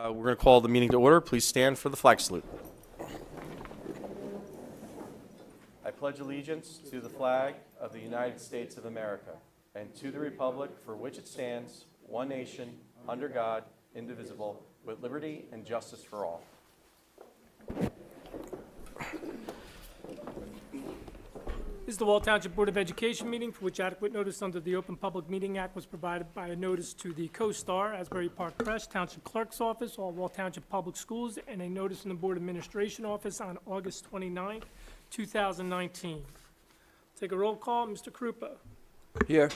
We're going to call the meeting to order. Please stand for the flag salute. I pledge allegiance to the flag of the United States of America and to the republic for which it stands, one nation, under God, indivisible, with liberty and justice for all. This is the Wall Township Board of Education meeting for which adequate notice under the Open Public Meeting Act was provided by a notice to the Co-Star, Asbury Park Press, Township Clerk's Office, all Wall Township Public Schools, and a notice in the Board Administration Office on August 29, 2019. Take a roll call. Mr. Krupa. Here.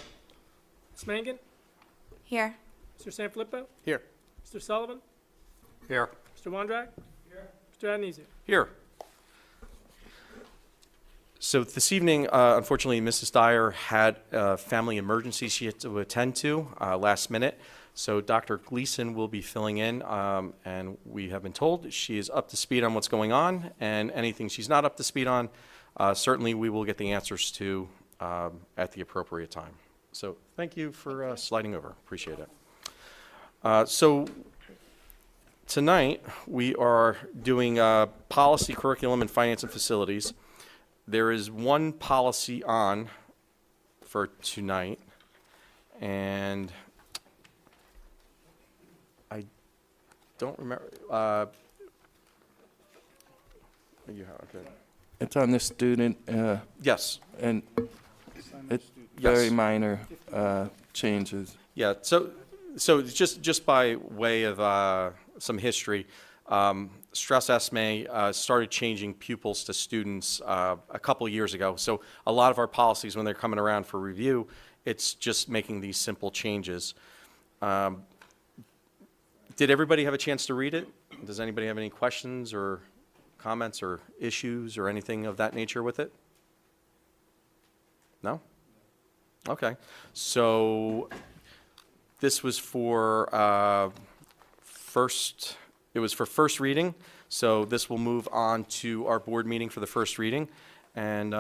Ms. Mangan. Here. Mr. Sanfilippo. Here. Mr. Sullivan. Here. Mr. Wondrak. Here. Mr. Adenizio. Here. So this evening, unfortunately, Mrs. Dyer had a family emergency she had to attend to last minute. So Dr. Gleason will be filling in, and we have been told she is up to speed on what's going on, and anything she's not up to speed on, certainly we will get the answers to at the appropriate time. So thank you for sliding over. Appreciate it. So tonight, we are doing policy, curriculum, and finance and facilities. There is one policy on for tonight, and I don't remember. You have, okay. It's on the student, Yes. and it's Yes. very minor changes. Yeah. So just by way of some history. Stress Esme started changing pupils to students a couple of years ago. So a lot of our policies, when they're coming around for review, it's just making these simple changes. Did everybody have a chance to read it? Does anybody have any questions or comments or issues or anything of that nature with it? No? Okay. So this was for first reading, so this will move on to our board meeting for the first reading, and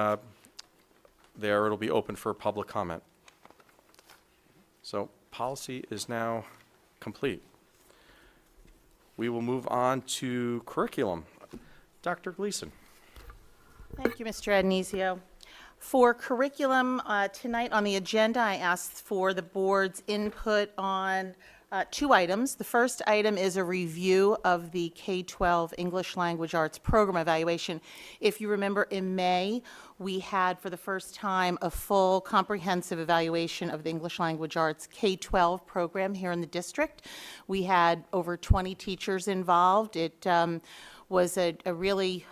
there it'll be open for public comment. So policy is now complete. We will move on to curriculum. Dr. Gleason. Thank you, Mr. Adenizio. For curriculum, tonight on the agenda, I asked for the board's input on two items. The first item is a review of the K-12 English Language Arts Program evaluation. If you remember, in May, we had for the first time a full comprehensive evaluation of the English Language Arts K-12 program here in the district. We had over 20 teachers involved. It was a really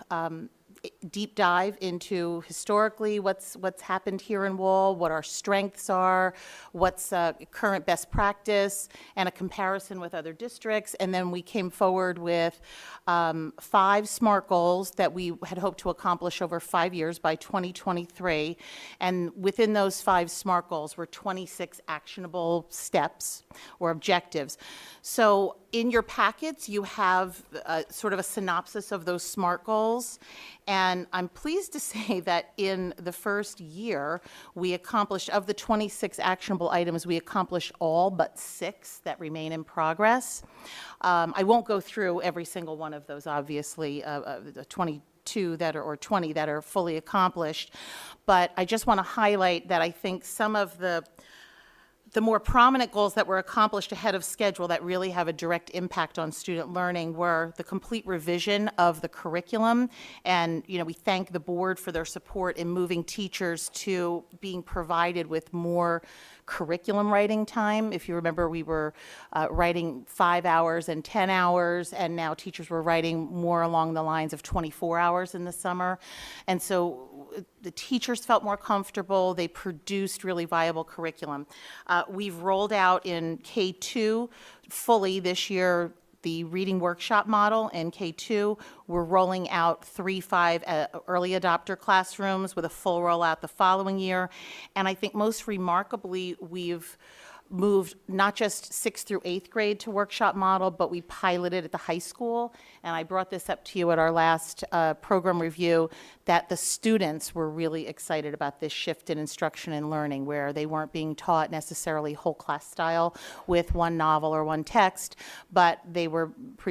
deep dive into historically what's happened here in Wall, what our strengths are, what's current best practice, and a comparison with other districts. And then we came forward with 5 SMART goals that we had hoped to accomplish over 5 years by 2023. And within those 5 SMART goals were 26 actionable steps or objectives. So in your packets, you have sort of a synopsis of those SMART goals. And I'm pleased to say that in the first year, we accomplished, of the 26 actionable items, we accomplished all but 6 that remain in progress. I won't go through every single one of those, obviously, the 22 that are, or 20 that are fully accomplished. But I just want to highlight that I think some of the more prominent goals that were accomplished ahead of schedule that really have a direct impact on student learning were the complete revision of the curriculum. And, we thank the board for their support in moving teachers to being provided with more curriculum writing time. If you remember, we were writing 5 hours and 10 hours, and now teachers were writing more along the lines of 24 hours in the summer. And so the teachers felt more comfortable. They produced really viable curriculum. We've rolled out in K2 fully this year the reading workshop model in K2. We're rolling out 3-5 early adopter classrooms with a full rollout the following year. And I think most remarkably, we've moved not just 6th through 8th grade to workshop model, but we piloted at the high school. And I brought this up to you at our last program review, that the students were really excited about this shift in instruction and learning, where they weren't being taught necessarily whole class style with one novel or one text, but they were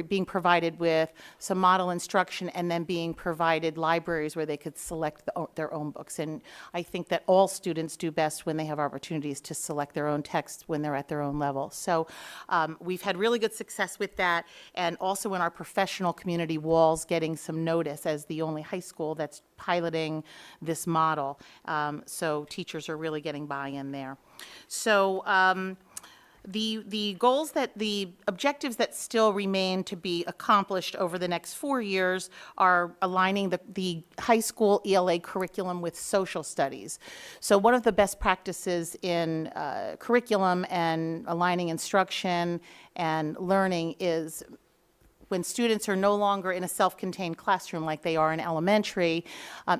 being provided with some model instruction and then being provided libraries where they could select their own books. And I think that all students do best when they have opportunities to select their own text when they're at their own level. So we've had really good success with that, and also in our professional community, Wall's getting some notice as the only high school that's piloting this model. So teachers are really getting buy-in there. So the goals the objectives that still remain to be accomplished over the next 4 years are aligning the high school ELA curriculum with social studies. So one of the best practices in curriculum and aligning instruction and learning is when students are no longer in a self-contained classroom like they are in elementary,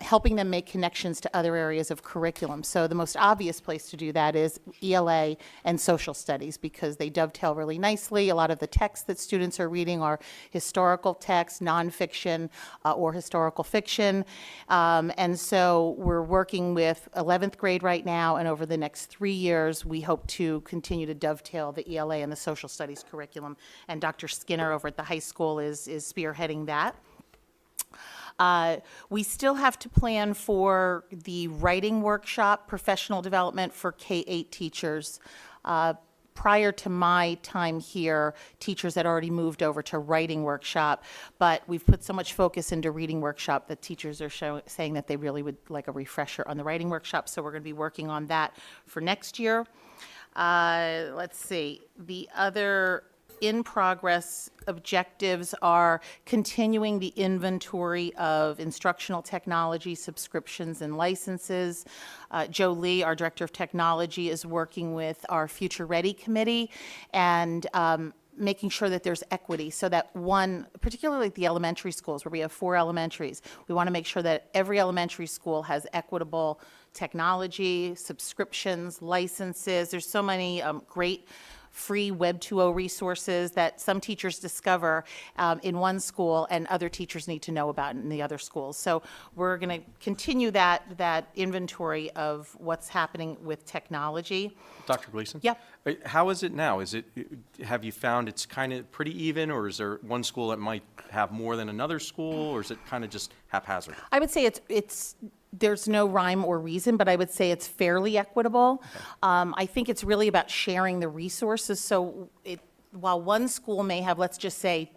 helping them make connections to other areas of curriculum. So the most obvious place to do that is ELA and social studies, because they dovetail really nicely. A lot of the texts that students are reading are historical texts, nonfiction, or historical fiction. And so we're working with 11th grade right now, and over the next 3 years, we hope to continue to dovetail the ELA and the social studies curriculum. And Dr. Skinner over at the high school is spearheading that. We still have to plan for the writing workshop, professional development for K-8 teachers. Prior to my time here, teachers had already moved over to writing workshop, but we've put so much focus into reading workshop that teachers are saying that they really would like a refresher on the writing workshop, so we're going to be working on that for next year. Let's see, the other in-progress objectives are continuing the inventory of instructional technology subscriptions and licenses. Joe Lee, our Director of Technology, is working with our Future Ready Committee and making sure that there's equity, so that particularly at the elementary schools where we have 4 elementaries, we want to make sure that every elementary school has equitable technology, subscriptions, licenses. There's so many great free Web 2.0 resources that some teachers discover in one school and other teachers need to know about in the other schools. So we're going to continue that inventory of what's happening with technology. Dr. Gleason? Yep. How is it now? Have you found it's kind of pretty even, or is there one school that might have more than another school, or is it kind of just haphazard? I would say there's no rhyme or reason, but I would say it's fairly equitable. Okay. I think it's really about sharing the resources. So while one school may have, let's just say,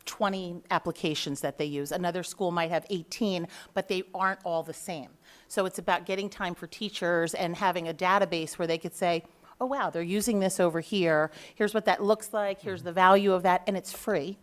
20 applications that they use, another school might have 18, but they aren't all the same. So it's about getting time for teachers and having a database where they could say, oh, wow, they're using this over here. Here's what that looks like. Here's the value of that, and it's free.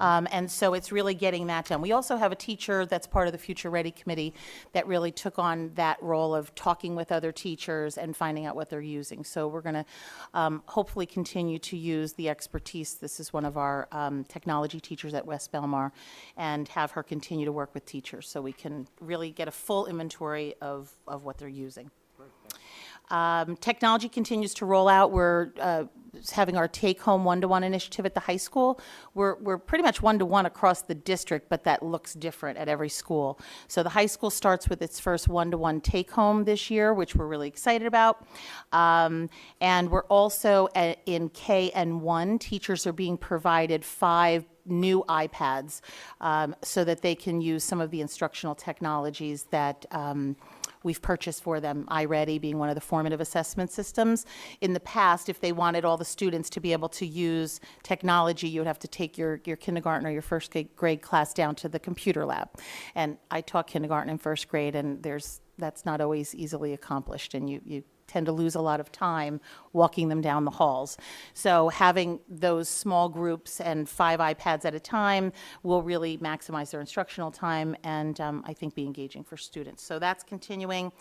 And so it's really getting that done. We also have a teacher that's part of the Future Ready Committee that really took on that role of talking with other teachers and finding out what they're using. So we're going to hopefully continue to use the expertise. This is one of our technology teachers at West Belmar, and have her continue to work with teachers so we can really get a full inventory of what they're using. Technology continues to roll out. We're having our take-home one-to-one initiative at the high school. We're pretty much one-to-one across the district, but that looks different at every school. So the high school starts with its first one-to-one take-home this year, which we're really excited about. And we're also in K and 1, teachers are being provided 5 new iPads so that they can use some of the instructional technologies that we've purchased for them, iReady being one of the formative assessment systems. In the past, if they wanted all the students to be able to use technology, you would have to take your kindergarten or your first grade class down to the computer lab. And I taught kindergarten and first grade, and that's not always easily accomplished, and you tend to lose a lot of time walking them down the halls. So having those small groups and 5 iPads at a time will really maximize their instructional time and I think be engaging for students. So that's continuing.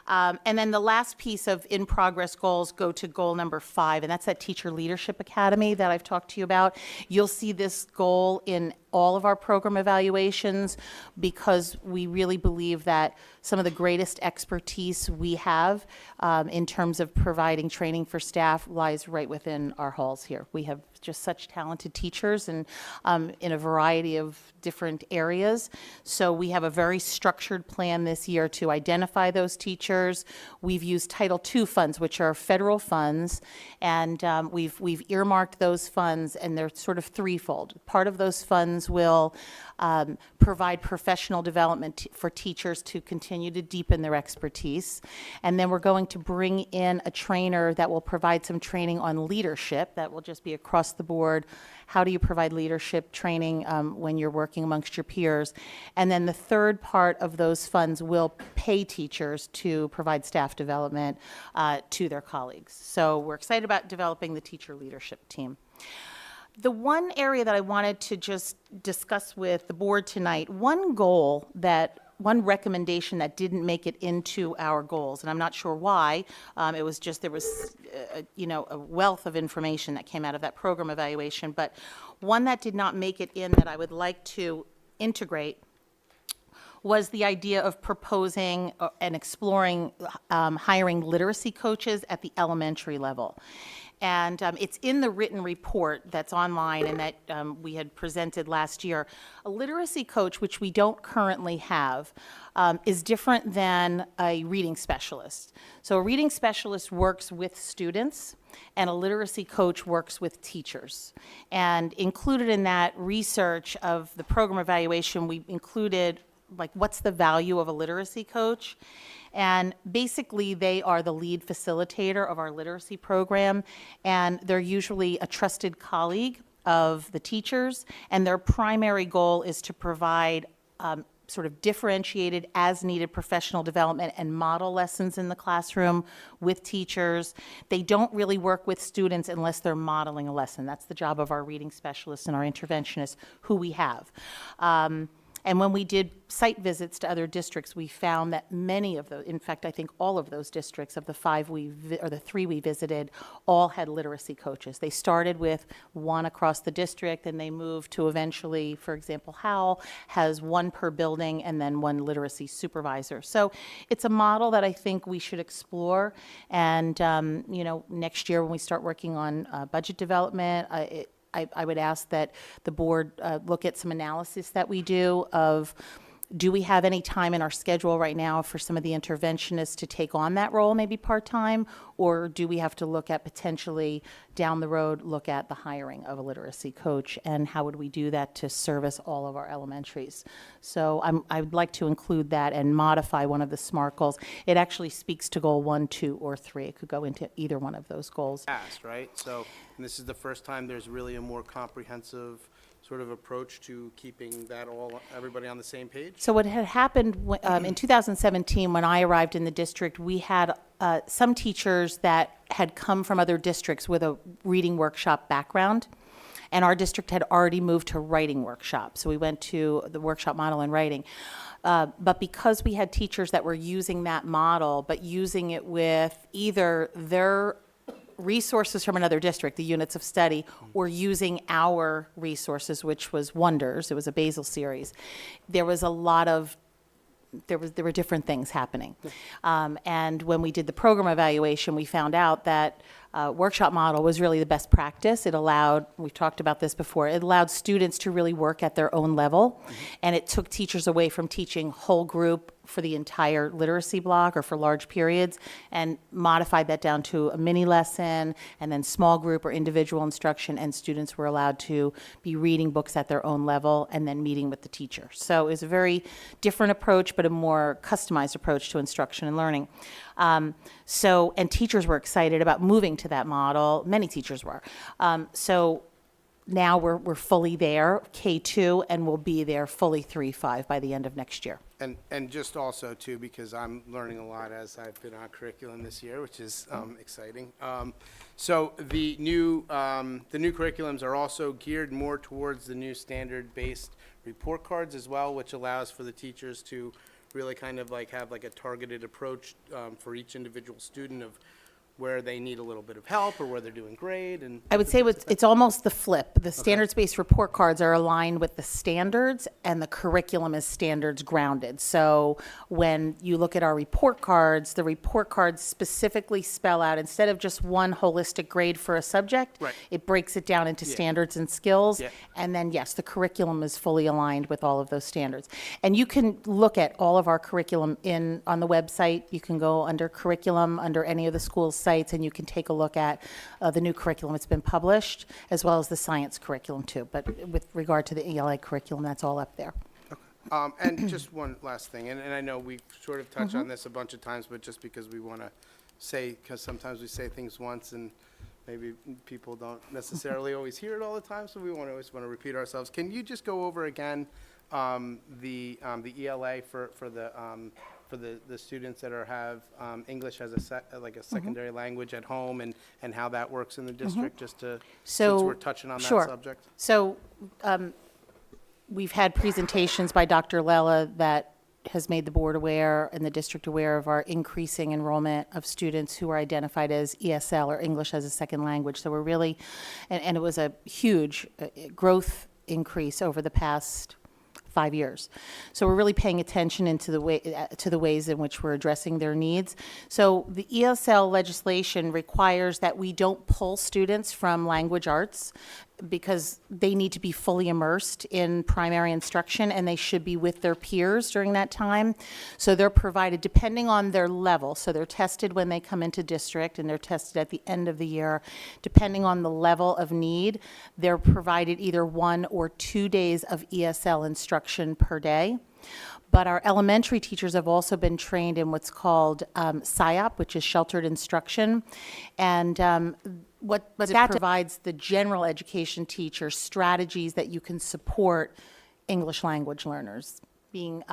And then the last piece of in-progress goals go to goal number 5, and that's that Teacher Leadership Academy that I've talked to you about. You'll see this goal in all of our program evaluations because we really believe that some of the greatest expertise we have in terms of providing training for staff lies right within our halls here. We have just such talented teachers and in a variety of different areas. So we have a very structured plan this year to identify those teachers. We've used Title II funds, which are federal funds, and we've earmarked those funds, and they're sort of threefold. Part of those funds will provide professional development for teachers to continue to deepen their expertise. And then we're going to bring in a trainer that will provide some training on leadership. That will just be across the board. How do you provide leadership training when you're working amongst your peers? And then the third part of those funds will pay teachers to provide staff development to their colleagues. So we're excited about developing the teacher leadership team. The one area that I wanted to just discuss with the board tonight, one recommendation that didn't make it into our goals, and I'm not sure why. It was just, there was, a wealth of information that came out of that program evaluation, but one that did not make it in that I would like to integrate was the idea of proposing and exploring hiring literacy coaches at the elementary level. And it's in the written report that's online and that we had presented last year. A literacy coach, which we don't currently have, is different than a reading specialist. So a reading specialist works with students, and a literacy coach works with teachers. And included in that research of the program evaluation, we included, like, what's the value of a literacy coach? And basically, they are the lead facilitator of our literacy program, and they're usually a trusted colleague of the teachers, and their primary goal is to provide sort of differentiated, as-needed professional development and model lessons in the classroom with teachers. They don't really work with students unless they're modeling a lesson. That's the job of our reading specialists and our interventionists, who we have. And when we did site visits to other districts, we found that many of those, in fact, I think all of those districts of the the three we visited, all had literacy coaches. They started with one across the district, and they moved to eventually, for example, Howell has one per building and then one literacy supervisor. So it's a model that I think we should explore. And, next year when we start working on budget development, I would ask that the board look at some analysis that we do of, do we have any time in our schedule right now for some of the interventionists to take on that role, maybe part-time? Or do we have to look at potentially down the road, look at the hiring of a literacy coach, and how would we do that to service all of our elementaries? So I would like to include that and modify one of the SMART goals. It actually speaks to goal 1, 2, or 3. It could go into either one of those goals. Past, right? So, and this is the first time there's really a more comprehensive sort of approach to keeping everybody on the same page? So what had happened in 2017, when I arrived in the district, we had some teachers that had come from other districts with a reading workshop background, and our district had already moved to writing workshop. So we went to the workshop model in writing. But because we had teachers that were using that model, but using it with either their resources from another district, the units of study, or using our resources, which was Wonders. It was a Basel series. There was a lot of, there were different things happening. And when we did the program evaluation, we found out that workshop model was really the best practice. It allowed, we've talked about this before, it allowed students to really work at their own level, and it took teachers away from teaching whole group for the entire literacy block or for large periods, and modified that down to a mini lesson and then small group or individual instruction, and students were allowed to be reading books at their own level and then meeting with the teacher. So it was a very different approach, but a more customized approach to instruction and learning. And teachers were excited about moving to that model. Many teachers were. So now we're fully there, K2, and we'll be there fully 3-5 by the end of next year. And just also, too, because I'm learning a lot as I've been on curriculum this year, which is exciting. So the new curriculums are also geared more towards the new standard-based report cards as well, which allows for the teachers to really kind of like have like a targeted approach for each individual student of where they need a little bit of help or where they're doing great? And I would say it's almost the flip. The standards-based report cards are aligned with the standards, and the curriculum is standards grounded. So when you look at our report cards, the report cards specifically spell out, instead of just one holistic grade for a subject, Right. it breaks it down into standards and skills. Yeah. And then, yes, the curriculum is fully aligned with all of those standards. And you can look at all of our curriculum on the website. You can go under curriculum, under any of the school's sites, and you can take a look at the new curriculum that's been published, as well as the science curriculum too. But with regard to the ELA curriculum, that's all up there. And just one last thing, and I know we sort of touched on this a bunch of times, but just because we want to say, because sometimes we say things once and maybe people don't necessarily always hear it all the time, so we always want to repeat ourselves. Can you just go over again the ELA for the students that have English as a secondary language at home, and how that works in the district, just to, since we're touching on that Sure. subject? So we've had presentations by Dr. Lella that has made the board aware and the district aware of our increasing enrollment of students who are identified as ESL, or English as a second language. So we're really, and it was a huge growth increase over the past 5 years. So we're really paying attention into to the ways in which we're addressing their needs. So the ESL legislation requires that we don't pull students from language arts, because they need to be fully immersed in primary instruction, and they should be with their peers during that time. So they're provided, depending on their level, so they're tested when they come into district, and they're tested at the end of the year. Depending on the level of need, they're provided either 1 or 2 days of ESL instruction per day. But our elementary teachers have also been trained in what's called SIOP, which is sheltered instruction. And what that provides the general education teacher strategies that you can support English language learners, being,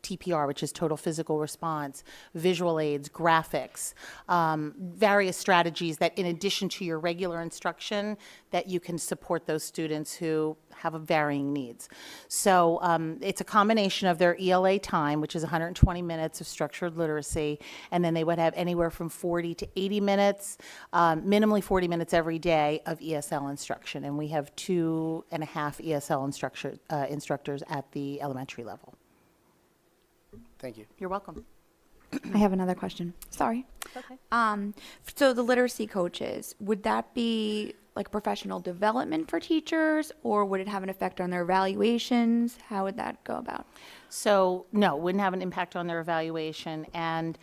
TPR, which is total physical response, visual aids, graphics, various strategies that, in addition to your regular instruction, that you can support those students who have varying needs. So it's a combination of their ELA time, which is 120 minutes of structured literacy, and then they would have anywhere from 40 to 80 minutes, minimally 40 minutes every day of ESL instruction. And we have 2.5 ESL instructors at the elementary level. Thank you. You're welcome. I have another question. Sorry. Okay. So the literacy coaches, would that be like professional development for teachers, or would it have an effect on their evaluations? How would that go about? So, no, wouldn't have an impact on their evaluation. And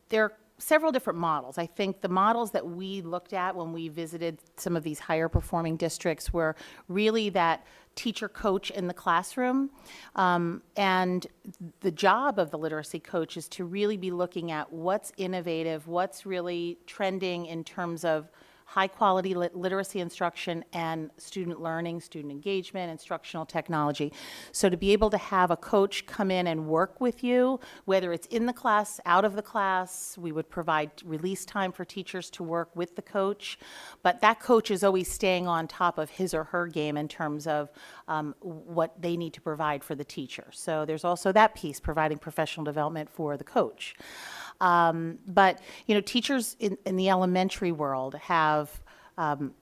there are several different models. I think the models that we looked at when we visited some of these higher performing districts were really that teacher coach in the classroom. And the job of the literacy coach is to really be looking at what's innovative, what's really trending in terms of high-quality literacy instruction and student learning, student engagement, instructional technology. So to be able to have a coach come in and work with you, whether it's in the class, out of the class, we would provide release time for teachers to work with the coach. But that coach is always staying on top of his or her game in terms of what they need to provide for the teacher. So there's also that piece, providing professional development for the coach. But, teachers in the elementary world have, the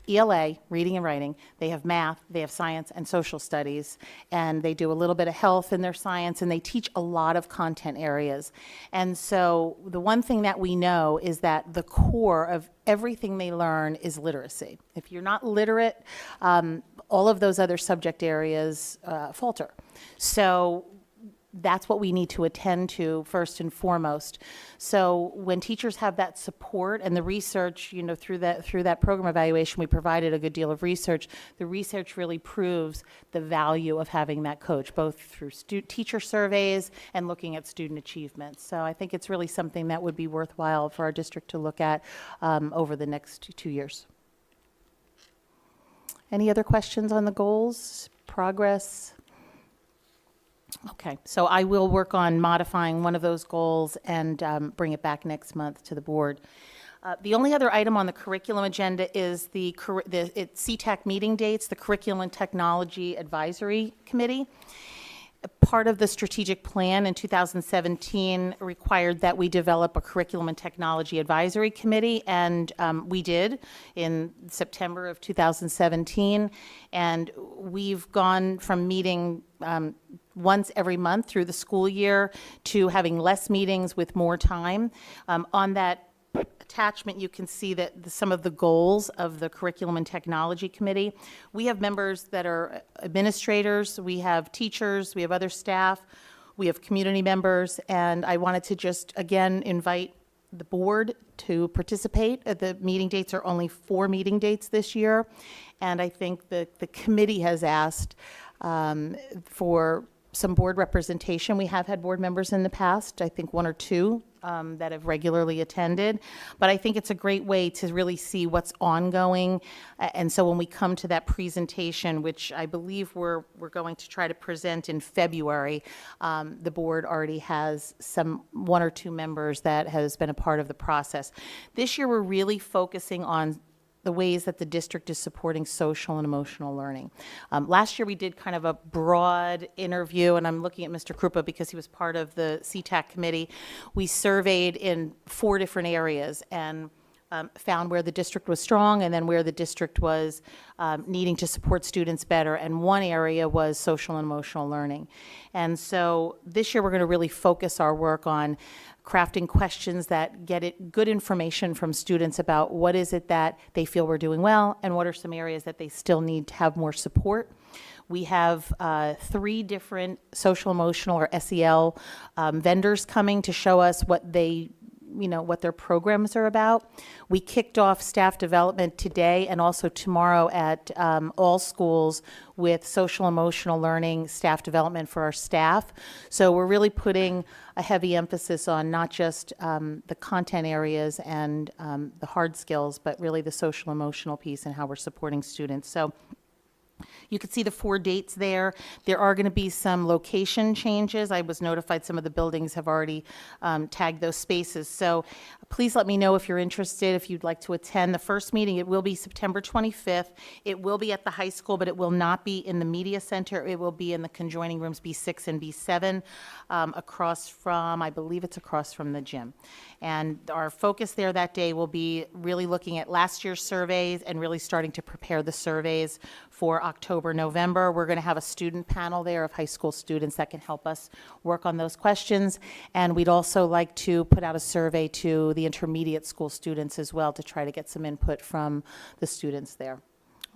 ELA, reading and writing, they have math, they have science and social studies, and they do a little bit of health in their science, and they teach a lot of content areas. And so the one thing that we know is that the core of everything they learn is literacy. If you're not literate, all of those other subject areas falter. So that's what we need to attend to first and foremost. So when teachers have that support and the research, through that program evaluation, we provided a good deal of research. The research really proves the value of having that coach, both through teacher surveys and looking at student achievements. So I think it's really something that would be worthwhile for our district to look at over the next 2 years. Any other questions on the goals, progress? Okay, so I will work on modifying one of those goals and bring it back next month to the board. The only other item on the curriculum agenda is the CTAC meeting dates, the Curriculum and Technology Advisory Committee. Part of the strategic plan in 2017 required that we develop a curriculum and technology advisory committee, and we did in September of 2017. And we've gone from meeting once every month through the school year to having less meetings with more time. On that attachment, you can see that some of the goals of the Curriculum and Technology Committee. We have members that are administrators, we have teachers, we have other staff, we have community members, and I wanted to just, again, invite the board to participate. The meeting dates are only 4 meeting dates this year, and I think the committee has asked for some board representation. We have had board members in the past, I think 1 or 2 that have regularly attended, but I think it's a great way to really see what's ongoing. And so when we come to that presentation, which I believe we're going to try to present in February, the board already has 1 or 2 members that has been a part of the process. This year, we're really focusing on the ways that the district is supporting social and emotional learning. Last year, we did kind of a broad interview, and I'm looking at Mr. Krupa because he was part of the CTAC committee. We surveyed in 4 different areas and found where the district was strong and then where the district was needing to support students better. And one area was social and emotional learning. And so this year, we're going to really focus our work on crafting questions that get good information from students about what is it that they feel we're doing well and what are some areas that they still need to have more support. We have 3 different social emotional or SEL vendors coming to show us what what their programs are about. We kicked off staff development today and also tomorrow at all schools with social emotional learning staff development for our staff. So we're really putting a heavy emphasis on not just the content areas and the hard skills, but really the social emotional piece and how we're supporting students. So you can see the 4 dates there. There are going to be some location changes. I was notified some of the buildings have already tagged those spaces. So please let me know if you're interested, if you'd like to attend. The first meeting, it will be September 25th. It will be at the high school, but it will not be in the media center. It will be in the conjoining rooms B6 and B7 across from, I believe it's across from the gym. And our focus there that day will be really looking at last year's surveys and really starting to prepare the surveys for October, November. We're going to have a student panel there of high school students that can help us work on those questions. And we'd also like to put out a survey to the intermediate school students as well to try to get some input from the students there.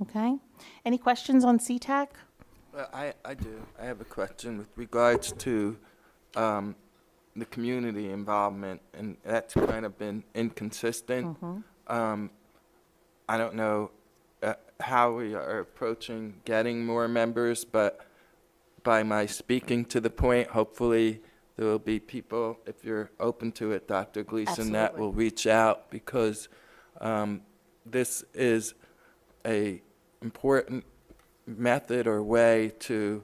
Okay? Any questions on CTAC? I do. I have a question with regards to the community involvement, and that's kind of been inconsistent. I don't know how we are approaching getting more members, but by my speaking to the point, hopefully there will be people, if you're open to it, Dr. Gleason, that Absolutely. will reach out, because this is a important method or way to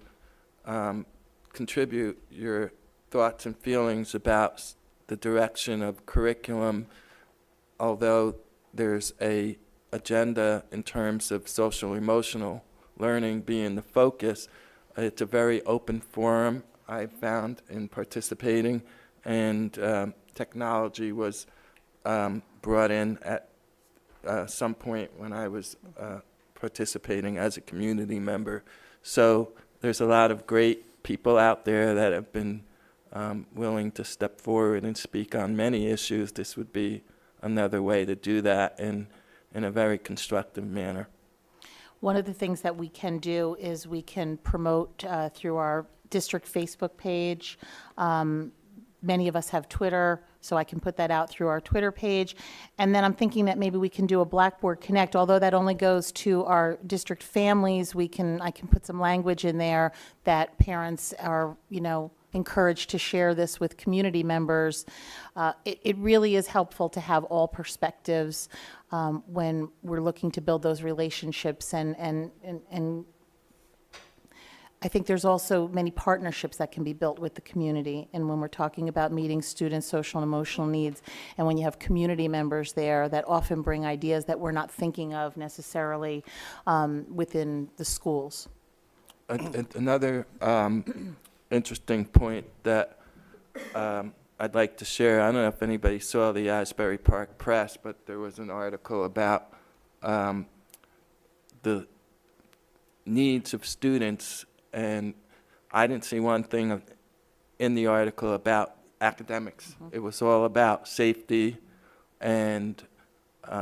contribute your thoughts and feelings about the direction of curriculum, although there's a agenda in terms of social emotional learning being the focus. It's a very open forum, I found, in participating, and technology was brought in at some point when I was participating as a community member. So there's a lot of great people out there that have been willing to step forward and speak on many issues. This would be another way to do that in a very constructive manner. One of the things that we can do is we can promote through our district Facebook page. Many of us have Twitter, so I can put that out through our Twitter page. And then I'm thinking that maybe we can do a Blackboard Connect, although that only goes to our district families. I can put some language in there that parents are, encouraged to share this with community members. It really is helpful to have all perspectives when we're looking to build those relationships, and I think there's also many partnerships that can be built with the community. And when we're talking about meeting students' social and emotional needs, and when you have community members there that often bring ideas that we're not thinking of necessarily within the schools. Another interesting point that I'd like to share. I don't know if anybody saw the Asbury Park Press, but there was an article about the needs of students, and I didn't see one thing in the article about academics. It was all about safety and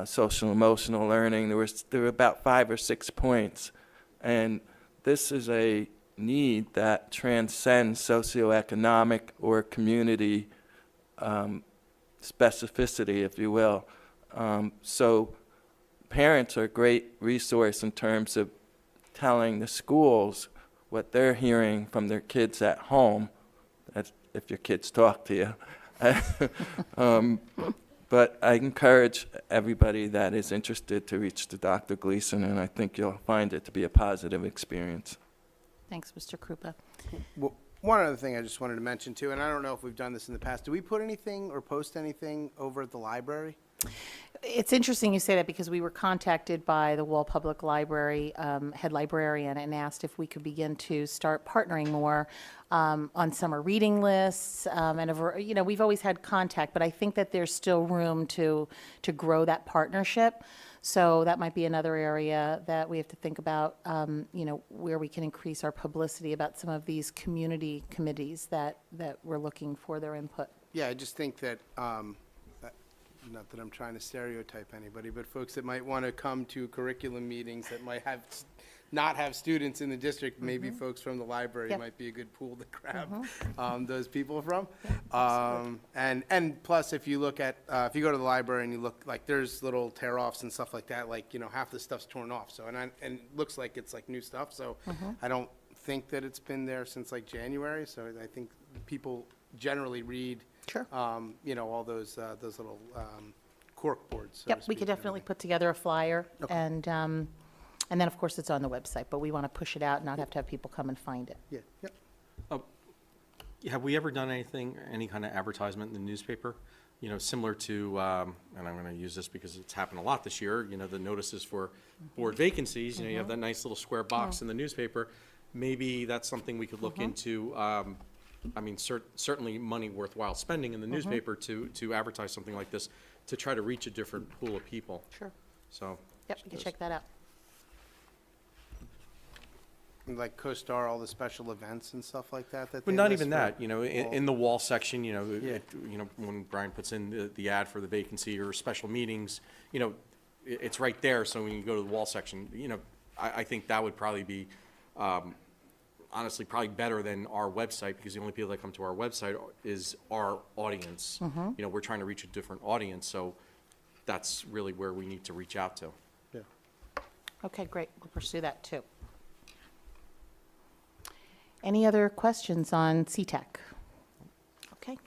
social emotional learning. There were about 5 or 6 points, and this is a need that transcends socioeconomic or community specificity, if you will. So parents are a great resource in terms of telling the schools what they're hearing from their kids at home. That's if your kids talk to you. But I encourage everybody that is interested to reach to Dr. Gleason, and I think you'll find it to be a positive experience. Thanks, Mr. Krupa. Well, one other thing I just wanted to mention too, and I don't know if we've done this in the past. Do we put anything or post anything over at the library? It's interesting you say that because we were contacted by the Wall Public Library head librarian and asked if we could begin to start partnering more on summer reading lists. And we've always had contact, but I think that there's still room to grow that partnership. So that might be another area that we have to think about, where we can increase our publicity about some of these community committees that we're looking for their input. Yeah, I just think that, not that I'm trying to stereotype anybody, but folks that might want to come to curriculum meetings that might not have students in the district, maybe folks from the library Yep. might be a good pool to grab those people from. Absolutely. And plus, if you look at, if you go to the library and you look, like, there's little tear-offs and stuff like that, like, half the stuff's torn off, so, and it looks like it's like new stuff, so I don't think that it's been there since like January, so I think people generally read Sure. all those little cork boards. so to Yep, we speak, could and definitely everything. put together a flyer, Okay. and then, of course, it's on the website, but we want to push it out and not have to have people come and find it. Yeah, yep. Have we ever done any kind of advertisement in the newspaper? Similar to, and I'm going to use this because it's happened a lot this year, the notices for board vacancies, you have that nice little square box in the newspaper. Maybe that's something we could look into. Certainly money worthwhile spending in the newspaper to advertise something like this, to try to reach a different pool of people. Sure. So, Yep, we can check that out. And like CoStar, all the special events and stuff like that. but they not list even for that, all- in the wall section, Yeah. when Brian puts in the ad for the vacancy or special meetings, it's right there. So when you go to the wall section, I think that would probably be, honestly, probably better than our website, because the only people that come to our website is our audience. We're trying to reach a different audience, so that's really where we need to reach out to. Yeah. Okay, great. We'll pursue that, too. Any other questions on CTEC? Okay.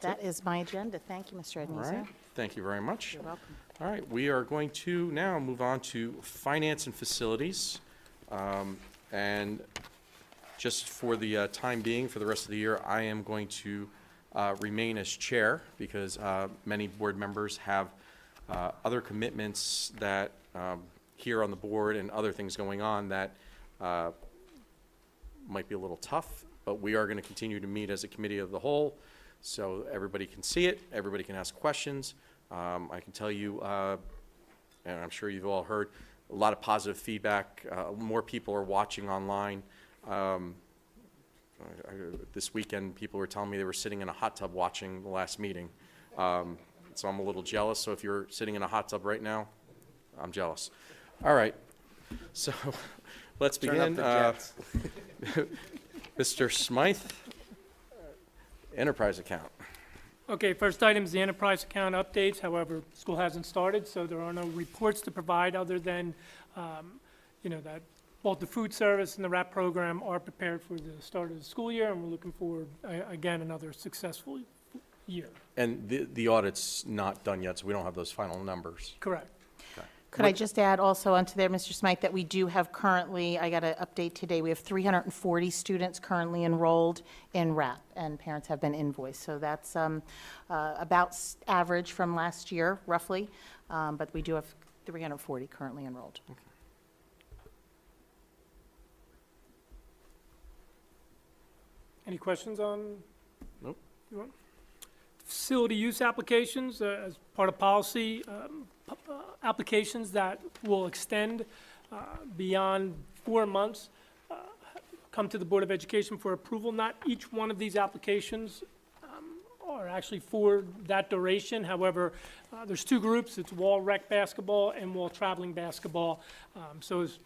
That is my agenda. Thank you, Mr. All Ednizio. right, thank you very much. You're welcome. All right, we are going to now move on to finance and facilities. And just for the time being, for the rest of the year, I am going to remain as chair, because many board members have other commitments that here on the board and other things going on that might be a little tough, but we are going to continue to meet as a committee of the whole, so everybody can see it, everybody can ask questions. I can tell you, and I'm sure you've all heard, a lot of positive feedback. More people are watching online. This weekend, people were telling me they were sitting in a hot tub watching the last meeting. So I'm a little jealous. So if you're sitting in a hot tub right now, I'm jealous. All right. So let's Turn up begin. the jets. Mr. Smythe, enterprise account. Okay, first item is the enterprise account updates. However, school hasn't started, so there are no reports to provide other than, that both the food service and the WRAP program are prepared for the start of the school year, and we're looking forward, again, another successful year. And the audit's not done yet, so we don't have those final numbers. Correct. Could I just add also onto there, Mr. Smythe, that we do have currently, I got an update today, we have 340 students currently enrolled in WRAP, and parents have been invoiced. So that's about average from last year, roughly, but we do have 340 currently enrolled. Any questions on? Nope. You want? Facility use applications, as part of policy, applications that will extend beyond 4 months, come to the Board of Education for approval. Not each one of these applications are actually for that duration. However, there's two groups. It's wall rec basketball and wall traveling basketball. So as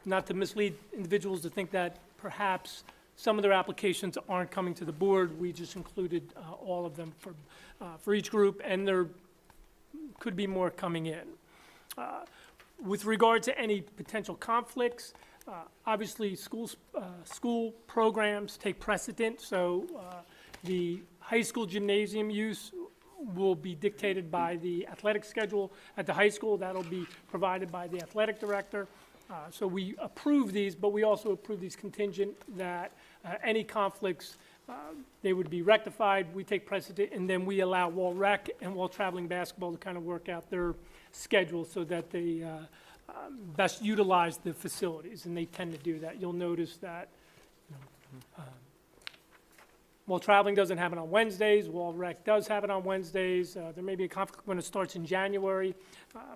not to mislead individuals to think that perhaps some of their applications aren't coming to the board. We just included all of them for each group, and there could be more coming in. With regard to any potential conflicts, obviously school programs take precedent, so the high school gymnasium use will be dictated by the athletic schedule at the high school. That'll be provided by the athletic director. So we approve these, but we also approve these contingent that any conflicts, they would be rectified. We take precedent, and then we allow wall rec and wall traveling basketball to kind of work out their schedule so that they best utilize the facilities, and they tend to do that. You'll notice that wall traveling doesn't happen on Wednesdays, wall rec does have it on Wednesdays. There may be a conflict when it starts in January,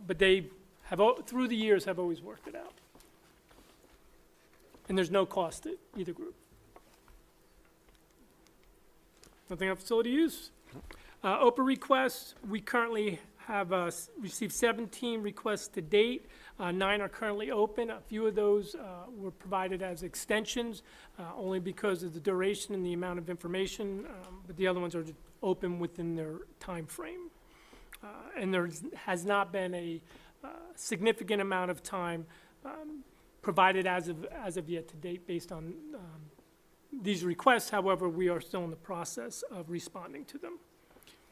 but they have, through the years, have always worked it out. And there's no cost to either group. Nothing on facility use? OPA requests, we currently have received 17 requests to date. 9 are currently open. A few of those were provided as extensions, only because of the duration and the amount of information, but the other ones are just open within their time frame. And there has not been a significant amount of time provided as of yet to date based on these requests. However, we are still in the process of responding to them.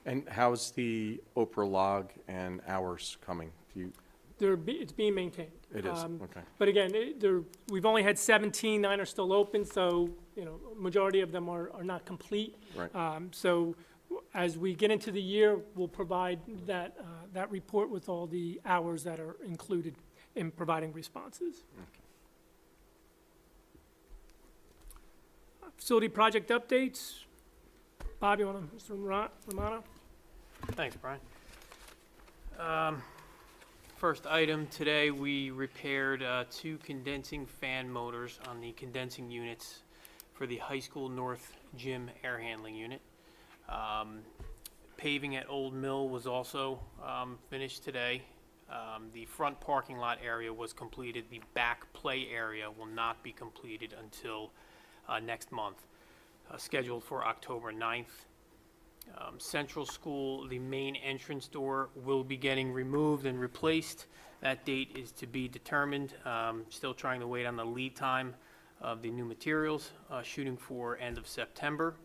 And how's the Oprah log and hours coming? It's being maintained. It is, okay. But again, we've only had 17, 9 are still open, so, majority of them are not complete. Right. So as we get into the year, we'll provide that report with all the hours that are included in providing responses. Facility project updates. Bob, you want to, Mr. Romano? Thanks, Brian. First item today, we repaired 2 condensing fan motors on the condensing units for the high school north gym air handling unit. Paving at Old Mill was also finished today. The front parking lot area was completed. The back play area will not be completed until next month, scheduled for October 9th. Central School, the main entrance door will be getting removed and replaced. That date is to be determined. Still trying to wait on the lead time of the new materials, shooting for end of September.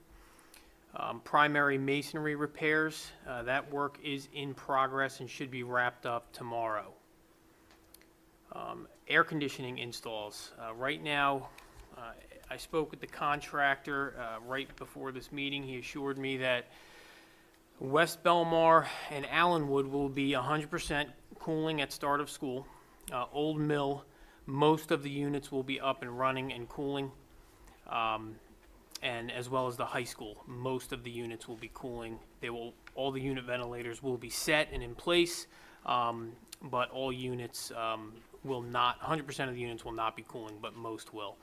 Primary masonry repairs, that work is in progress and should be wrapped up tomorrow. Air conditioning installs. Right now, I spoke with the contractor right before this meeting. He assured me that West Belmar and Allenwood will be 100% cooling at start of school. Old Mill, most of the units will be up and running and cooling, and as well as the high school, most of the units will be cooling. All the unit ventilators will be set and in place, but all units will not, 100% of the units will not be cooling, but most will.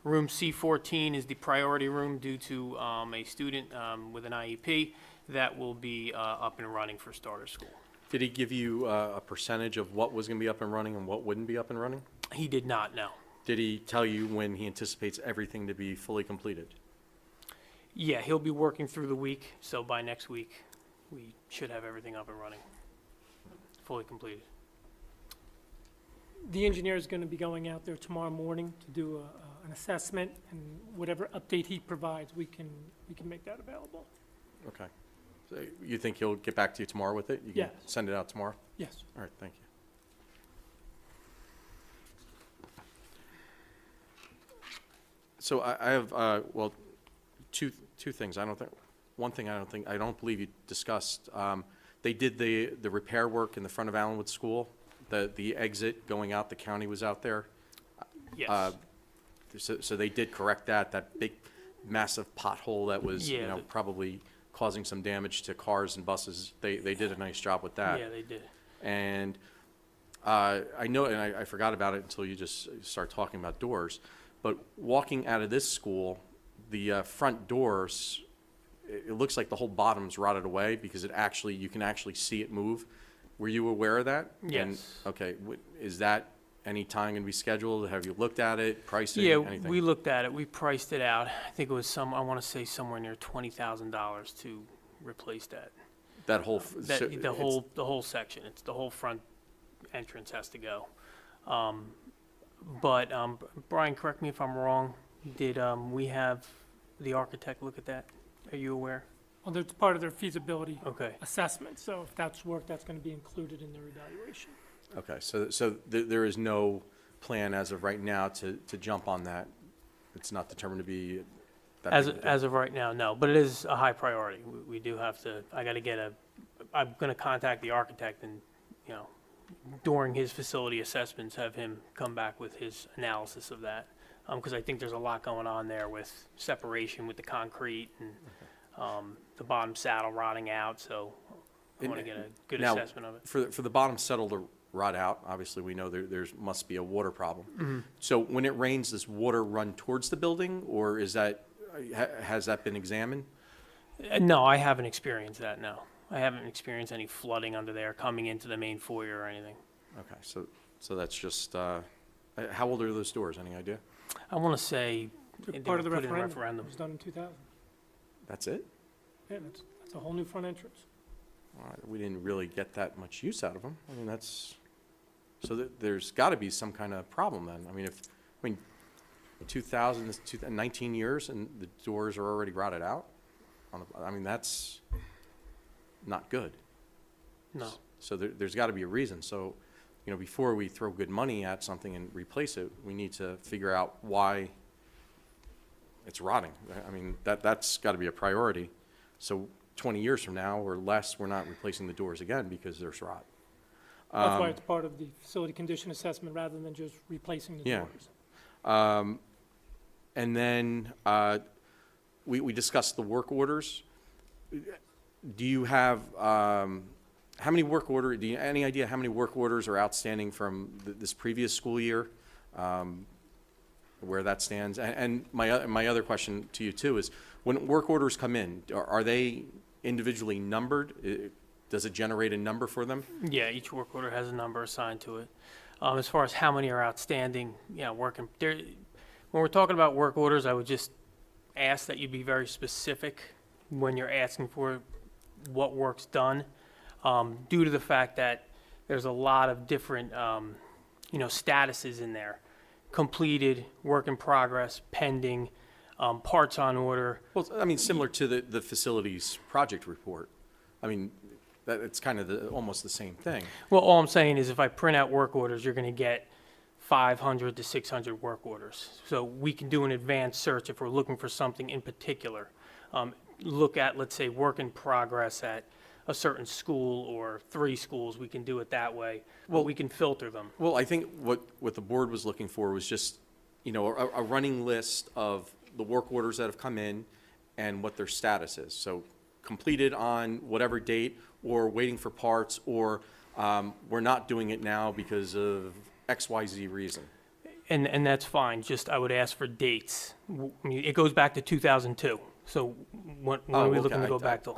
Room C14 is the priority room due to a student with an IEP that will be up and running for start of school. Did he give you a percentage of what was going to be up and running and what wouldn't be up and running? He did not know. Did he tell you when he anticipates everything to be fully completed? Yeah, he'll be working through the week, so by next week, we should have everything up and running, fully completed. The engineer is going to be going out there tomorrow morning to do an assessment, and whatever update he provides, we can make that available. Okay. So you think he'll get back to you tomorrow with it? You can Yes. send it out tomorrow? Yes. All right, thank you. So I have, well, two things. One thing I don't believe you discussed. They did the repair work in the front of Allenwood School. The exit going out, the county was out there. Yes. So they did correct that massive pothole that was, you Yeah, know, probably causing some damage to cars and buses. They did a nice job with that. Yeah, they did. And I know, and I forgot about it until you just start talking about doors, but walking out of this school, the front doors, it looks like the whole bottom's rotted away because you can actually see it move. Were you aware of that? And- Yes. Okay, is that any time going to be scheduled? Have you looked at it, pricing, Yeah, anything? we looked at it, we priced it out. I think it was I want to say somewhere near $20,000 to replace that. That whole, That, so the it's- whole section, it's the whole front entrance has to go. But, Brian, correct me if I'm wrong, did, we have the architect look at that? Are you aware? Well, that's part of their feasibility Okay, assessment, so if that's work, that's going to be included in their evaluation. Okay, so there is no plan as of right now to jump on that? It's not determined to be that as, big of a deal? as of right now, no, but it is a high priority. We do have to, I'm gonna contact the architect and, you know, during his facility assessments, have him come back with his analysis of that. Because I think there's a lot going on there with separation with the concrete and, the bottom saddle rotting out, so I want to get a good Now, assessment of it. For the bottom settle to rot out, obviously, we know there's must be a water problem. Mm-hmm. So when it rains, does water run towards the building, or is that, has that been examined? No, I haven't experienced that, no. I haven't experienced any flooding under there coming into the main foyer or anything. Okay, so that's just, how old are those doors, any idea? I want to say they Part of the were put in a referendum, it referendum. was done in 2000. That's it? Yeah, that's a whole new front entrance. All right, we didn't really get that much use out of them. I mean, so there's got to be some kind of problem then. I mean, 2000, this 19 years and the doors are already rotted out? I mean, that's not good. No. So there's got to be a reason. So, you know, before we throw good money at something and replace it, we need to figure out why it's rotting. I mean, that's got to be a priority. So 20 years from now or less, we're not replacing the doors again because there's rot. That's why it's part of the facility condition assessment rather than just replacing the Yeah. doors. And then we discussed the work orders. Do you have, how many work order, any idea how many work orders are outstanding from this previous school year? Where that stands? And my other question to you too is, when work orders come in, are they individually numbered? Does it generate a number for them? Yeah, each work order has a number assigned to it. As far as how many are outstanding, working there, when we're talking about work orders, I would just ask that you be very specific when you're asking for what work's done, due to the fact that there's a lot of different, statuses in there. Completed, work in progress, pending, parts on order. Well, I mean, similar to the facilities project report. I mean, it's kind of almost the same thing. Well, all I'm saying is if I print out work orders, you're going to get 500 to 600 work orders. So we can do an advanced search if we're looking for something in particular. Look at, let's say, work in progress at a certain school or 3 schools. We can do it that way. Well, we can filter them. Well, I think what the board was looking for was just, a running list of the work orders that have come in and what their status is. So completed on whatever date, or waiting for parts, or we're not doing it now because of XYZ reason. And that's fine. Just I would ask for dates. I mean, it goes back to 2002. So when are we looking to go back to?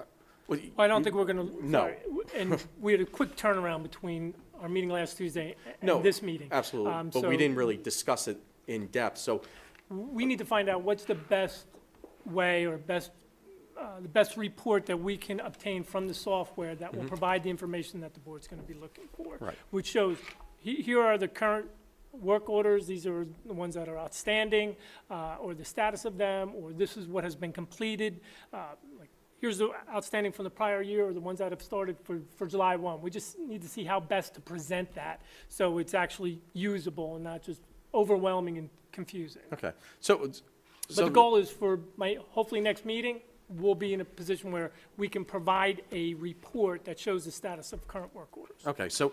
Well, I don't think we're going to, No. sorry. And we had a quick turnaround between our meeting last Tuesday No, and this meeting. Absolutely, but So we didn't really discuss it in depth, so, we need to find out what's the best way or the best report that we can obtain from the software that will provide the information that the board's going to be looking for. Right. Which shows, here are the current work orders, these are the ones that are outstanding, or the status of them, or this is what has been completed. Like, here's the outstanding from the prior year, or the ones that have started for July 1. We just need to see how best to present that, so it's actually usable and not just overwhelming and confusing. okay. So But the goal is for hopefully next meeting, we'll be in a position where we can provide a report that shows the status of current work orders. Okay, so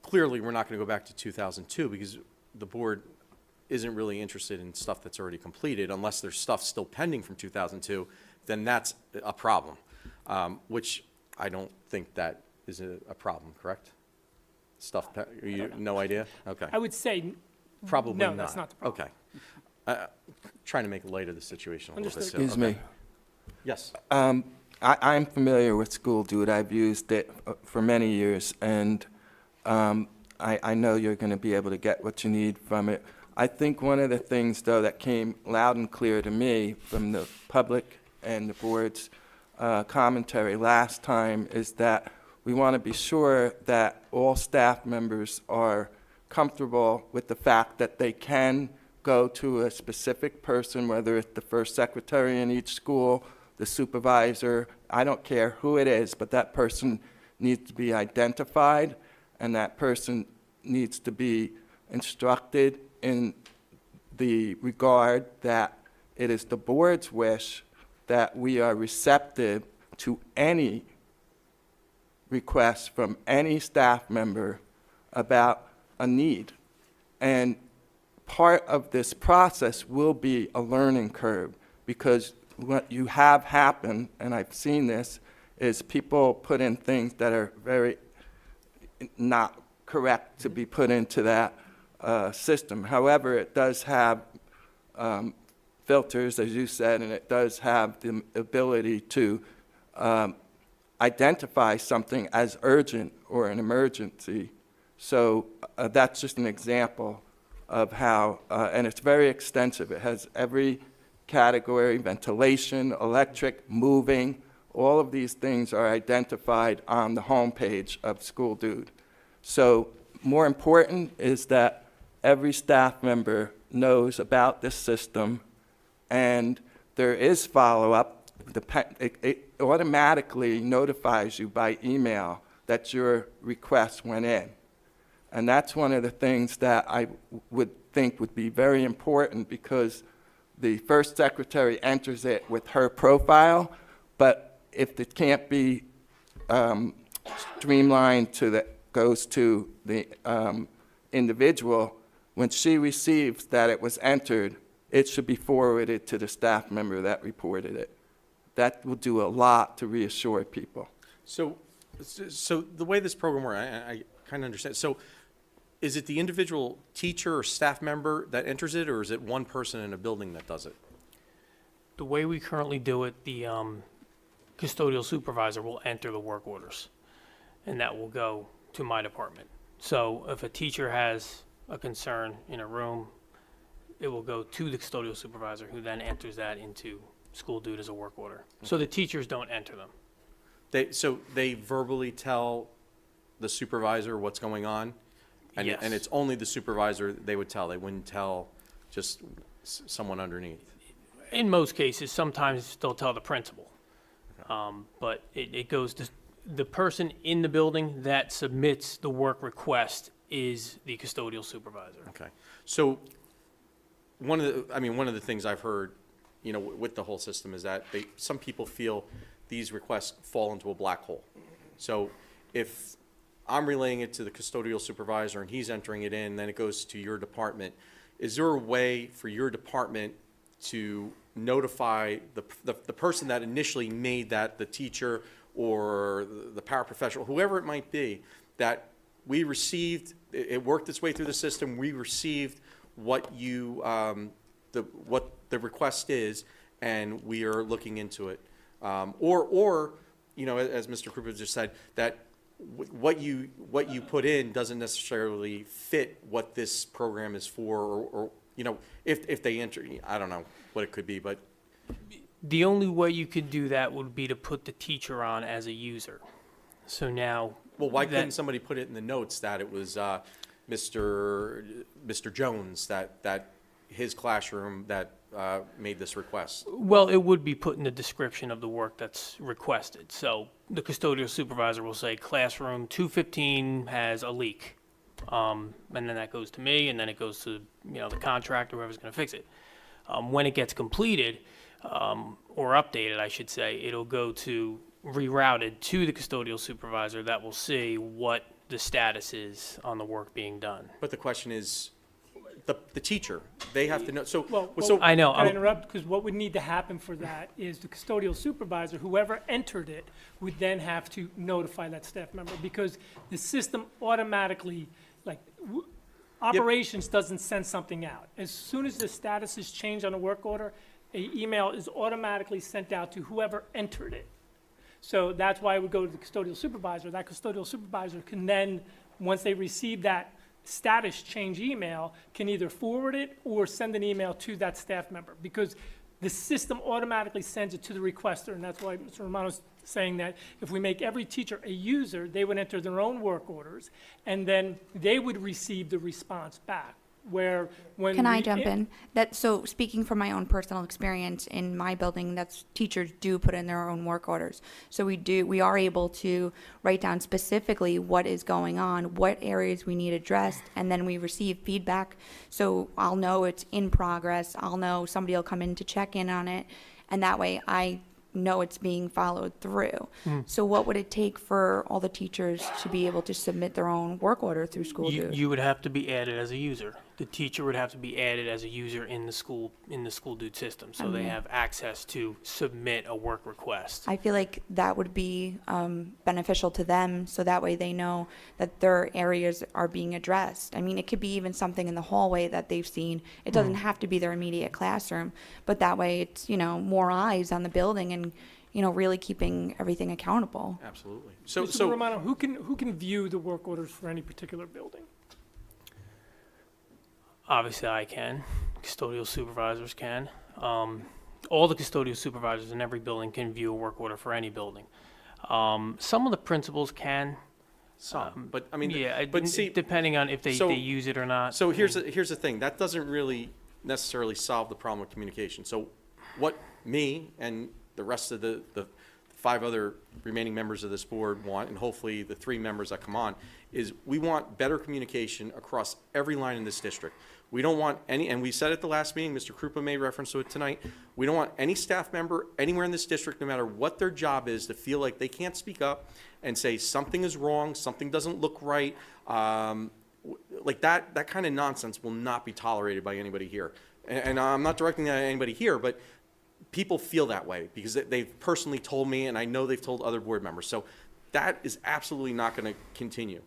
clearly, we're not going to go back to 2002 because the board isn't really interested in stuff that's already completed, unless there's stuff still pending from 2002, then that's a problem, which I don't think that is a problem, correct? No idea? Okay. I would say, Probably no, not. that's not the problem. Okay. Trying to make light of the situation a little bit. Understood. so- Excuse me. okay. Yes. I'm familiar with School Dude. I've used it for many years, and I know you're going to be able to get what you need from it. I think one of the things, though, that came loud and clear to me from the public and the board's commentary last time is that we want to be sure that all staff members are comfortable with the fact that they can go to a specific person, whether it's the first secretary in each school, the supervisor, I don't care who it is, but that person needs to be identified, and that person needs to be instructed in the regard that it is the board's wish that we are receptive to any request from any staff member about a need. And part of this process will be a learning curve, because what you have happen, and I've seen this, is people put in things that are very not correct to be put into that system. However, it does have filters, as you said, and it does have the ability to identify something as urgent or an emergency. So that's just an example of how, and it's very extensive. It has every category: ventilation, electric, moving. All of these things are identified on the homepage of School Dude. So more important is that every staff member knows about this system, and there is follow-up. It automatically notifies you by email that your request went in. And that's one of the things that I would think would be very important, because the first secretary enters it with her profile, but if it can't be streamlined to that goes to the individual, when she receives that it was entered, it should be forwarded to the staff member that reported it. That will do a lot to reassure people. So the way this program works, I kind of understand. So is it the individual teacher or staff member that enters it, or is it one person in a building that does it? The way we currently do it, the custodial supervisor will enter the work orders, and that will go to my department. So if a teacher has a concern in a room, it will go to the custodial supervisor, who then enters that into School Dude as a work order. So the teachers don't enter them. So they verbally tell the supervisor what's going on? And, Yes. and it's only the supervisor they would tell. They wouldn't tell just someone underneath. In most cases, sometimes they'll tell the principal. But it goes to the person in the building that submits the work request is the custodial supervisor. Okay. So one of the things I've heard, with the whole system is that some people feel these requests fall into a black hole. So if I'm relaying it to the custodial supervisor and he's entering it in, then it goes to your department. Is there a way for your department to notify the person that initially made that, the teacher or the paraprofessional, whoever it might be, that we received, it worked its way through the system, we received what what the request is, and we are looking into it? Or as Mr. Krupa just said, that what you put in doesn't necessarily fit what this program is for, or if they enter, I don't know what it could be, but The only way you could do that would be to put the teacher on as a user. So now. well, why that- couldn't somebody put it in the notes that it was Mr. Jones, that his classroom that made this request? Well, it would be put in the description of the work that's requested. So the custodial supervisor will say, classroom 215 has a leak. And then that goes to me, and then it goes to, the contractor, whoever's gonna fix it. When it gets completed, or updated, I should say, it'll go to, rerouted to the custodial supervisor that will see what the status is on the work being done. But the question is, the teacher. They have to know, so, Well, so. I know, Can I I'm- interrupt? Because what would need to happen for that is the custodial supervisor, whoever entered it, would then have to notify that staff member, because the system automatically, like, operations doesn't send something out. As soon as the status is changed on a work order, a email is automatically sent out to whoever entered it. So that's why it would go to the custodial supervisor. That custodial supervisor can then, once they receive that status change email, can either forward it or send an email to that staff member, because the system automatically sends it to the requester, and that's why Mr. Romano's saying that if we make every teacher a user, they would enter their own work orders, and then they would receive the response back, where when Can I we- jump in? So speaking from my own personal experience in my building, that's teachers do put in their own work orders. So we are able to write down specifically what is going on, what areas we need addressed, and then we receive feedback. So I'll know it's in progress. I'll know somebody will come in to check in on it, and that way I know it's being followed through. So what would it take for all the teachers to be able to submit their own work order through school You, dude? you would have to be added as a user. The teacher would have to be added as a user in the school dude system, so they have access to submit a work request. I feel like that would be beneficial to them, so that way they know that their areas are being addressed. I mean, it could be even something in the hallway that they've seen. It doesn't have to be their immediate classroom, but that way it's, more eyes on the building and, really keeping everything accountable. Absolutely. Mr. Romano, who can view the work orders for any particular building? Obviously, I can. Custodial supervisors can. All the custodial supervisors in every building can view a work order for any building. Some of the principals can. Some, but I mean, Yeah, but see, depending on if they so- use it or not. so here's the thing, that doesn't really necessarily solve the problem with communication. So what me and the rest of the 5 other remaining members of this board want, and hopefully the 3 members that come on, is we want better communication across every line in this district. We don't want any, and we said at the last meeting, Mr. Krupa made reference to it tonight, we don't want any staff member anywhere in this district, no matter what their job is, to feel like they can't speak up and say something is wrong, something doesn't look right. Like that kind of nonsense will not be tolerated by anybody here. And I'm not directing that at anybody here, but people feel that way because they've personally told me, and I know they've told other board members. So that is absolutely not going to continue.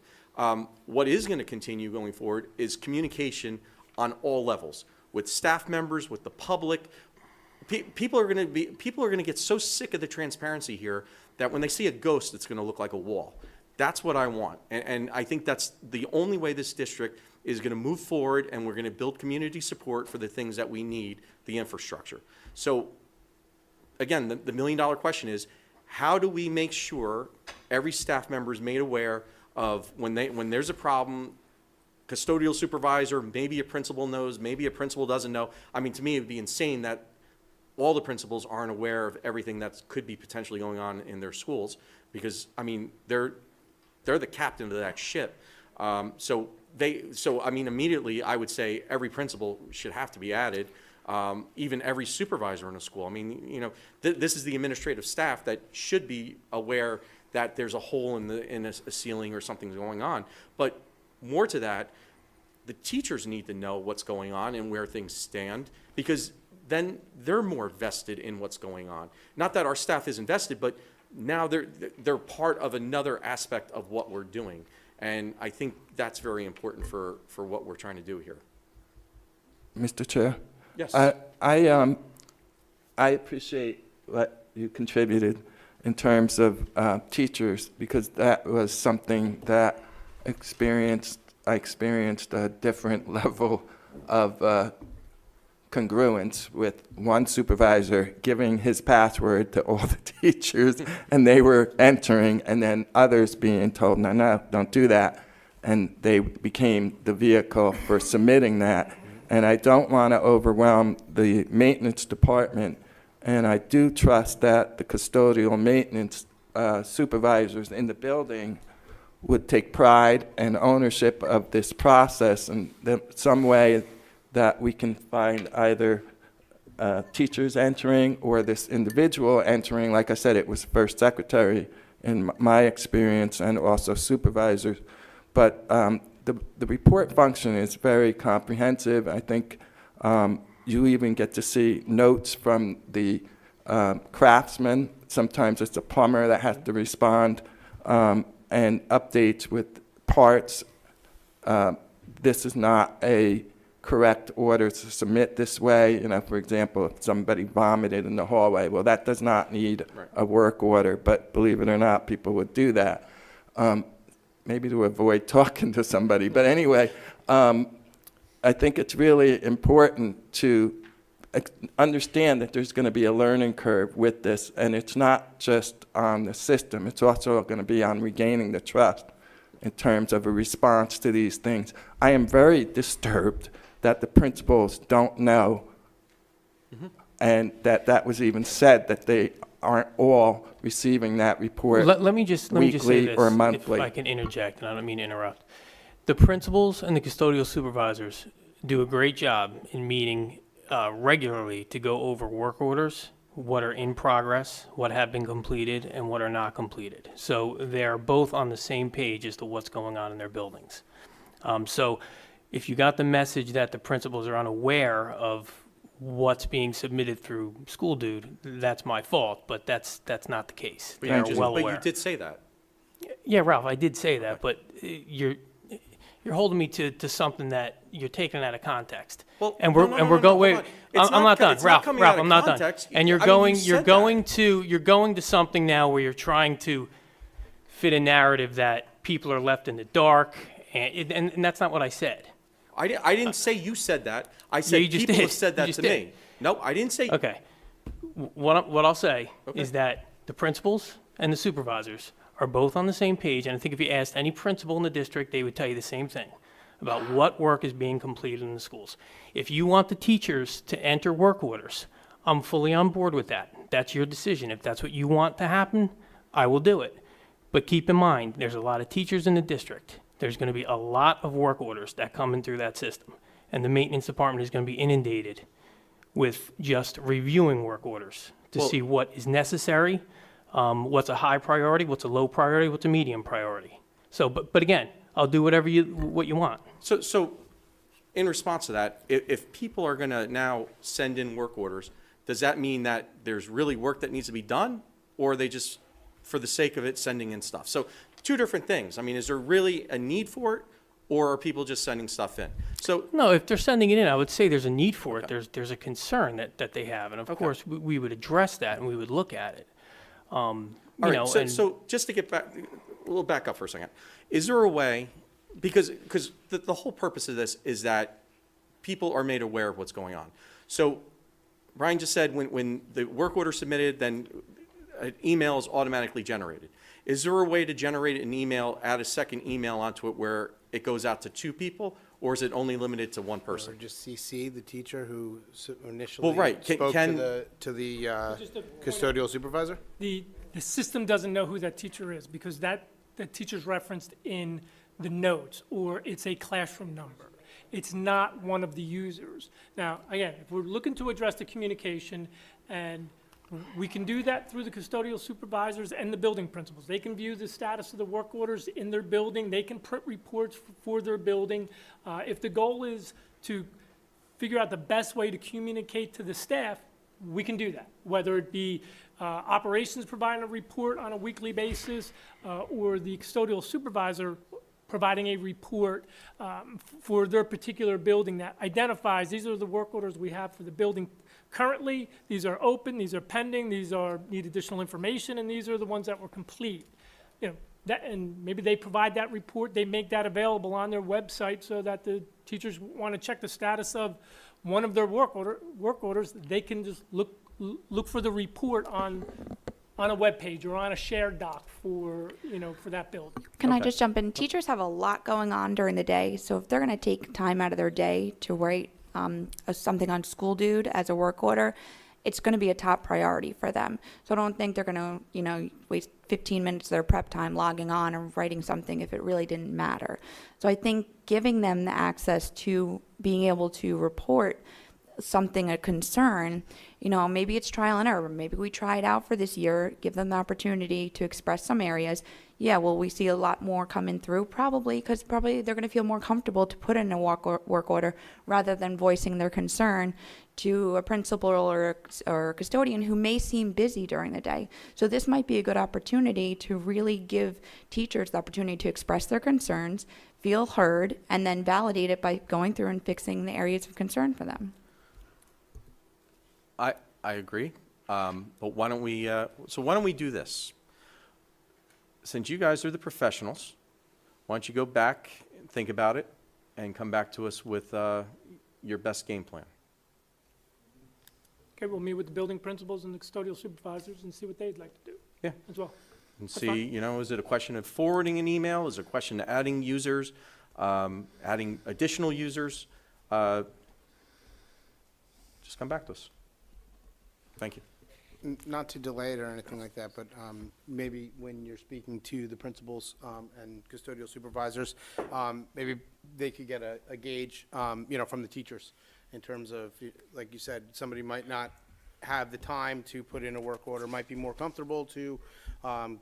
What is going to continue going forward is communication on all levels, with staff members, with the public. People are going to get so sick of the transparency here that when they see a ghost, it's going to look like a wall. That's what I want, and I think that's the only way this district is going to move forward, and we're going to build community support for the things that we need, the infrastructure. So, again, the million-dollar question is, how do we make sure every staff member is made aware of when there's a problem, custodial supervisor, maybe a principal knows, maybe a principal doesn't know. I mean, to me, it would be insane that all the principals aren't aware of everything that could be potentially going on in their schools, because, I mean, they're the captain of that ship. So I mean, immediately, I would say every principal should have to be added, even every supervisor in a school. I mean, this is the administrative staff that should be aware that there's a hole in a ceiling or something's going on. But more to that, the teachers need to know what's going on and where things stand, because then they're more vested in what's going on. Not that our staff is invested, but now they're part of another aspect of what we're doing. And I think that's very important for what we're trying to do here. Mr. Chair? Yes. I appreciate what you contributed in terms of teachers, because that was something that I experienced a different level of congruence with one supervisor giving his password to all the teachers, and they were entering, and then others being told, no, don't do that. And they became the vehicle for submitting that. And I don't want to overwhelm the maintenance department, and I do trust that the custodial maintenance supervisors in the building would take pride and ownership of this process, and some way that we can find either teachers entering or this individual entering. Like I said, it was first secretary in my experience, and also supervisors. But the report function is very comprehensive. I think you even get to see notes from the craftsman. Sometimes it's a plumber that has to respond, and updates with parts. This is not a correct order to submit this way. You know, for example, if somebody vomited in the hallway, well, that does not need a work order, but believe it or not, people would do that. Maybe to avoid talking to somebody. But anyway, I think it's really important to understand that there's going to be a learning curve with this, and it's not just on the system. It's also going to be on regaining the trust in terms of a response to these things. I am very disturbed that the principals don't know, and that was even said, that they aren't all receiving that report Let me just say weekly this, or monthly. if I can interject, and I don't mean to interrupt. The principals and the custodial supervisors do a great job in meeting regularly to go over work orders, what are in progress, what have been completed, and what are not completed. So they're both on the same page as to what's going on in their buildings. So if you got the message that the principals are unaware of what's being submitted through School Dude, that's my fault, but that's not the case. But They're you, well but aware. you did say that. Yeah, Ralph, I did say that, but you're holding me to something that you're taking out of context. Well, and no, we're no, and no, we're no, going. hold on. Wait, It's I'm not done, it's not Ralph. coming Ralph, out of I'm not context. done. And you're I mean, you going said that. you're going to something now where you're trying to fit a narrative that people are left in the dark, and that's not what I said. I didn't say you said that. I said you just people did. have said You that just to did. me. No, I didn't say. Okay. What I'll say Okay. is that the principals and the supervisors are both on the same page, and I think if you asked any principal in the district, they would tell you the same thing about what work is being completed in the schools. If you want the teachers to enter work orders, I'm fully on board with that. That's your decision. If that's what you want to happen, I will do it. But keep in mind, there's a lot of teachers in the district. There's going to be a lot of work orders that come in through that system, and the maintenance department is going to be inundated with just reviewing work orders to Well- see what is necessary, what's a high priority, what's a low priority, what's a medium priority. So, but again, I'll do what you want. So in response to that, if people are going to now send in work orders, does that mean that there's really work that needs to be done, or are they just, for the sake of it, sending in stuff? So two different things. I mean, is there really a need for it, or are people just sending stuff in? So No, if they're sending it in, I would say there's a need for it. There's a concern that they have, and of course we would address that and we would look at it. all right, so just to get back, we'll back up for a second. Is there a way, because the whole purpose of this is that people are made aware of what's going on. So Brian just said when the work order is submitted, then an email is automatically generated. Is there a way to generate an email, add a second email onto it where it goes out to two people, or is it only limited to one Or person? just CC the teacher who initially Well, right. spoke Can- to the Just a point. custodial supervisor? The system doesn't know who that teacher is because that teacher's referenced in the notes, or it's a classroom number. It's not one of the users. Now, again, if we're looking to address the communication, and we can do that through the custodial supervisors and the building principals. They can view the status of the work orders in their building. They can print reports for their building. If the goal is to figure out the best way to communicate to the staff, we can do that, whether it be operations providing a report on a weekly basis, or the custodial supervisor providing a report for their particular building that identifies, these are the work orders we have for the building currently, these are open, these are pending, these need additional information, and these are the ones that were complete. You know, that, and maybe they provide that report, they make that available on their website so that the teachers want to check the status of one of their work orders, they can just look for the report on a web page or on a shared doc for that building. Can I Okay. just jump in? Teachers have a lot going on during the day, so if they're going to take time out of their day to write something on School Dude as a work order, it's going to be a top priority for them. So I don't think they're going to, waste 15 minutes of their prep time logging on and writing something if it really didn't matter. So I think giving them the access to being able to report something, a concern, you know, maybe it's trial and error. Maybe we try it out for this year, give them the opportunity to express some areas. Yeah, will we see a lot more coming through? Probably, because probably they're going to feel more comfortable to put in a work order rather than voicing their concern to a principal or a custodian who may seem busy during the day. So this might be a good opportunity to really give teachers the opportunity to express their concerns, feel heard, and then validate it by going through and fixing the areas of concern for them. I agree, but why don't we do this? Since you guys are the professionals, why don't you go back, think about it, and come back to us with your best game plan? Okay, we'll meet with the building principals and the custodial supervisors and see what they'd like to do. Yeah. As well. And That's see, fine. you know, is it a question of forwarding an email? Is it a question of adding users, adding additional users? Just come back to us. Thank you. Not to delay it or anything like that, but maybe when you're speaking to the principals and custodial supervisors, maybe they could get a gauge, you know, from the teachers in terms of, like you said, somebody might not have the time to put in a work order, might be more comfortable to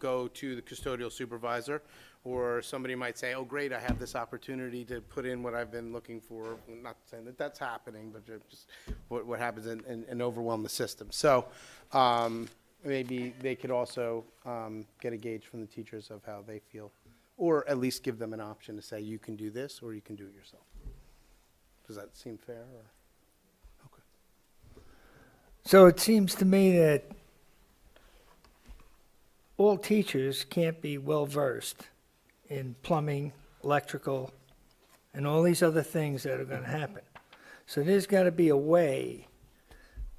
go to the custodial supervisor, or somebody might say, oh, great, I have this opportunity to put in what I've been looking for. Not saying that that's happening, but just what happens and overwhelm the system. So maybe they could also get a gauge from the teachers of how they feel, or at least give them an option to say, you can do this, or you can do it yourself. Does that seem fair? Or? Okay. So it seems to me that all teachers can't be well-versed in plumbing, electrical, and all these other things that are going to happen. So there's got to be a way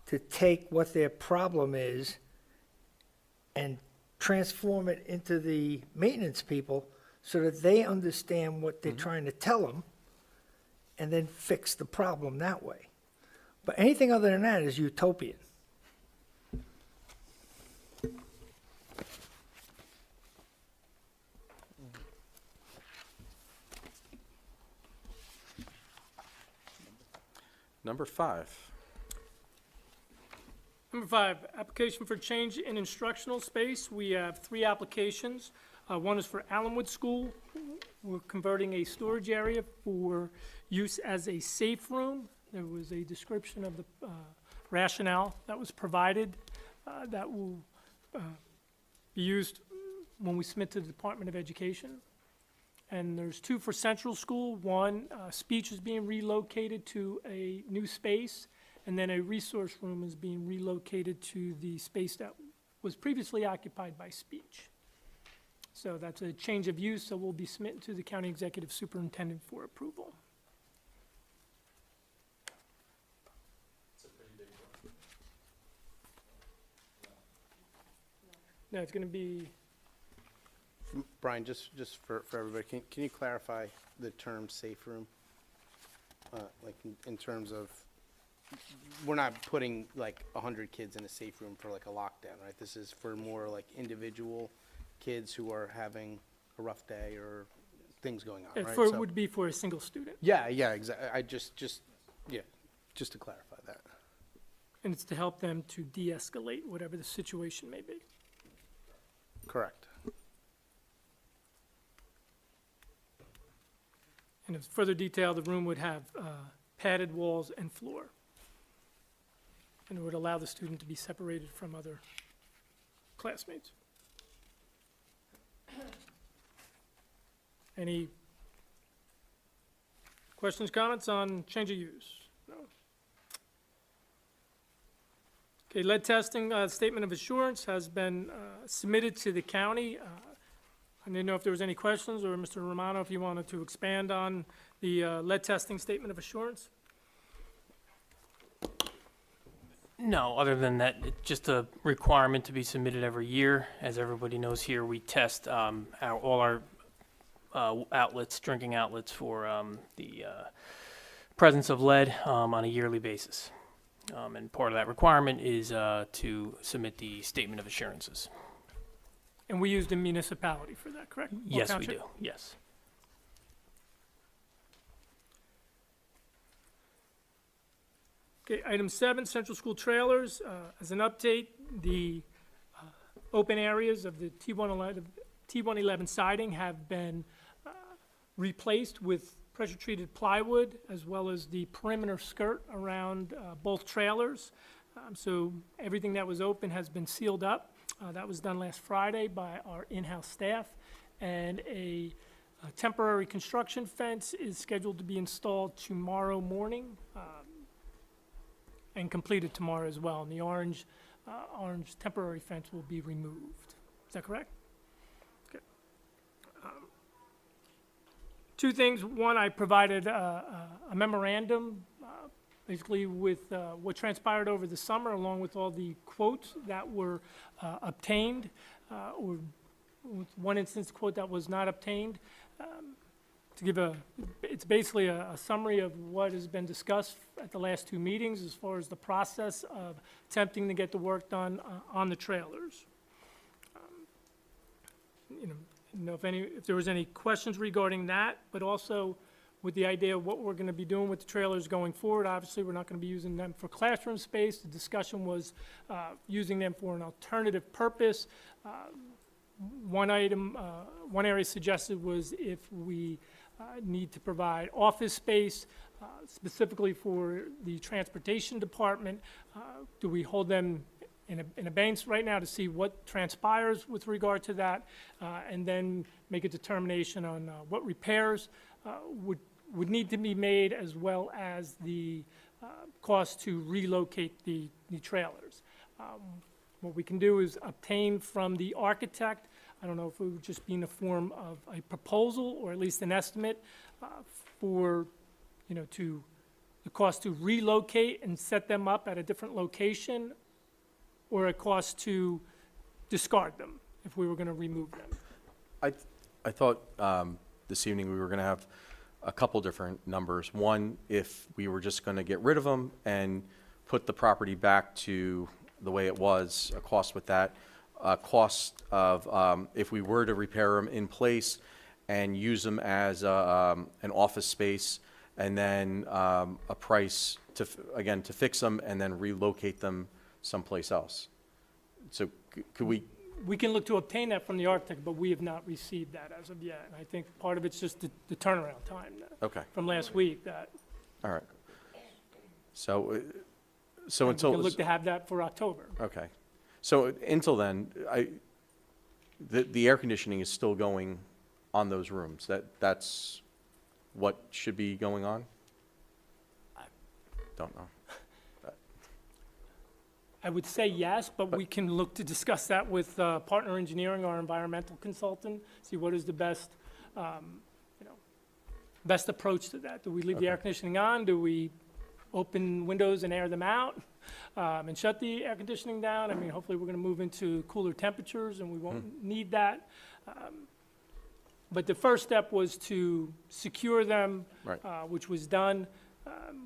to take what their problem is and transform it into the maintenance people so that they understand what they're trying to tell them and then fix the problem that way. But anything other than that is utopian. Number 5. Number 5, application for change in instructional space. We have 3 applications. One is for Allenwood School. We're converting a storage area for use as a safe room. There was a description of the rationale that was provided that will be used when we submit to the Department of Education. And there's 2 for Central School. One, speech is being relocated to a new space, and then a resource room is being relocated to the space that was previously occupied by speech. So that's a change of use, so we'll be submitting to the County Executive Superintendent for approval. No, it's gonna be, Brian, just for everybody, can you clarify the term safe room? Like in terms of, we're not putting like 100 kids in a safe room for like a lockdown, right? This is for more like individual kids who are having a rough day or things going on, right? it would be for a single student. Yeah, exactly. I just to clarify that. And it's to help them to de-escalate whatever the situation may be. Correct. And in further detail, the room would have padded walls and floor. And it would allow the student to be separated from other classmates. Any questions, comments on change of use? No? Okay, lead testing statement of assurance has been submitted to the county. I didn't know if there was any questions, or Mr. Romano, if you wanted to expand on the lead testing statement of assurance? No, other than that, it's just a requirement to be submitted every year. As everybody knows here, we test all our outlets, drinking outlets, for the presence of lead on a yearly basis. And part of that requirement is to submit the statement of assurances. And we use the municipality for that, correct? Wall Yes, we Township? do, yes. Okay, item 7, Central School Trailers. As an update, the open areas of the T111 siding have been replaced with pressure-treated plywood, as well as the perimeter skirt around both trailers. So everything that was open has been sealed up. That was done last Friday by our in-house staff. And a temporary construction fence is scheduled to be installed tomorrow morning and completed tomorrow as well. And the orange temporary fence will be removed. Is that correct? Okay. Two things. One, I provided a memorandum, basically with what transpired over the summer, along with all the quotes that were obtained, or with one instance quote that was not obtained. To give it's basically a summary of what has been discussed at the last 2 meetings as far as the process of attempting to get the work done on the trailers. You know, if there was any questions regarding that, but also with the idea of what we're going to be doing with the trailers going forward. Obviously, we're not going to be using them for classroom space. The discussion was using them for an alternative purpose. One area suggested was if we need to provide office space, specifically for the transportation department, do we hold them in abeyance right now to see what transpires with regard to that, and then make a determination on what repairs would need to be made, as well as the cost to relocate the trailers. What we can do is obtain from the architect, I don't know if it would just be in the form of a proposal or at least an estimate for, the cost to relocate and set them up at a different location, or a cost to discard them if we were going to remove them. I thought this evening we were going to have a couple different numbers. One, if we were just going to get rid of them and put the property back to the way it was, a cost with that, a cost of if we were to repair them in place and use them as an office space, and then a price to fix them and then relocate them someplace else. So could we? We can look to obtain that from the architect, but we have not received that as of yet. And I think part of it's just the turnaround time Okay. from last week. That All right. So we until can look to have that for October. okay. So until then, the air conditioning is still going on those rooms. That's what should be going on. Don't know. I would say yes, but we can look to discuss that with Partner Engineering, our environmental consultant, see what is the best, best approach to that. Do we leave the air conditioning on? Do we open windows and air them out and shut the air conditioning down? I mean, hopefully we're going to move into cooler temperatures and we won't need that. But the first step was to secure them, Right. which was done.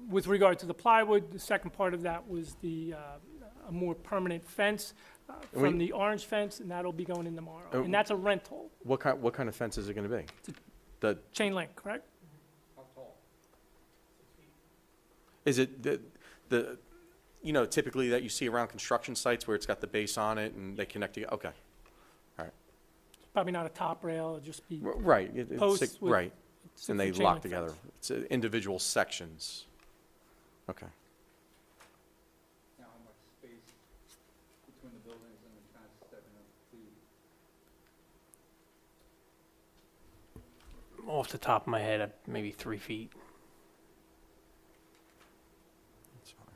With regard to the plywood, the second part of that was a more permanent fence from the orange fence, and that'll be going in tomorrow. And that's a rental, What kind of fence is it going to be? The chain link, correct? Is it the typically that you see around construction sites where it's got the base on it and they connect together? Okay. Probably not a top rail, it'll just be Right. posts with right. And they 6-foot chain lock link together. fence. It's individual sections. Okay. Now, how much space between the buildings and the kind of stepping up the Off the top of my head, maybe 3 feet. That's fine.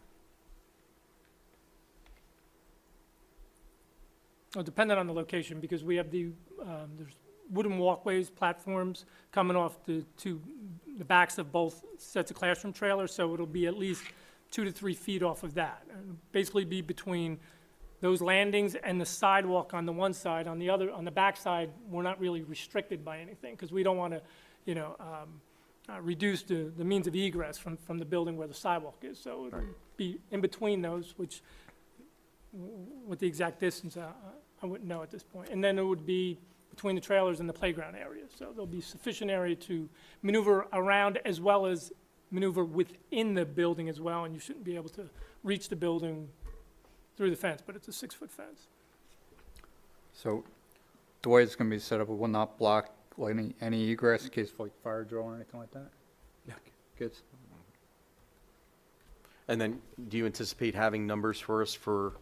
Well, depending on the location, because we have there's wooden walkways, platforms coming off the backs of both sets of classroom trailers, so it'll be at least 2 to 3 feet off of that. And basically be between those landings and the sidewalk on the one side. On the other, on the back side, we're not really restricted by anything, because we don't want to, reduce the means of egress from the building where the sidewalk is. So it'll be in between those, which, what the exact distance, I wouldn't know at this point. And then it would be between the trailers and the playground area. So there'll be sufficient area to maneuver around, as well as maneuver within the building as well, and you shouldn't be able to reach the building through the fence, but it's a 6-foot fence. So the way it's gonna be set up, it will not block like any egress in case of like fire drill or anything like that? Yeah. Good. And then, do you anticipate having numbers for us for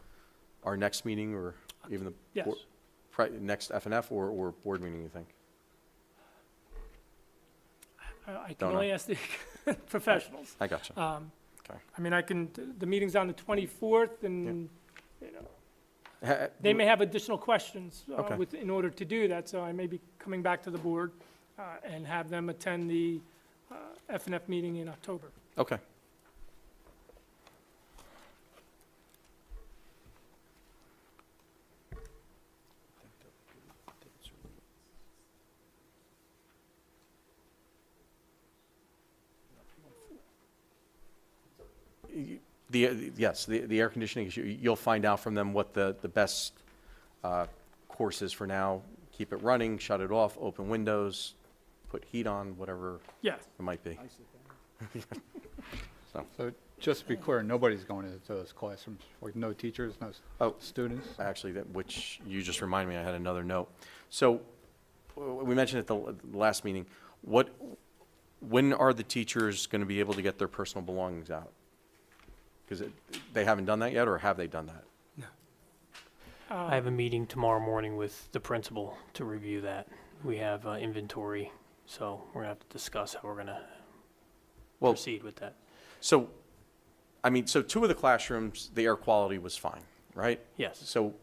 our next meeting, or even the? Yes. Next FNF or board meeting, you think? I can Don't know. only ask the professionals. I got you. Okay. I mean, the meeting's on the 24th, and, you know, they may have additional questions Okay. in order to do that, so I may be coming back to the board and have them attend the FNF meeting in October. Okay. Yes, the air conditioning issue, you'll find out from them what the best course is for now. Keep it running, shut it off, open windows, put heat on, whatever Yes. it might be. So just to be clear, nobody's going into those classrooms, like no teachers, no Oh. students? Actually, which you just reminded me, I had another note. So, we mentioned at the last meeting, when are the teachers going to be able to get their personal belongings out? Because they haven't done that yet, or have they done that? I have a meeting tomorrow morning with the principal to review that. We have inventory, so we're gonna have to discuss how we're gonna Well, proceed with that. so, I mean, so 2 of the classrooms, the air quality was fine, right? Yes, So,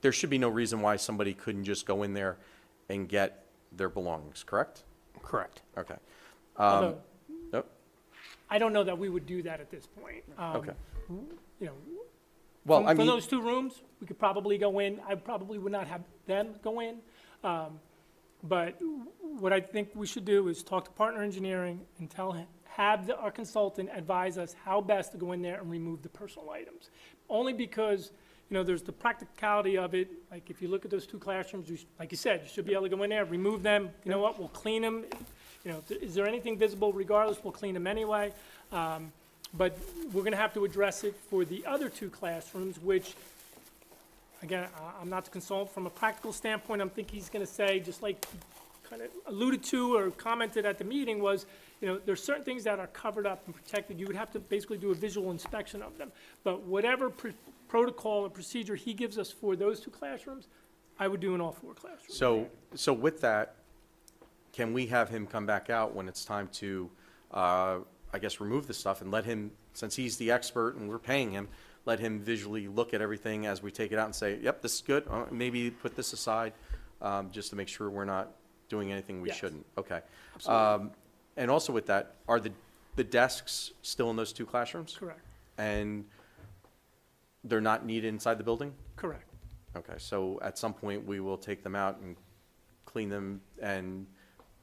there should be no reason why somebody couldn't just go in there and get their belongings, correct? correct. Okay. Although, Nope. I don't know that we would do that at this point. Okay. You know, Well, I from mean, those 2 rooms, we could probably go in. I probably would not have them go in. But what I think we should do is talk to partner engineering and have our consultant advise us how best to go in there and remove the personal items. Only because, you know, there's the practicality of it. Like, if you look at those 2 classrooms, like you said, you should be able to go in there, remove them. You know what, we'll clean them. You know, is there anything visible? Regardless, we'll clean them anyway. But we're gonna have to address it for the other 2 classrooms, which, again, I'm not the consultant. From a practical standpoint, I'm thinking he's gonna say, just like he kind of alluded to or commented at the meeting, was, you know, there's certain things that are covered up and protected. You would have to basically do a visual inspection of them. But whatever protocol or procedure he gives us for those 2 classrooms, I would do in all 4 classrooms. so with that, can we have him come back out when it's time to, I guess, remove the stuff, and let him, since he's the expert and we're paying him, let him visually look at everything as we take it out and say, yep, this is good, maybe put this aside, just to make sure we're not doing anything we Yes. shouldn't. Okay. Absolutely. And also with that, are the desks still in those 2 classrooms? Correct, And they're not needed inside the building? correct. Okay, so at some point, we will take them out and clean them and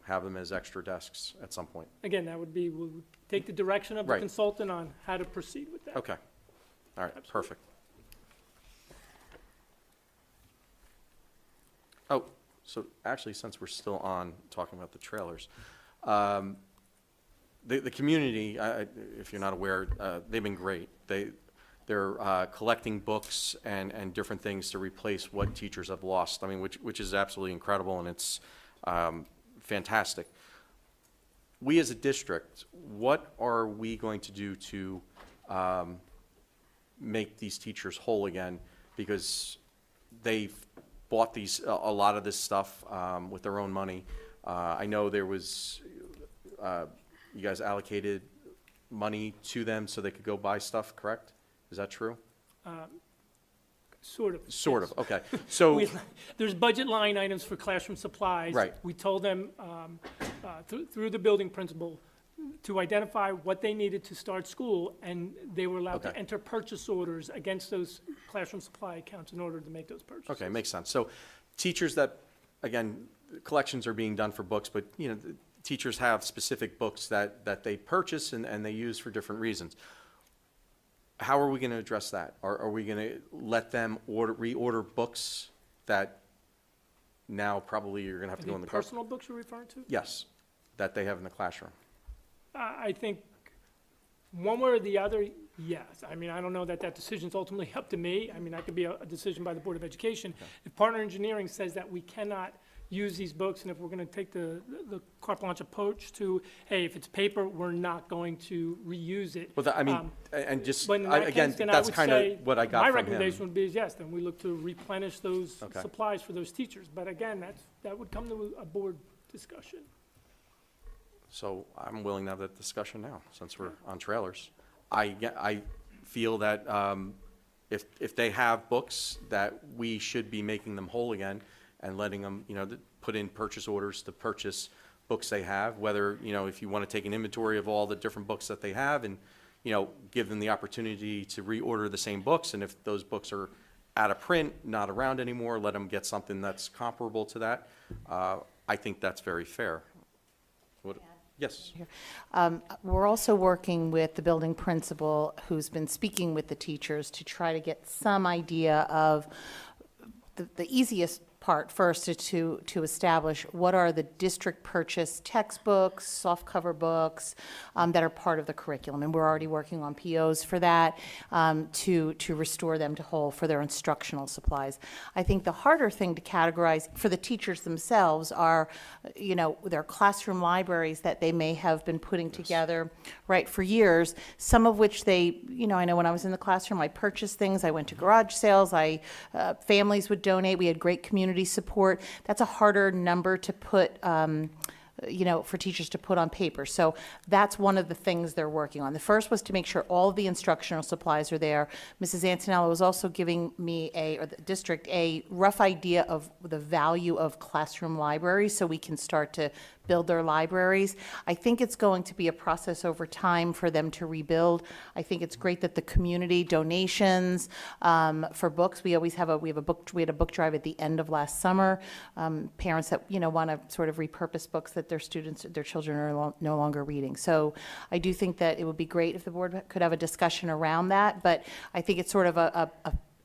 have them as extra desks at some point. Again, that would be, we'll take the direction of the Right. consultant on how to proceed with that. Okay. All right, Absolutely. perfect. Oh, so actually, since we're still on talking about the trailers, the community, if you're not aware, they've been great. They're collecting books and different things to replace what teachers have lost. I mean, which is absolutely incredible, and it's fantastic. We as a district, what are we going to do to make these teachers whole again? Because they've bought a lot of this stuff with their own money. I know there was, you guys allocated money to them so they could go buy stuff, correct? Is that true? Sort of. Sort yes. of, okay. So, There's budget line items for classroom supplies. Right. We told them, through the building principal, to identify what they needed to start school, and they were allowed to Okay. enter purchase orders against those classroom supply accounts in order to make those purchases. okay, makes sense. So teachers that, again, collections are being done for books, but, you know, the teachers have specific books that they purchase and they use for different reasons. How are we going to address that? Are we going to let them reorder books that now probably you're going to have to go in the Personal books you're referring to? Yes, that they have in the classroom. I think One way or the other, yes. I mean, I don't know that that decision's ultimately up to me. I mean, that could be a decision by the Board of Education. If Partner Engineering says that we cannot use these books, and if we're gonna take the carte blanche approach to, hey, if it's paper, we're not going to reuse it. Well, I mean, and just, But in that again, case, then I that's would kind say, of what I got my from recommendation him. would be is yes, then we look to replenish those Okay. supplies for those teachers. But again, that would come to a board discussion. So I'm willing to have that discussion now, since we're on trailers. I feel that if they have books, that we should be making them whole again and letting them, put in purchase orders to purchase books they have, whether, if you want to take an inventory of all the different books that they have and, give them the opportunity to reorder the same books, and if those books are out of print, not around anymore, let them get something that's comparable to that. I think that's very fair. Yes. We're also working with the building principal, who's been speaking with the teachers to try to get some idea of the easiest part first to establish what are the district purchased textbooks, softcover books that are part of the curriculum. And we're already working on POs for that to restore them to whole for their instructional supplies. I think the harder thing to categorize for the teachers themselves are, their classroom libraries that they may have been putting together, right, for years, some of which they, I know when I was in the classroom, I purchased things, I went to garage sales, families would donate, we had great community support. That's a harder number to put, for teachers to put on paper. So that's one of the things they're working on. The first was to make sure all of the instructional supplies are there. Mrs. Antonello was also giving me or the district, a rough idea of the value of classroom libraries so we can start to build their libraries. I think it's going to be a process over time for them to rebuild. I think it's great that the community donations for books. We had a book drive at the end of last summer. Parents that want to sort of repurpose books that their children are no longer reading. So I do think that it would be great if the board could have a discussion around that. But I think it's sort of a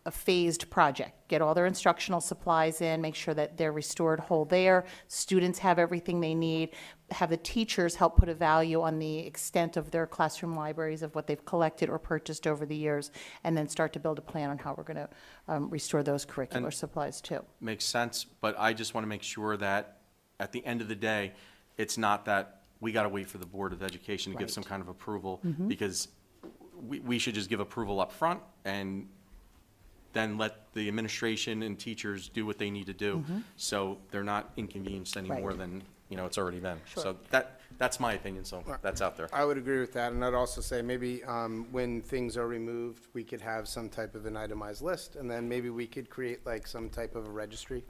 phased project. Get all their instructional supplies in, make sure that they're restored whole there, students have everything they need, have the teachers help put a value on the extent of their classroom libraries of what they've collected or purchased over the years, and then start to build a plan on how we're going to restore those curricular supplies too. Makes sense, but I just want to make sure that at the end of the day, it's not that we got to wait for the Board of Education to give some kind of approval, because we should just give approval up front and then let the administration and teachers do what they need to do, so they're not inconvenienced any more than, it's already been. So that's my opinion, so that's out there. I would agree with that, and I'd also say maybe when things are removed, we could have some type of an itemized list, and then maybe we could create like some type of a registry,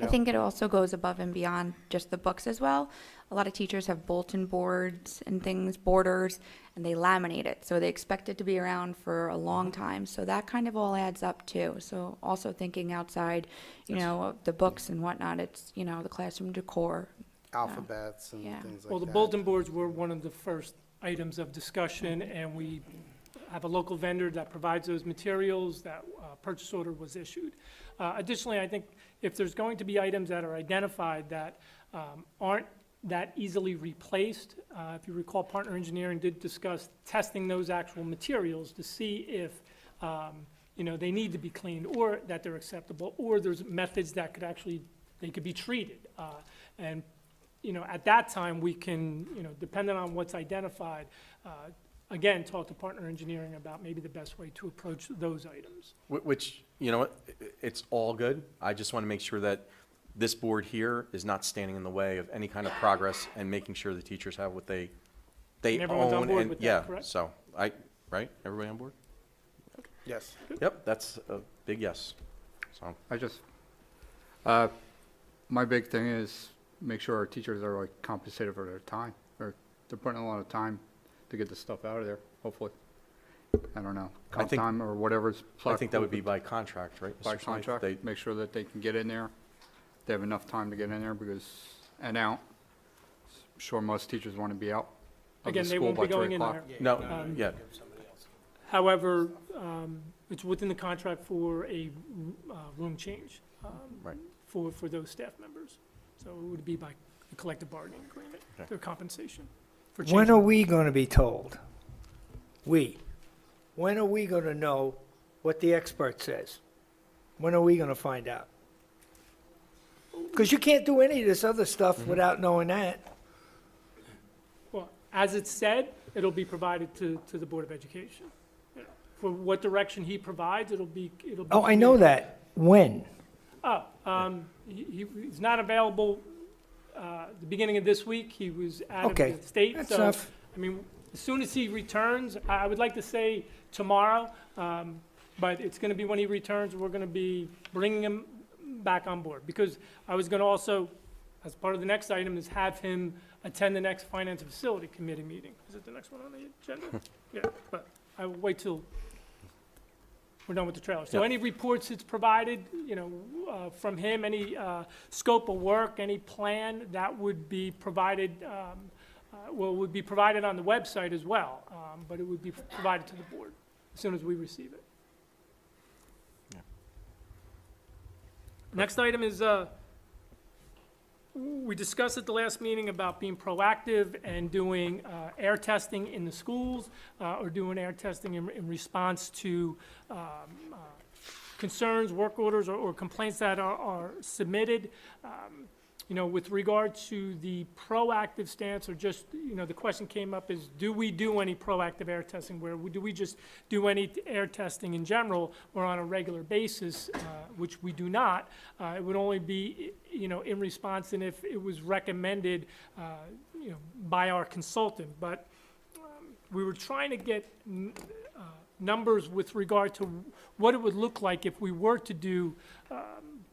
I think it also goes above and beyond just the books as well. A lot of teachers have bulletin boards and things, borders, and they laminate it. So they expect it to be around for a long time. So that kind of all adds up too. So also thinking outside, of the books and whatnot, it's, the classroom decor. Alphabets and Yeah. things like that. Well, the bulletin boards were one of the first items of discussion, and we have a local vendor that provides those materials. That purchase order was issued. Additionally, I think if there's going to be items that are identified that aren't that easily replaced, if you recall, Partner Engineering did discuss testing those actual materials to see if they need to be cleaned, or that they're acceptable, or there's methods that they could be treated. And at that time, we can, depending on what's identified, again, talk to Partner Engineering about maybe the best way to approach those items. Which, it's all good. I just want to make sure that this board here is not standing in the way of any kind of progress and making sure the teachers have what they And everyone's on own. board And with that, yeah, correct? so right? Everybody on board? Yes. Yep, that's a big yes. So, My big thing is make sure our teachers are like compensated for their time. They're putting a lot of time to get the stuff out of there, hopefully. I don't know, I comp think- time or whatever's. I think that would be by contract, right? By Mr. Smythe? contract, They- make sure that they can get in there. They have enough time to get in there and out. I'm sure most teachers want to be out of the Again, they school won't by be going 3 in o'clock. there. No, yeah, However, it's within the contract for a room change right. for those staff members. So it would be by the collective bargaining agreement, Okay. their compensation for When changing. are we going to be told? when are we going to know what the expert says? When are we going to find out? Because you can't do any of this other stuff without knowing that. Well, as it's said, it'll be provided to the Board of Education. Yeah. For what direction he provides, it'll be. Oh, I know that. When? He's not available, the beginning of this week. He was out Okay, of the state. that's So, enough. I mean, as soon as he returns, I would like to say tomorrow, but it's gonna be when he returns, we're gonna be bringing him back on board. Because I was gonna also, as part of the next item, is have him attend the next Finance and Facility Committee meeting. Is it the next one on the agenda? Yeah, but I will wait till we're done with the trailer. So Yep. any reports that's provided, from him, any scope of work, any plan, that would be provided, would be provided on the website as well, but it would be provided to the board as soon as we receive it. Next item is, we discussed at the last meeting about being proactive and doing air testing in the schools, or doing air testing in response to concerns, work orders, or complaints that are submitted. With regard to the proactive stance, or just, the question came up is, do we do any proactive air testing? Do we just do any air testing in general or on a regular basis, which we do not? It would only be, in response and if it was recommended, by our consultant. But we were trying to get numbers with regard to what it would look like if we were to do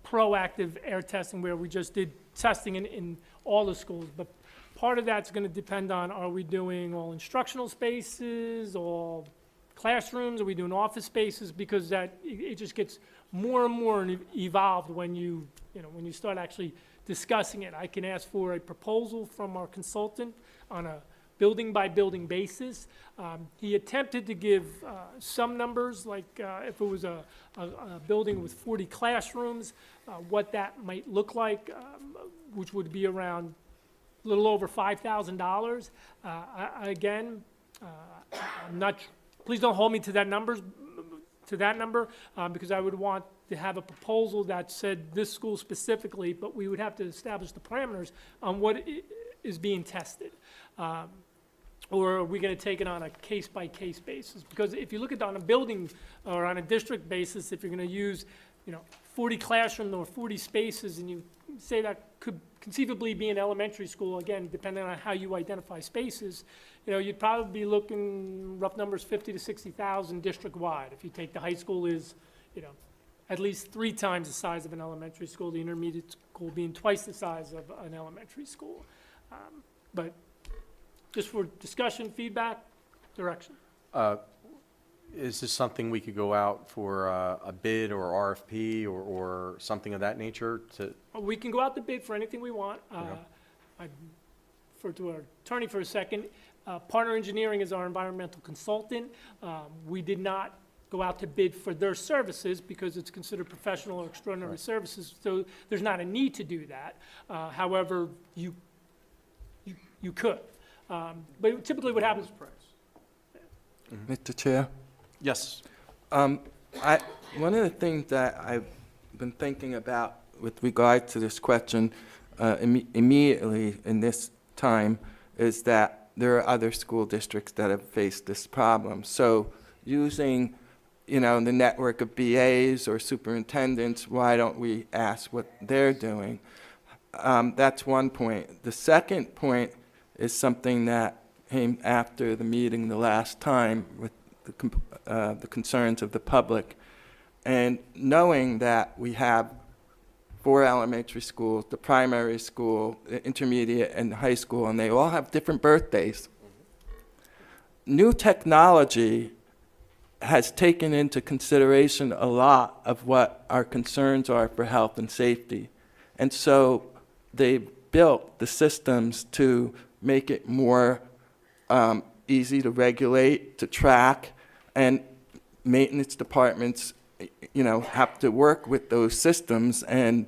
proactive air testing, where we just did testing in all the schools. But part of that's going to depend on, are we doing all instructional spaces, all classrooms, are we doing office spaces? Because it just gets more and more evolved when you start actually discussing it. I can ask for a proposal from our consultant on a building-by-building basis. He attempted to give some numbers, like if it was a building with 40 classrooms, what that might look like, which would be around a little over $5,000. Again, I'm not. Please don't hold me to that number, because I would want to have a proposal that said this school specifically, but we would have to establish the parameters on what is being tested. Or are we going to take it on a case-by-case basis? Because if you look at it on a building or on a district basis, if you're going to use, 40 classrooms or 40 spaces, and you say that could conceivably be an elementary school, again, depending on how you identify spaces, you'd probably be looking, rough numbers, 50 to 60,000 district-wide. If you take the high school is, at least 3 times the size of an elementary school, the intermediate school being twice the size of an elementary school. But just for discussion, feedback, direction. Is this something we could go out for a bid or RFP or something of that nature to? We can go out to bid for anything we want. I defer to our attorney for a second. Partner Engineering is our environmental consultant. We did not go out to bid for their services because it's considered professional or extraordinary services, so there's not a need to do that. However, you could. But typically what happens. Mr. Chair? Yes. One of the things that I've been thinking about with regard to this question immediately in this time is that there are other school districts that have faced this problem. So using, the network of BAs or superintendents, why don't we ask what they're doing? That's one point. The second point is something that came after the meeting the last time with the concerns of the public. And knowing that we have 4 elementary schools, the primary school, the intermediate, and the high school, and they all have different birthdays. New technology has taken into consideration a lot of what our concerns are for health and safety. And so they built the systems to make it more easy to regulate, to track, and maintenance departments, have to work with those systems and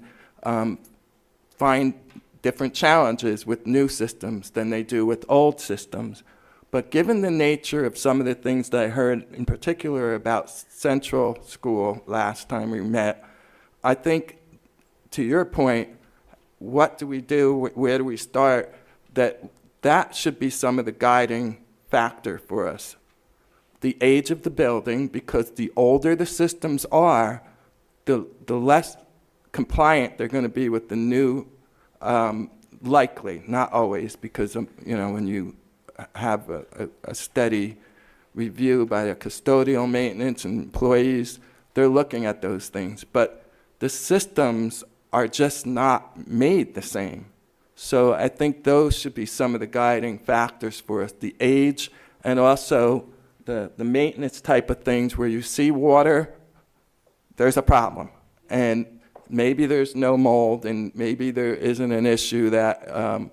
find different challenges with new systems than they do with old systems. But given the nature of some of the things that I heard, in particular about Central School last time we met, I think, to your point, what do we do, where do we start, that should be some of the guiding factor for us. The age of the building, because the older the systems are, the less compliant they're going to be with the new, likely, not always, because, when you have a steady review by the custodial maintenance and employees, they're looking at those things. But the systems are just not made the same. So I think those should be some of the guiding factors for us, the age and also the maintenance type of things where you see water, there's a problem. And maybe there's no mold, and maybe there isn't an issue that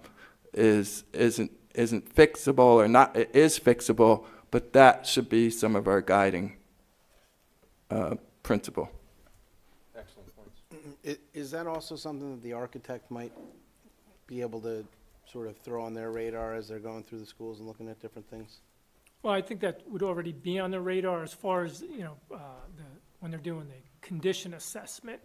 isn't fixable, or not, it is fixable, but that should be some of our guiding principle. Excellent points. Is that also something that the architect might be able to sort of throw on their radar as they're going through the schools and looking at different things? Well, I think that would already be on the radar as far as, when they're doing the condition assessment.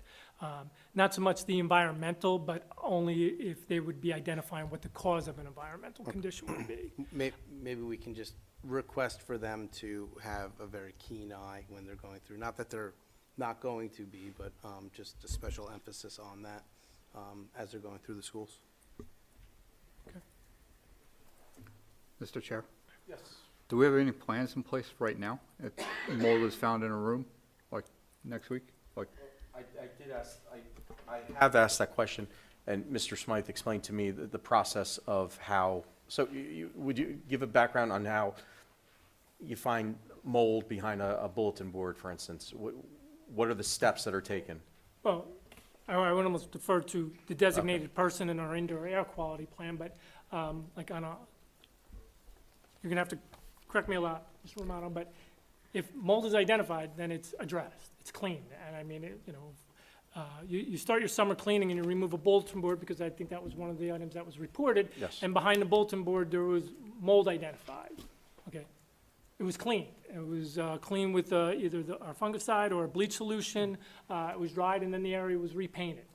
Not so much the environmental, but only if they would be identifying what the cause of an environmental condition would be. Maybe we can just request for them to have a very keen eye when they're going through. Not that they're not going to be, but just a special emphasis on that as they're going through the schools. Mr. Chair, Yes. do we have any plans in place right now? If mold is found in a room, like next week? Like, I did ask, I have asked that question, and Mr. Smythe explained to me the process of how, so would you give a background on how you find mold behind a bulletin board, for instance? What are the steps that are taken? Well, I would almost defer to the designated person in our indoor air quality plan, but like on a, you're gonna have to correct me a lot, Mr. Romano, but if mold is identified, then it's addressed, it's cleaned. And I mean, you start your summer cleaning and you remove a bulletin board, because I think that was one of the items that was reported. Yes. And behind the bulletin board, there was mold identified, okay? It was cleaned. It was cleaned with either our fungicide or a bleach solution. It was dried, and then the area was repainted.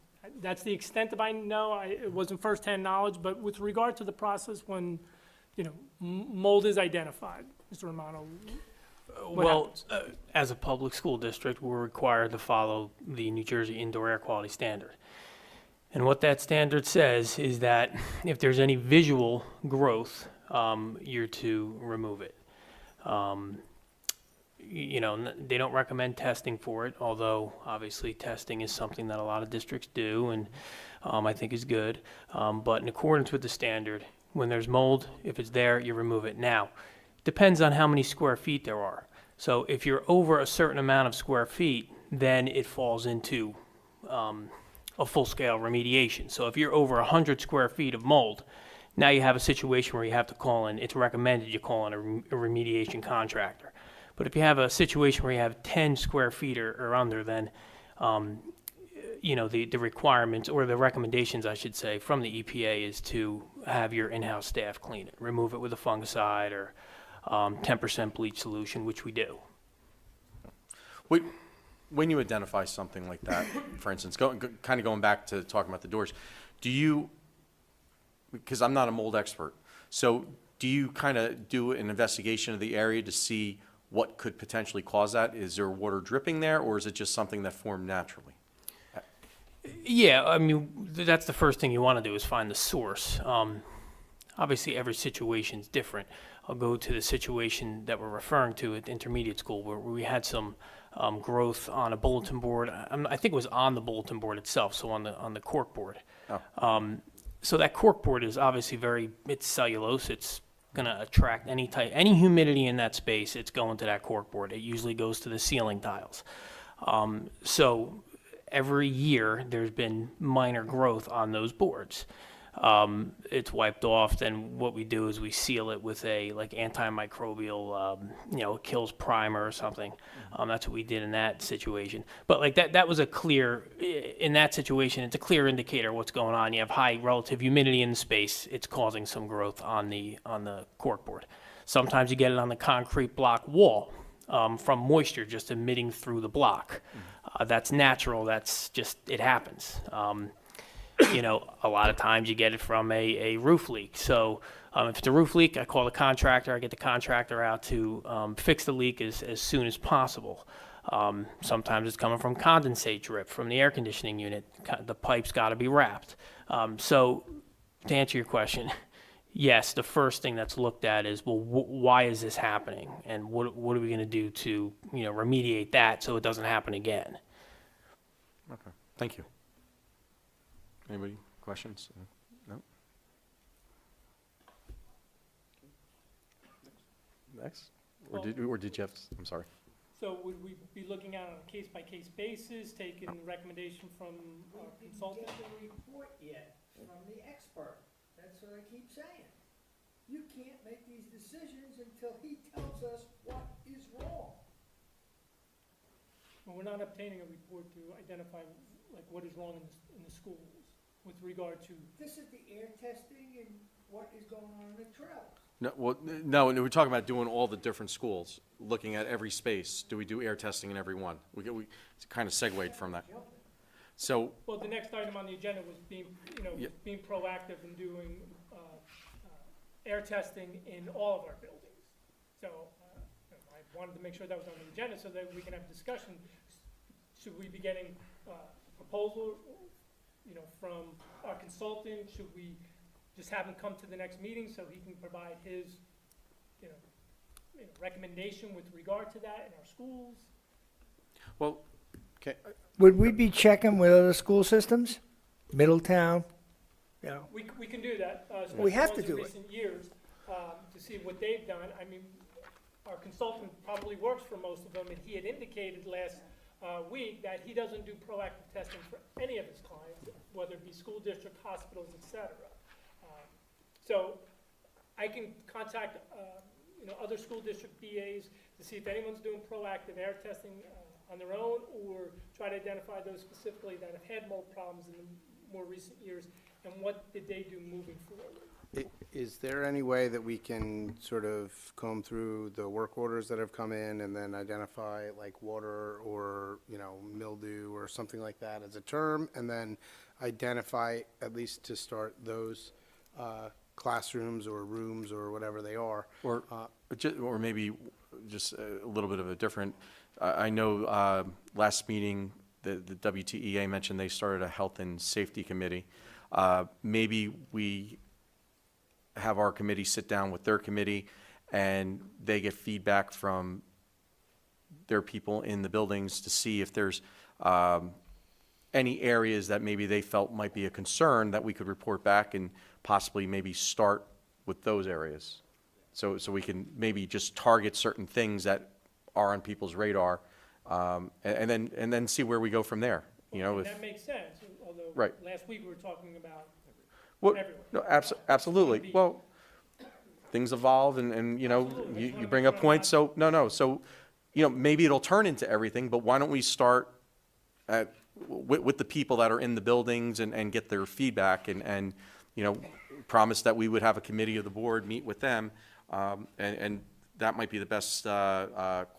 That's the extent of I know. It wasn't firsthand knowledge, but with regard to the process when, mold is identified, Mr. Romano, what Well, happens? as a public school district, we're required to follow the New Jersey Indoor Air Quality Standard. And what that standard says is that if there's any visual growth, you're to remove it. They don't recommend testing for it, although obviously testing is something that a lot of districts do, and I think is good. But in accordance with the standard, when there's mold, if it's there, you remove it. Now, depends on how many square feet there are. So if you're over a certain amount of square feet, then it falls into a full-scale remediation. So if you're over 100 square feet of mold, now you have a situation where you have to call in, it's recommended you call in a remediation contractor. But if you have a situation where you have 10 square feet or under, then the requirements, or the recommendations, I should say, from the EPA is to have your in-house staff clean it, remove it with a fungicide or 10% bleach solution, which we do. When you identify something like that, for instance, kind of going back to talking about the doors, because I'm not a mold expert, so do you kind of do an investigation of the area to see what could potentially cause that? Is there water dripping there, or is it just something that formed naturally? Yeah, I mean, that's the first thing you want to do is find the source. Obviously, every situation is different. I'll go to the situation that we're referring to at the intermediate school, where we had some growth on a bulletin board. I think it was on the bulletin board itself, so on the cork board. Oh. So that cork board is obviously it's cellulose. It's going to attract any humidity in that space. It's going to that cork board. It usually goes to the ceiling tiles. So every year there's been minor growth on those boards. it's wiped off, then what we do is we seal it with a like antimicrobial, kills primer or something. That's what we did in that situation. But like that was a clear, in that situation, it's a clear indicator of what's going on. You have high relative humidity in the space. It's causing some growth on the corkboard. Sometimes you get it on the concrete block wall from moisture just emitting through the block. That's natural. That's just, it happens. A lot of times you get it from a roof leak. So if it's a roof leak, I call the contractor. I get the contractor out to fix the leak as soon as possible. Sometimes it's coming from condensate drip from the air conditioning unit. The pipe's got to be wrapped. So to answer your question, yes, the first thing that's looked at is, well, why is this happening? And what are we going to do to, remediate that so it doesn't happen again? Okay, thank you. Anybody, questions? No? Next? Or did you have, I'm sorry. So would we be looking at it on a case-by-case basis, taking recommendation from our consultant? Get the report yet from the expert. That's what I keep saying. You can't make these decisions until he tells us what is wrong. Well, we're not obtaining a report to identify like what is wrong in the schools with regard to. This is the air testing and what is going on in the trails. No, well, no, we're talking about doing all the different schools, looking at every space. Do we do air testing in every one? We kind of segued from that. So, Well, the next item on the agenda was being, Yeah. being proactive in doing air testing in all of our buildings. So I wanted to make sure that was on the agenda so that we can have discussion. Should we be getting proposal, from our consultant? Should we just have him come to the next meeting so he can provide his, recommendation with regard to that in our schools? well, Okay, Would we be checking with other school systems? Middletown, We can do that, We especially have ones to in do it. recent years, to see what they've done. I mean, our consultant probably works for most of them, and he had indicated last week that he doesn't do proactive testing for any of his clients, whether it be school district, hospitals, et cetera. So I can contact, other school district BAs to see if anyone's doing proactive air testing on their own, or try to identify those specifically that have had mold problems in the more recent years, and what did they do moving forward? Is there any way that we can sort of comb through the work orders that have come in and then identify like water or, mildew or something like that as a term, and then identify, at least to start, those classrooms or rooms or whatever they are? or maybe just a little bit of a different, I know last meeting, the WTEA mentioned they started a health and safety committee. Maybe we have our committee sit down with their committee and they get feedback from their people in the buildings to see if there's any areas that maybe they felt might be a concern that we could report back, and possibly maybe start with those areas. So we can maybe just target certain things that are on people's radar, and then see where we go from there. And If that makes sense, although Right. last week we were talking about well, everywhere. no, absolutely. Well, things evolve, and you bring up points. So So maybe it'll turn into everything. But why don't we start with the people that are in the buildings and get their feedback, and promise that we would have a committee of the board meet with them, and that might be the best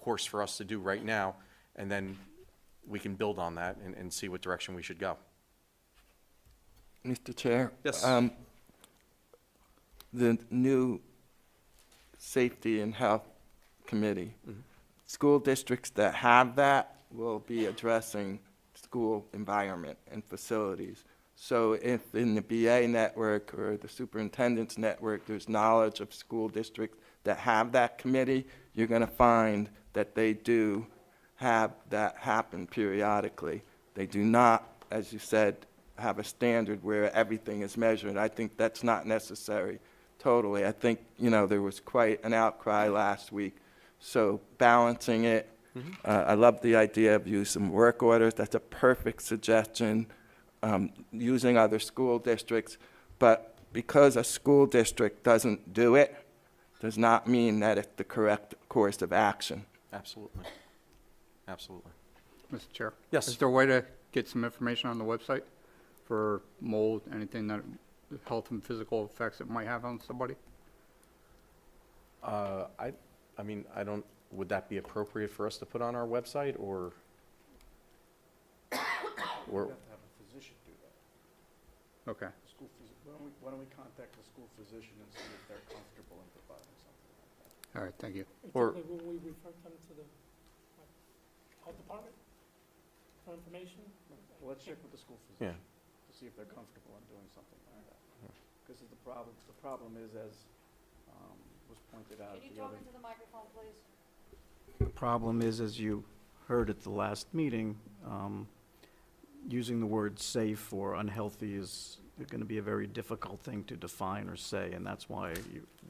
course for us to do right now, and then we can build on that and see what direction we should go. Mr. Chair? Yes. The new Safety and Health Committee, school districts that have that will be addressing school environment and facilities. So if in the BA network or the superintendent's network, there's knowledge of school districts that have that committee, you're going to find that they do have that happen periodically. They do not, as you said, have a standard where everything is measured. I think that's not necessary totally. I think, there was quite an outcry last week. So balancing it, I love the idea of using work orders. That's a perfect suggestion. Using other school districts, But because a school district doesn't do it, does not mean that it's the correct course of action. Absolutely. Absolutely. Mr. Chair? Yes. Is there a way to get some information on the website for mold, anything that, health and physical effects it might have on somebody? I mean, I don't, would that be appropriate for us to put on our website, or? Or, Okay. Why don't we contact the school physician and see if they're comfortable in providing something like that? All right, thank you. Or- Typically, will we refer them to the health department for information? Well, let's check with the school Yeah. physician to see if they're comfortable in doing something like that. Because the problem is, as was pointed out at the other. the microphone, please? The problem is, as you heard at the last meeting, using the word safe or unhealthy is going to be a very difficult thing to define or say, and that's why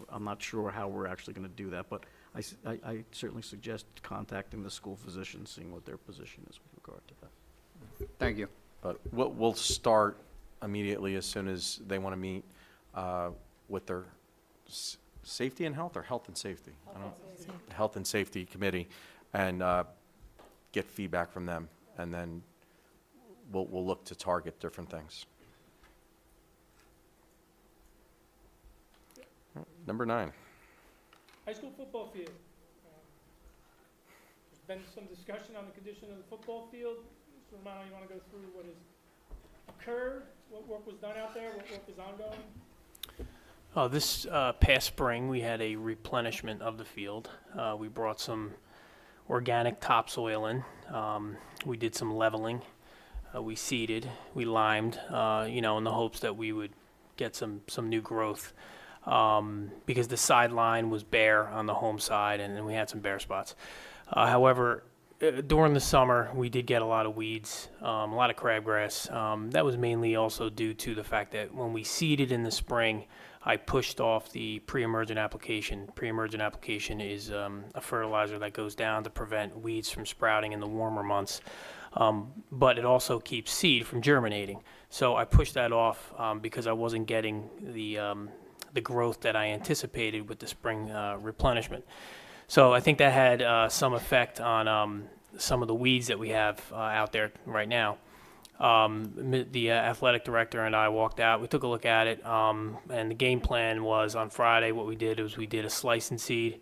I'm not sure how we're actually going to do that, but I certainly suggest contacting the school physician, seeing what their position is with regard to that. Thank you. but we'll start immediately as soon as they want to meet with their safety and health, or health and safety? I don't- Health and Safety Committee, and get feedback from them, and then we'll look to target different things. Number 9. High school football field. There's been some discussion on the condition of the football field. Mr. Romano, you want to go through what has occurred, what work was done out there, what work is ongoing? This past spring, we had a replenishment of the field. We brought some organic topsoil in. We did some leveling. We seeded, we limed, in the hopes that we would get some new growth. Because the sideline was bare on the home side, and then we had some bare spots. However, during the summer, we did get a lot of weeds, a lot of crabgrass. That was mainly also due to the fact that when we seeded in the spring, I pushed off the pre-emergent application. Pre-emergent application is a fertilizer that goes down to prevent weeds from sprouting in the warmer months. But it also keeps seed from germinating. So I pushed that off because I wasn't getting the growth that I anticipated with the spring replenishment. So I think that had some effect on some of the weeds that we have out there right now. The athletic director and I walked out. We took a look at it, and the game plan was on Friday. What we did was we did a slice and seed,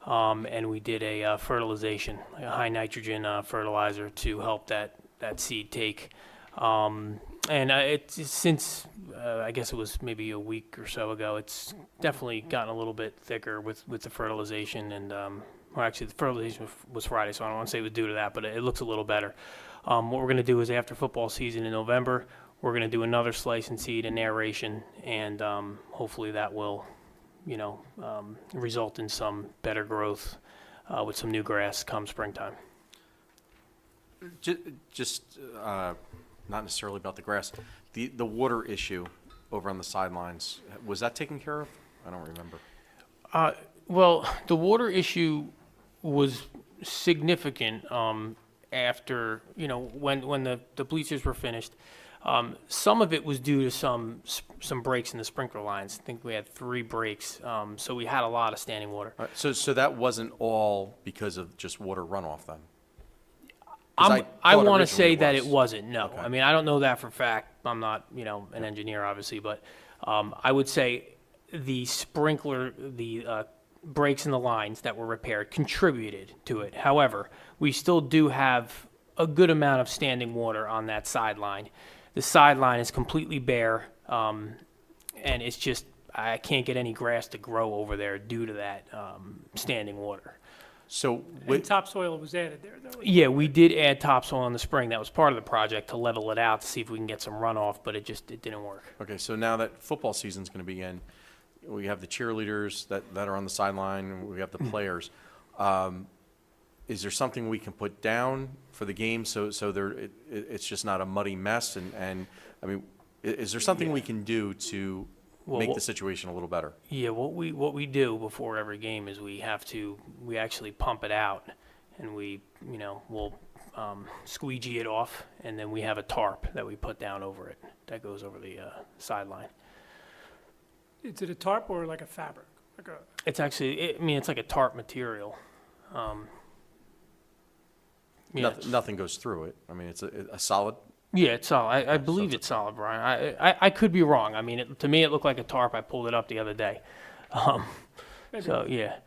and we did a fertilization, a high nitrogen fertilizer to help that seed take. And it's since I guess it was maybe a week or so ago, it's definitely gotten a little bit thicker with the fertilization, and well, actually the fertilization was Friday, so I don't want to say it was due to that, but it looks a little better. What we're going to do is after football season in November, we're going to do another slice and seed and aeration, and hopefully that will, result in some better growth with some new grass come springtime. Just not necessarily about the grass, the water issue over on the sidelines, was that taken care of? I don't remember. Well, the water issue was significant after, when the bleachers were finished. Some of it was due to some breaks in the sprinkler lines. I think we had 3 breaks, so we had a lot of standing water. All right, so that wasn't all because of just water runoff then? 'Cause I thought want to originally say that it was. wasn't, no. Okay. I mean, I don't know that for a fact. I'm not, an engineer, obviously, but I would say the sprinkler, the breaks in the lines that were repaired contributed to it. However, we still do have a good amount of standing water on that sideline. The sideline is completely bare, and it's just, I can't get any grass to grow over there due to that standing water. So, And topsoil was added there, though. Yeah, we did add topsoil in the spring. That was part of the project to level it out to see if we can get some runoff, but it didn't work. okay, so now that football season's going to begin, we have the cheerleaders that are on the sideline, and we have the players. Is there something we can put down for the game so it's just not a muddy mess? And I mean, is there something we can do to make the situation a little better? Yeah, what we do before every game is we actually pump it out, and we'll squeegee it off, and then we have a tarp that we put down over it that goes over the sideline. is it a tarp or like a fabric? Like a, It's actually, I mean, it's like a tarp material. Yeah, Nothing goes through it. I mean, it's a solid. yeah, it's solid. I believe it's solid, Brian. I could be wrong. I mean, to me, it looked like a tarp. I pulled it up the other day. So yeah,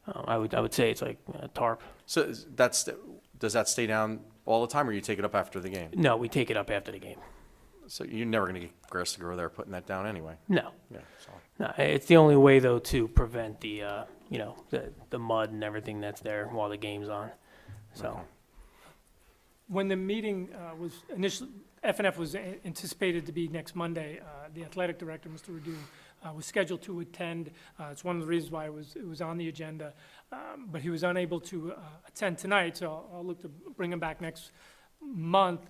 I would say it's like a tarp. So does that stay down all the time, or you take it up after the game? No, we take it up after the game. So you're never going to get grass to grow there putting that down anyway. No, Yeah. So. no, it's the only way though to prevent the the mud and everything that's there while the game's on. So when the meeting was initially, FNF was anticipated to be next Monday, the athletic director, Mr. Radu, was scheduled to attend. It's one of the reasons why it was on the agenda, but he was unable to attend tonight, so I'll look to bring him back next month.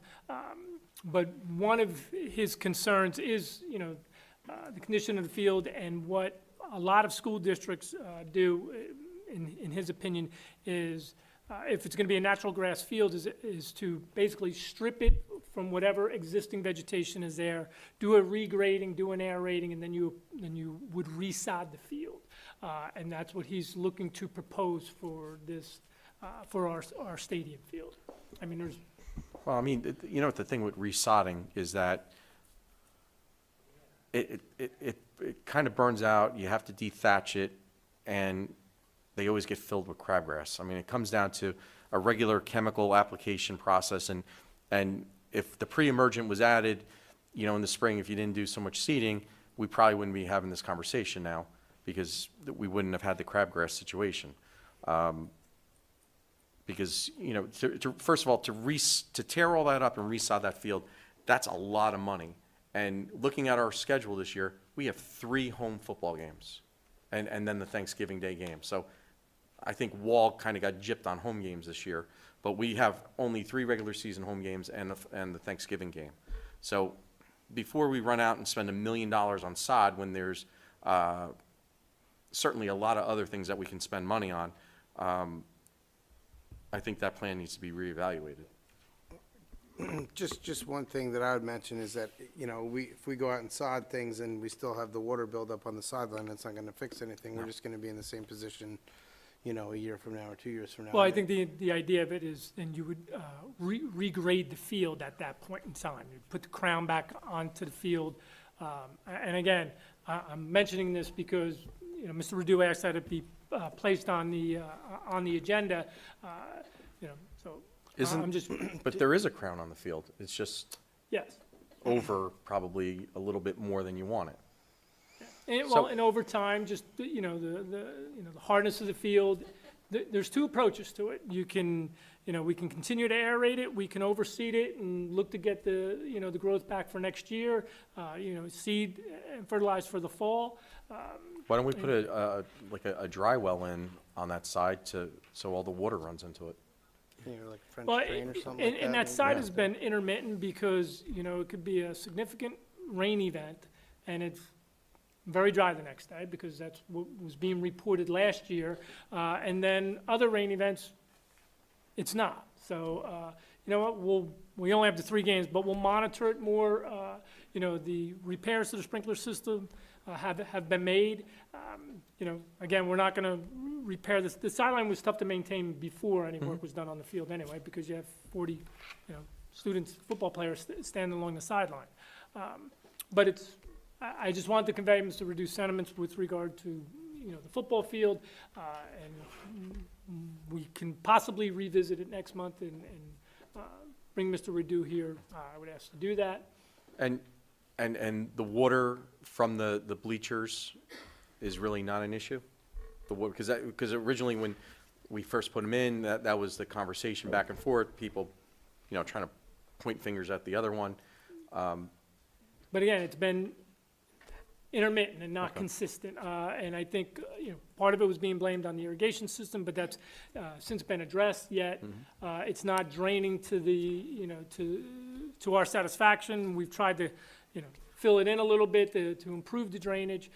But one of his concerns is, the condition of the field, and what a lot of school districts do, in his opinion, is if it's going to be a natural grass field, is to basically strip it from whatever existing vegetation is there, do a regrading, do an aerating, and then you would resod the field. And that's what he's looking to propose for this, for our stadium field. I mean, there's. Well, I mean, what the thing with resodding is that it kind of burns out. You have to dethatch it, and they always get filled with crabgrass. I mean, it comes down to a regular chemical application process, and if the pre-emergent was added, in the spring, if you didn't do so much seeding, we probably wouldn't be having this conversation now, because we wouldn't have had the crabgrass situation. Because, first of all, to tear all that up and resod that field, that's a lot of money. And looking at our schedule this year, we have 3 home football games, and then the Thanksgiving Day game. So I think Wall kind of got gypped on home games this year, but we have only 3 regular season home games and the Thanksgiving game. So before we run out and spend $1 million on sod, when there's certainly a lot of other things that we can spend money on, I think that plan needs to be reevaluated. Just one thing that I would mention is that, if we go out and sod things and we still have the water buildup on the sideline, that's not gonna fix anything. We're just gonna be in the same position, a year from now or 2 years from now. Well, I think the idea of it is, then you would regrade the field at that point in time. You'd put the crown back onto the field. And again, I'm mentioning this because, Mr. Radu asked that it be placed on the agenda, so I'm just, But there is a crown on the field. It's just yes. over probably a little bit more than you want it. And, So- well, and over time, just, the hardness of the field, there's 2 approaches to it. You can, we can continue to aerate it, we can overseed it and look to get the, the growth back for next year, seed and fertilize for the fall. Why don't we put a dry well in on that side so all the water runs into it? Like a French Well, drain or something like that. and that side maybe? has been intermittent because, it could be a significant rain event, and it's very dry the next day, because that's what was being reported last year. And then other rain events, it's not. So, you know what, we only have the 3 games, but we'll monitor it more. The repairs to the sprinkler system have been made. Again, we're not gonna repair this. The sideline was tough to maintain before any work was done on the field anyway, because you have 40, students, football players standing along the sideline. But I just wanted to convey Mr. Redu's sentiments with regard to, the football field, and we can possibly revisit it next month and bring Mr. Redu here. I would ask to do that. And the water from the bleachers is really not an issue? The water, because originally when we first put them in, that was the conversation back and forth, people, trying to point fingers at the other one. But again, it's been intermittent and not consistent. And I think, part of it was being blamed on the irrigation system, but that's since been addressed, yet it's not draining to the, to our satisfaction. We've tried to, fill it in a little bit to improve the drainage.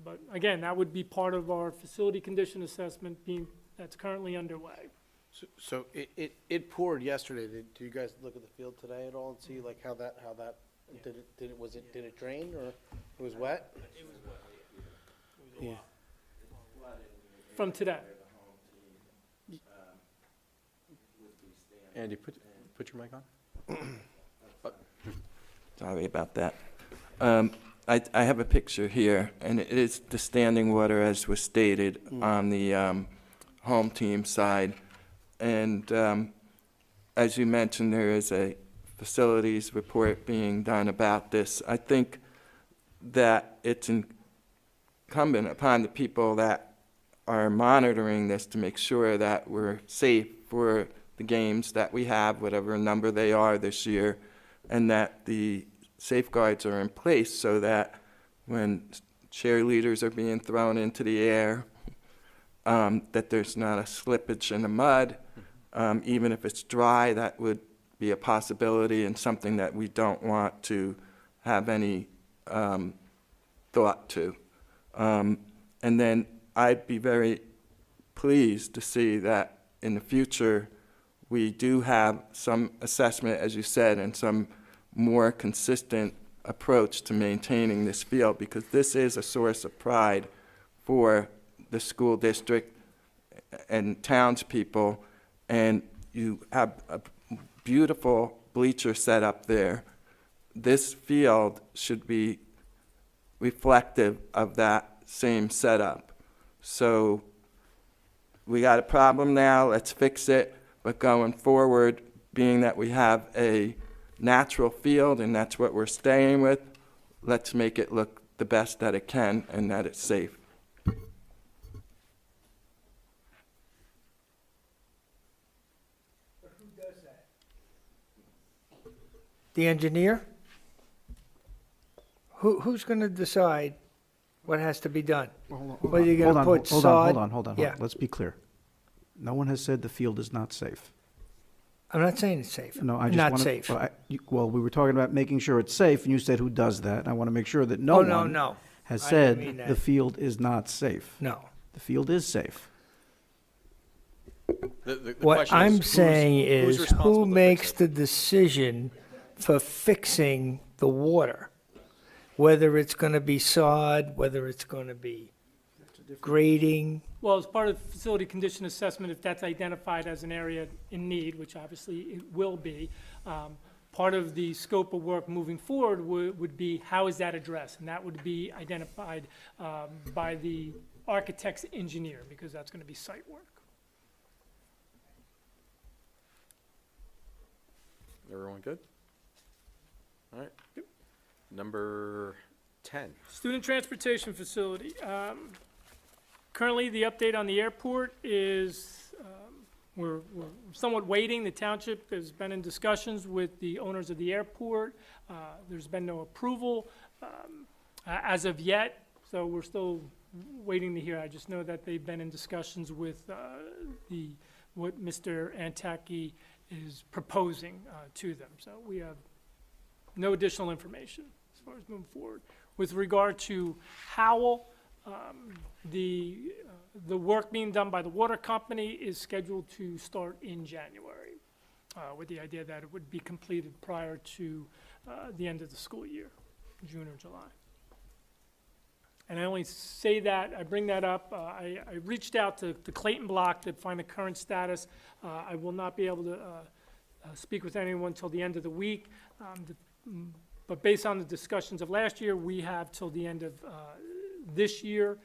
But again, that would be part of our facility condition assessment that's currently underway. So it poured yesterday. Did you guys look at the field today at all and see like how that did it drain or it was wet? It was wet. Yeah. From today. Andy, put your mic on. Sorry about that. I have a picture here, and it is the standing water as was stated on the home team side. And as you mentioned, there is a facilities report being done about this. I think that it's incumbent upon the people that are monitoring this to make sure that we're safe for the games that we have, whatever number they are this year, and that the safeguards are in place so that when cheerleaders are being thrown into the air, that there's not a slippage in the mud. Even if it's dry, that would be a possibility and something that we don't want to have any thought to. And then I'd be very pleased to see that in the future we do have some assessment, as you said, and some more consistent approach to maintaining this field, because this is a source of pride for the school district and townspeople, and you have a beautiful bleacher set up there. This field should be reflective of that same setup. So we got a problem now, let's fix it, but going forward, being that we have a natural field and that's what we're staying with, let's make it look the best that it can and that it's safe. The engineer? Who's going to decide what has to be done? Whether you're going to put sod? Hold on. Yeah. Let's be clear. No one has said the field is not safe. I'm not saying it's safe. No, I just Not wanna- safe. Well, we were talking about making sure it's safe, and you said who does that. I want to make sure that no Oh, one no. has I didn't mean said that. the field is not safe. No. The field is safe. The What question is, I'm who's- saying who's is, responsible who to fix makes it? the decision for fixing the water? Whether it's going to be sod, whether it's going to be grading. Well, as part of facility condition assessment, if that's identified as an area in need, which obviously it will be, part of the scope of work moving forward would be how is that addressed? And that would be identified by the architect's engineer, because that's going to be site work. Everyone good? All right. Number 10. Student transportation facility. Currently, the update on the airport is, we're somewhat waiting. The township has been in discussions with the owners of the airport. There's been no approval as of yet, so we're still waiting to hear. I just know that they've been in discussions with what Mr. Antaki is proposing to them. So we have no additional information as far as moving forward. With regard to Howell, the work being done by the water company is scheduled to start in January, with the idea that it would be completed prior to the end of the school year, June or July. And I only say that, I bring that up, I reached out to Clayton Block to find the current status. I will not be able to speak with anyone until the end of the week. But based on the discussions of last year, we have till the end of this year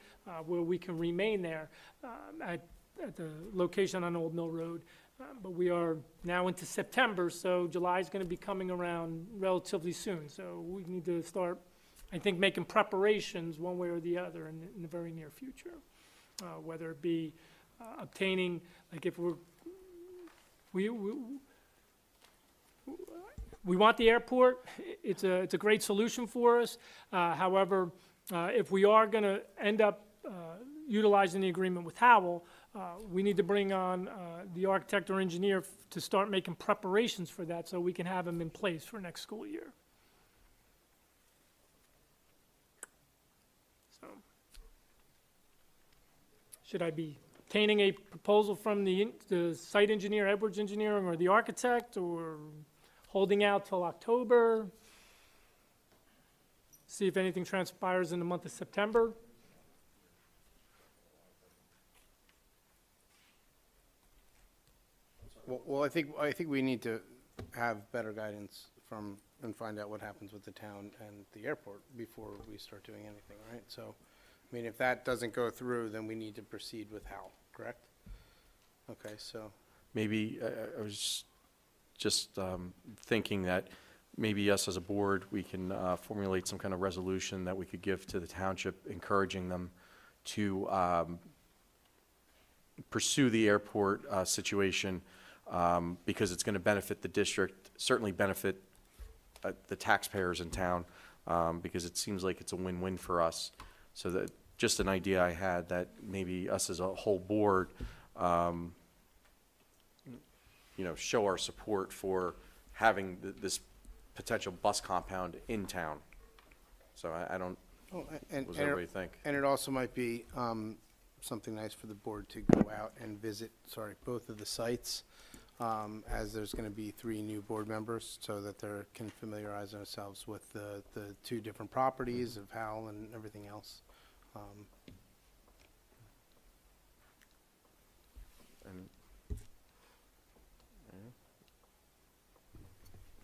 where we can remain there at the location on Old Mill Road. But we are now into September, so July is going to be coming around relatively soon. So we need to start, I think, making preparations one way or the other in the very near future. Whether it be obtaining, like if we want the airport, it's a great solution for us. However, if we are going to end up utilizing the agreement with Howell, we need to bring on the architect or engineer to start making preparations for that so we can have them in place for next school year. So, should I be obtaining a proposal from the site engineer, Edwards Engineering, or the architect, or holding out till October? See if anything transpires in the month of September? Well, I think we need to have better guidance from, and find out what happens with the town and the airport before we start doing anything, right? So, I mean, if that doesn't go through, then we need to proceed with Hal, correct? Okay, so, Maybe, I was just thinking that maybe us as a board, we can formulate some kind of resolution that we could give to the township, encouraging them to pursue the airport situation, because it's going to benefit the district, certainly benefit the taxpayers in town, because it seems like it's a win-win for us. So that, just an idea I had, that maybe us as a whole board, show our support for having this potential bus compound in town. So I don't, oh, what does everybody think? and it also might be something nice for the board to go out and visit, both of the sites, as there's going to be 3 new board members, so that they can familiarize ourselves with the 2 different properties of Howell and everything else. And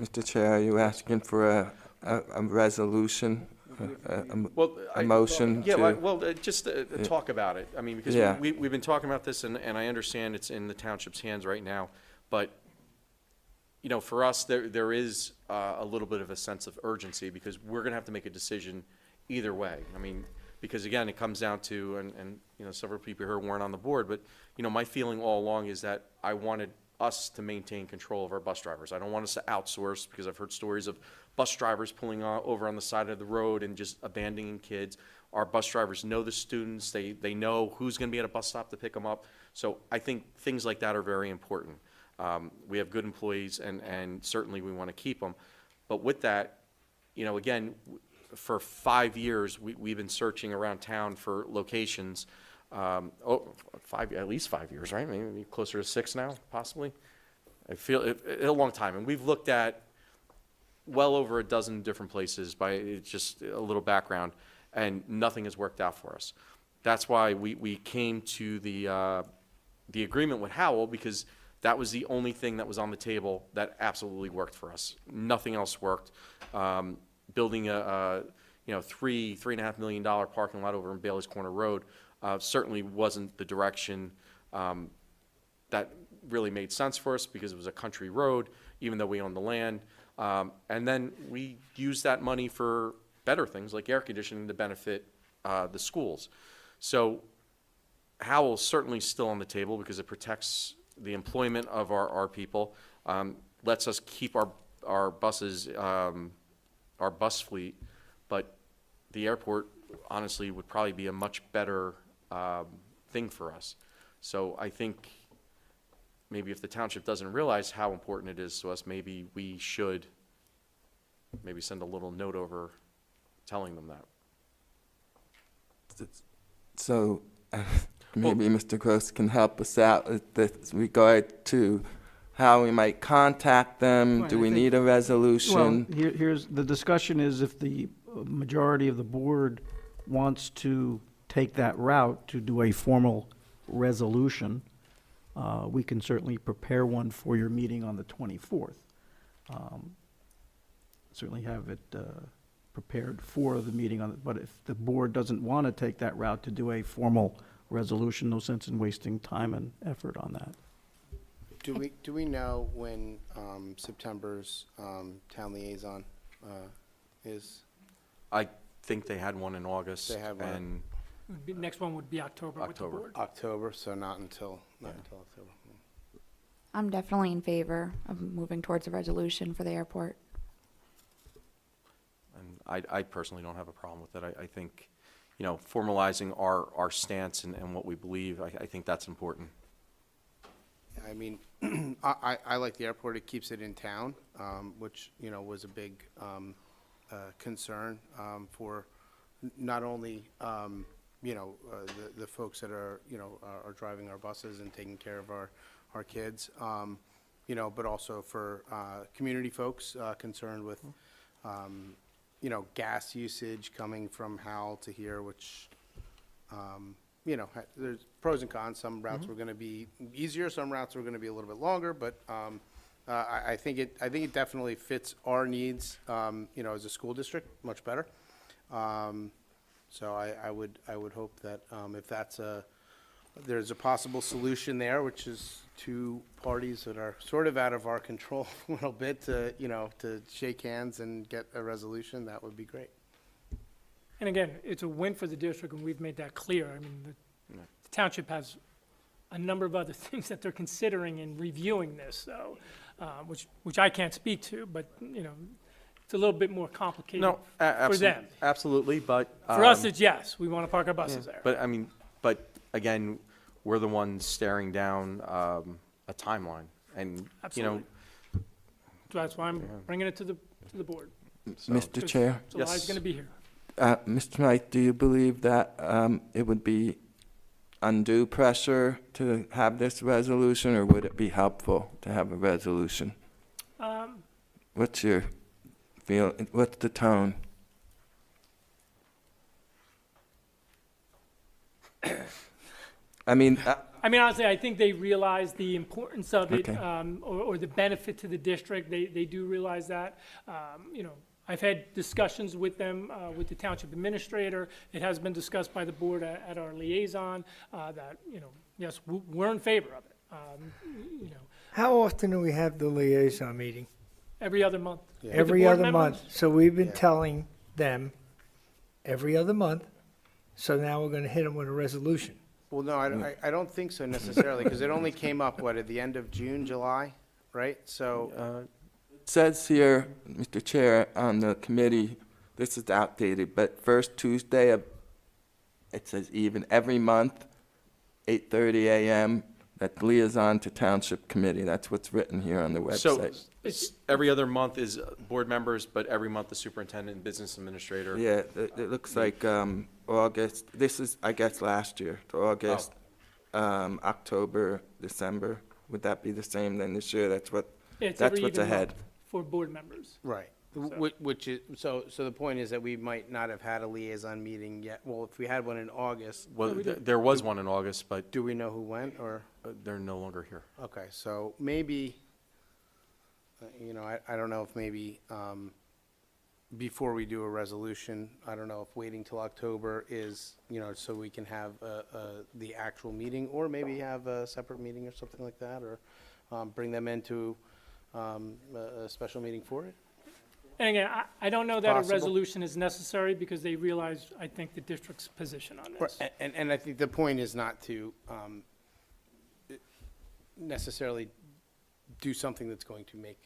Mr. Chair, are you asking for a resolution, Well, a motion yeah, to? well, just talk about it. I mean, because Yeah. we've been talking about this, and I understand it's in the township's hands right now, but, for us, there is a little bit of a sense of urgency, because we're gonna have to make a decision either way. I mean, because again, it comes down to, and several people here weren't on the board, but, my feeling all along is that I wanted us to maintain control of our bus drivers. I don't want us to outsource, because I've heard stories of bus drivers pulling over on the side of the road and just abandoning kids. Our bus drivers know the students. They know who's going to be at a bus stop to pick them up. So I think things like that are very important. We have good employees, and certainly we want to keep them. But with that, again, for 5 years, we've been searching around town for locations. At least 5 years, right? Maybe closer to 6 now, possibly. I feel a long time, and we've looked at well over a dozen different places. By just a little background, and nothing has worked out for us. That's why we came to the agreement with Howell, because that was the only thing that was on the table that absolutely worked for us. Nothing else worked. Building a $3.5 million parking lot over in Bailey's Corner Road certainly wasn't the direction that really made sense for us, because it was a country road, even though we owned the land. And then we used that money for better things like air conditioning to benefit the schools. So Howell's certainly still on the table, because it protects the employment of our people, lets us keep our buses, our bus fleet, but the airport honestly would probably be a much better thing for us. So I think maybe if the township doesn't realize how important it is to us, maybe we should maybe send a little note over telling them that. So maybe Mr. Gross can help us out with regard to how we might contact them. Right, Do I we think- need a resolution? Well, here's, the discussion is if the majority of the board wants to take that route to do a formal resolution, we can certainly prepare one for your meeting on the 24th. Certainly have it prepared for the meeting on, but if the board doesn't want to take that route to do a formal resolution, no sense in wasting time and effort on that. Do we know when September's town liaison is? I think they had one in August. They had one. And Next one would be October with the October. board. October, so not until October. I'm definitely in favor of moving towards a resolution for the airport. And I personally don't have a problem with it. I think, formalizing our stance and what we believe, I think that's important. I mean, I like the airport. It keeps it in town, which, was a big concern for not only, the folks that are driving our buses and taking care of our kids, but also for community folks concerned with, gas usage coming from Howell to here, which, you know, there's pros and cons. Some routes were gonna be easier, some routes were gonna be a little bit longer, but, I think it definitely fits our needs, you know, as a school district, much better. So I would hope that, if there's a possible solution there, which is two parties that are sort of out of our control a little bit, to, you know, to shake hands and get a resolution, that would be great. And again, it's a win for the district, and we've made that clear. I mean, the township has a number of other things that they're considering in reviewing this, so, which I can't speak to, but, you know, it's a little bit more complicated No, for them. absolutely, but. For us, it's yes, we want to park our buses there. But, I mean, but again, we're the ones staring down a timeline, and, you know. Absolutely. So that's why I'm bringing it to the board. so- Mr. Chair, July's Yes. going to be here. Mr. Knight, do you believe that it would be undue pressure to have this resolution, or would it be helpful to have a resolution? What's your feel, what's the tone? I mean, I mean, honestly, I think they realize the importance of it, Okay. or the benefit to the district. They do realize that. You know, I've had discussions with them, with the township administrator. It has been discussed by the board at our liaison, that, you know, yes, we're in favor of it. You know, How often do we have the liaison meeting? every other month. With the Every board other members. month. So we've been Yeah. telling them every other month, so now we're gonna hit them with a resolution. Well, no, I don't think so necessarily, because it only came up, what, at the end of June, July, right? So, it says here, Mr. Chair, on the committee, this is outdated, but first Tuesday of, it says even every month, 8:30 a.m., that's liaison to township committee. That's what's written here on the So, website. every other month is board members, but every month the superintendent and business administrator. Yeah, it looks like August, this is, I guess, last year, to August, October, December. Would that be the same then this year? That's It's that's every what's even ahead. month for board members. right, So- which is, so the point is that we might not have had a liaison meeting yet. Well, if we had one in August, Well, we did. there was one in August, but do we know who went, or? they're no longer here. Okay, so maybe, you know, I don't know if maybe, before we do a resolution, I don't know if waiting till October is, you know, so we can have the actual meeting, or maybe have a separate meeting or something like that, or bring them into a special meeting for it. And again, I don't know that a Possible. resolution is necessary, because they realize, I think, the district's position on this. And I think the point is not to necessarily do something that's going to make,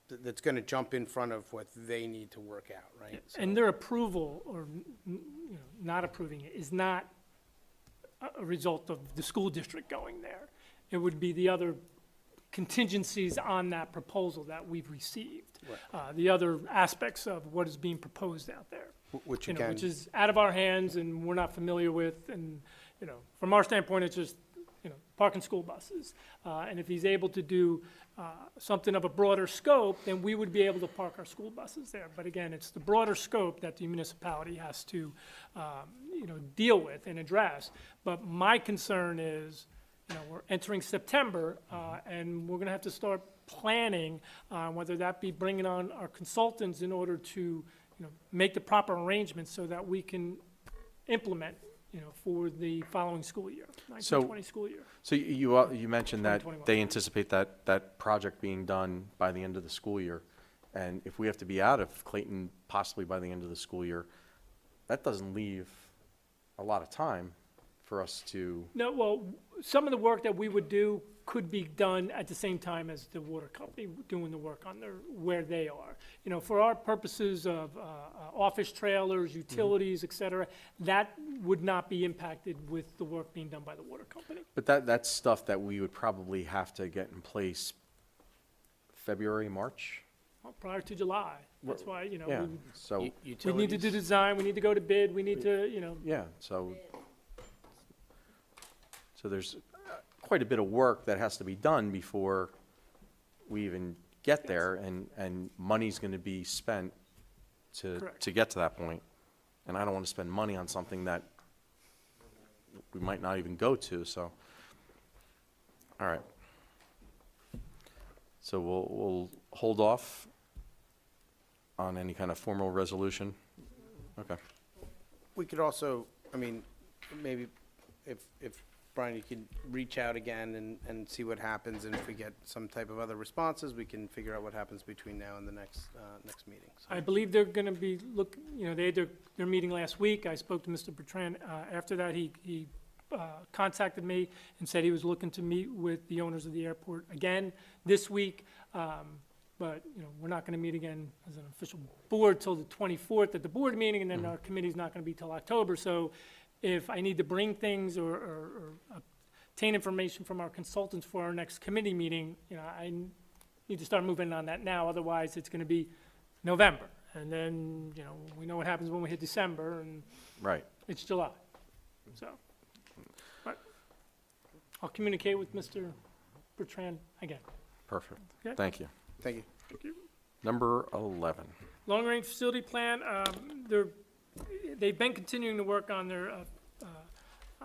that's going to jump in front of what they need to work out, right? And their approval, or, you know, not approving it, is not a result of the school district going there. It would be the other contingencies on that proposal that we've received. The other aspects of what is being proposed out there. Which You know, again, which is out of our hands and we're not familiar with, and, you know, from our standpoint, it's just, you know, parking school buses. And if he's able to do something of a broader scope, then we would be able to park our school buses there. But again, it's the broader scope that the municipality has to, you know, deal with and address. But my concern is, you know, we're entering September, and we're gonna have to start planning, whether that be bringing on our consultants in order to, you know, make the proper arrangements so that we can implement, you know, for the following school year, 1920 school year. So you mentioned that 2021. they anticipate that project being done by the end of the school year. And if we have to be out of Clayton possibly by the end of the school year, that doesn't leave a lot of time for us to, No, well, some of the work that we would do could be done at the same time as the water company doing the work on where they are. You know, for our purposes of office trailers, utilities, et cetera, that would not be impacted with the work being done by the water company. but that's stuff that we would probably have to get in place February, March? Well, prior to July, that's why, you know, Yeah, we so, need to do utilities. design, we need to go to bid, we need to, you know, yeah, so there's quite a bit of work that has to be done before we even get there, and money's gonna be spent Correct. to get to that point. And I don't wanna spend money on something that we might not even go to, so. All right. So we'll hold off on any kind of formal resolution. Okay. We could also, I mean, maybe if Brian, you could reach out again and see what happens, and if we get some type of other responses, we can figure out what happens between now and the next meeting. So- I believe they're gonna be they had their meeting last week. I spoke to Mr. Bertrand. After that, he contacted me and said he was looking to meet with the owners of the airport again this week. But, we're not gonna meet again as an official board till the 24th at the board meeting, and then our committee's not gonna be till October. So if I need to bring things or obtain information from our consultants for our next committee meeting, I need to start moving on that now. Otherwise, it's gonna be November. And then, we know what happens when we hit December, and Right. it's July. So, but I'll communicate with Mr. Bertrand again. Perfect. Okay. Thank you. Thank you. Number 11. Long-range facility plan, they've been continuing to work on their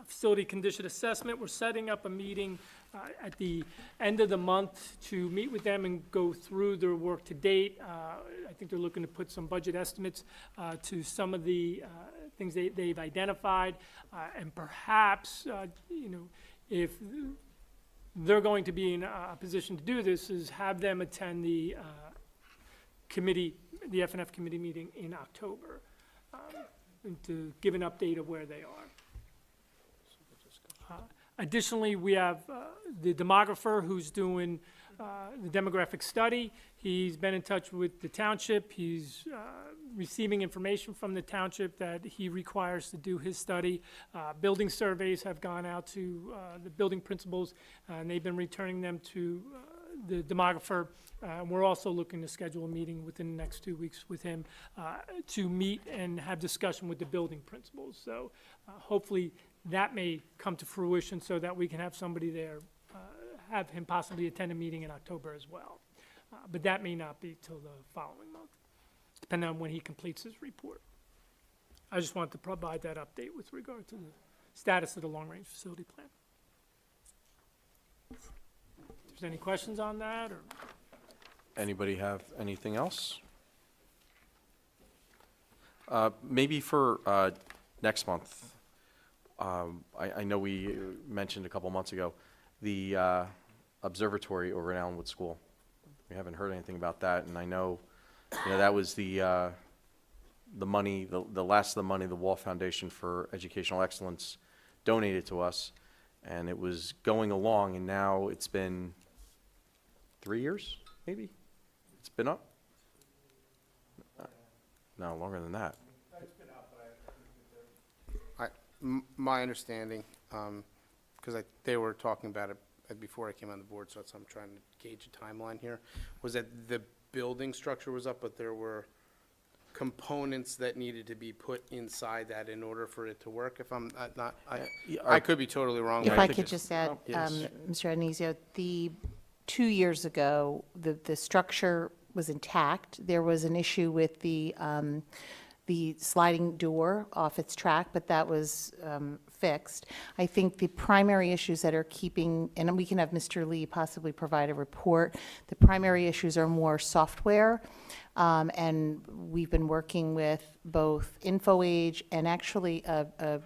facility condition assessment. We're setting up a meeting at the end of the month to meet with them and go through their work to date. I think they're looking to put some budget estimates to some of the things they've identified. And perhaps, if they're going to be in a position to do this, is have them attend the committee, the F&F committee meeting in October, and to give an update of where they are. Additionally, we have the demographer who's doing the demographic study. He's been in touch with the township. He's receiving information from the township that he requires to do his study. Building surveys have gone out to the building principals, and they've been returning them to the demographer. We're also looking to schedule a meeting within the next 2 weeks with him to meet and have discussion with the building principals. So hopefully that may come to fruition so that we can have somebody there, have him possibly attend a meeting in October as well. But that may not be till the following month, depending on when he completes his report. I just wanted to provide that update with regard to the status of the long-range facility plan. If there's any questions on that, or? Anybody have anything else? Maybe for next month. I know we mentioned a couple months ago, the observatory over at Allenwood School. We haven't heard anything about that, and I know, that was the money, the last of the money the Wall Foundation for Educational Excellence donated to us, and it was going along, and now it's been 3 years, maybe? It's been up? No, longer than that. My understanding, because they were talking about it before I came on the board, so I'm trying to gauge a timeline here, was that the building structure was up, but there were components that needed to be put inside that in order for it to work, if I'm not, I could be totally wrong. If but I think could it's- just add, Yes. Mr. Adenizio, 2 years ago, the structure was intact. There was an issue with the sliding door off its track, but that was fixed. I think the primary issues that are keeping, and we can have Mr. Lee possibly provide a report, the primary issues are more software, and we've been working with both InfoAge and actually a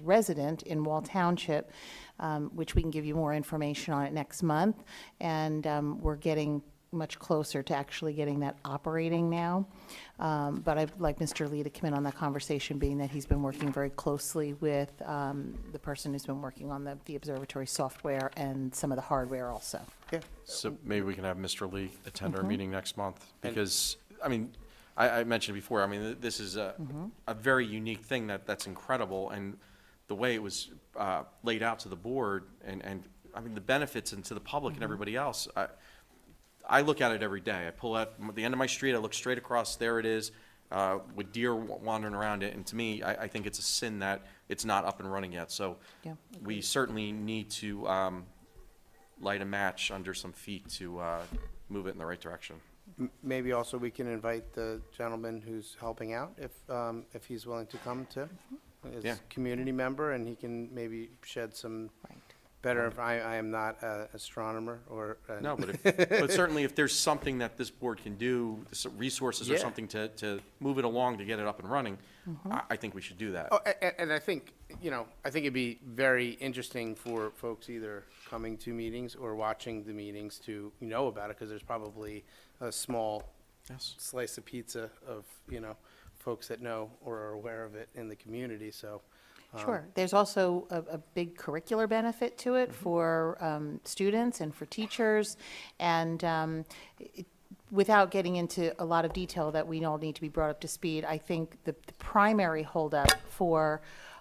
resident in Wall Township, which we can give you more information on it next month, and we're getting much closer to actually getting that operating now. But I'd like Mr. Lee to come in on that conversation, being that he's been working very closely with the person who's been working on the observatory software and some of the hardware also. Yeah, So maybe we can have Mr. Lee attend our meeting next month, because, I mentioned before, this is a very unique thing that's incredible, and the way it was laid out to the board, and the benefits and to the public and everybody else, I look at it every day. I pull out the end of my street, I look straight across, there it is, with deer wandering around it, and to me, I think it's a sin that it's not up and running yet. So Yeah, we certainly need to light a match under some feet to move it in the right direction. Maybe also we can invite the gentleman who's helping out, if he's willing to come too. as Yeah. community member, and he can maybe shed some better, I am not an astronomer or. No, but certainly if there's something that this board can do, resources or Yeah. something to move it along, to get it up and running, I think we should do that. Oh, and I think, I think it'd be very interesting for folks either coming to meetings or watching the meetings to know about it, because there's probably a small Yes. slice of pizza of, folks that know or are aware of it in the community, so. Sure. There's also a big curricular benefit to it for students and for teachers. And without getting into a lot of detail that we all need to be brought up to speed, I think the primary holdup for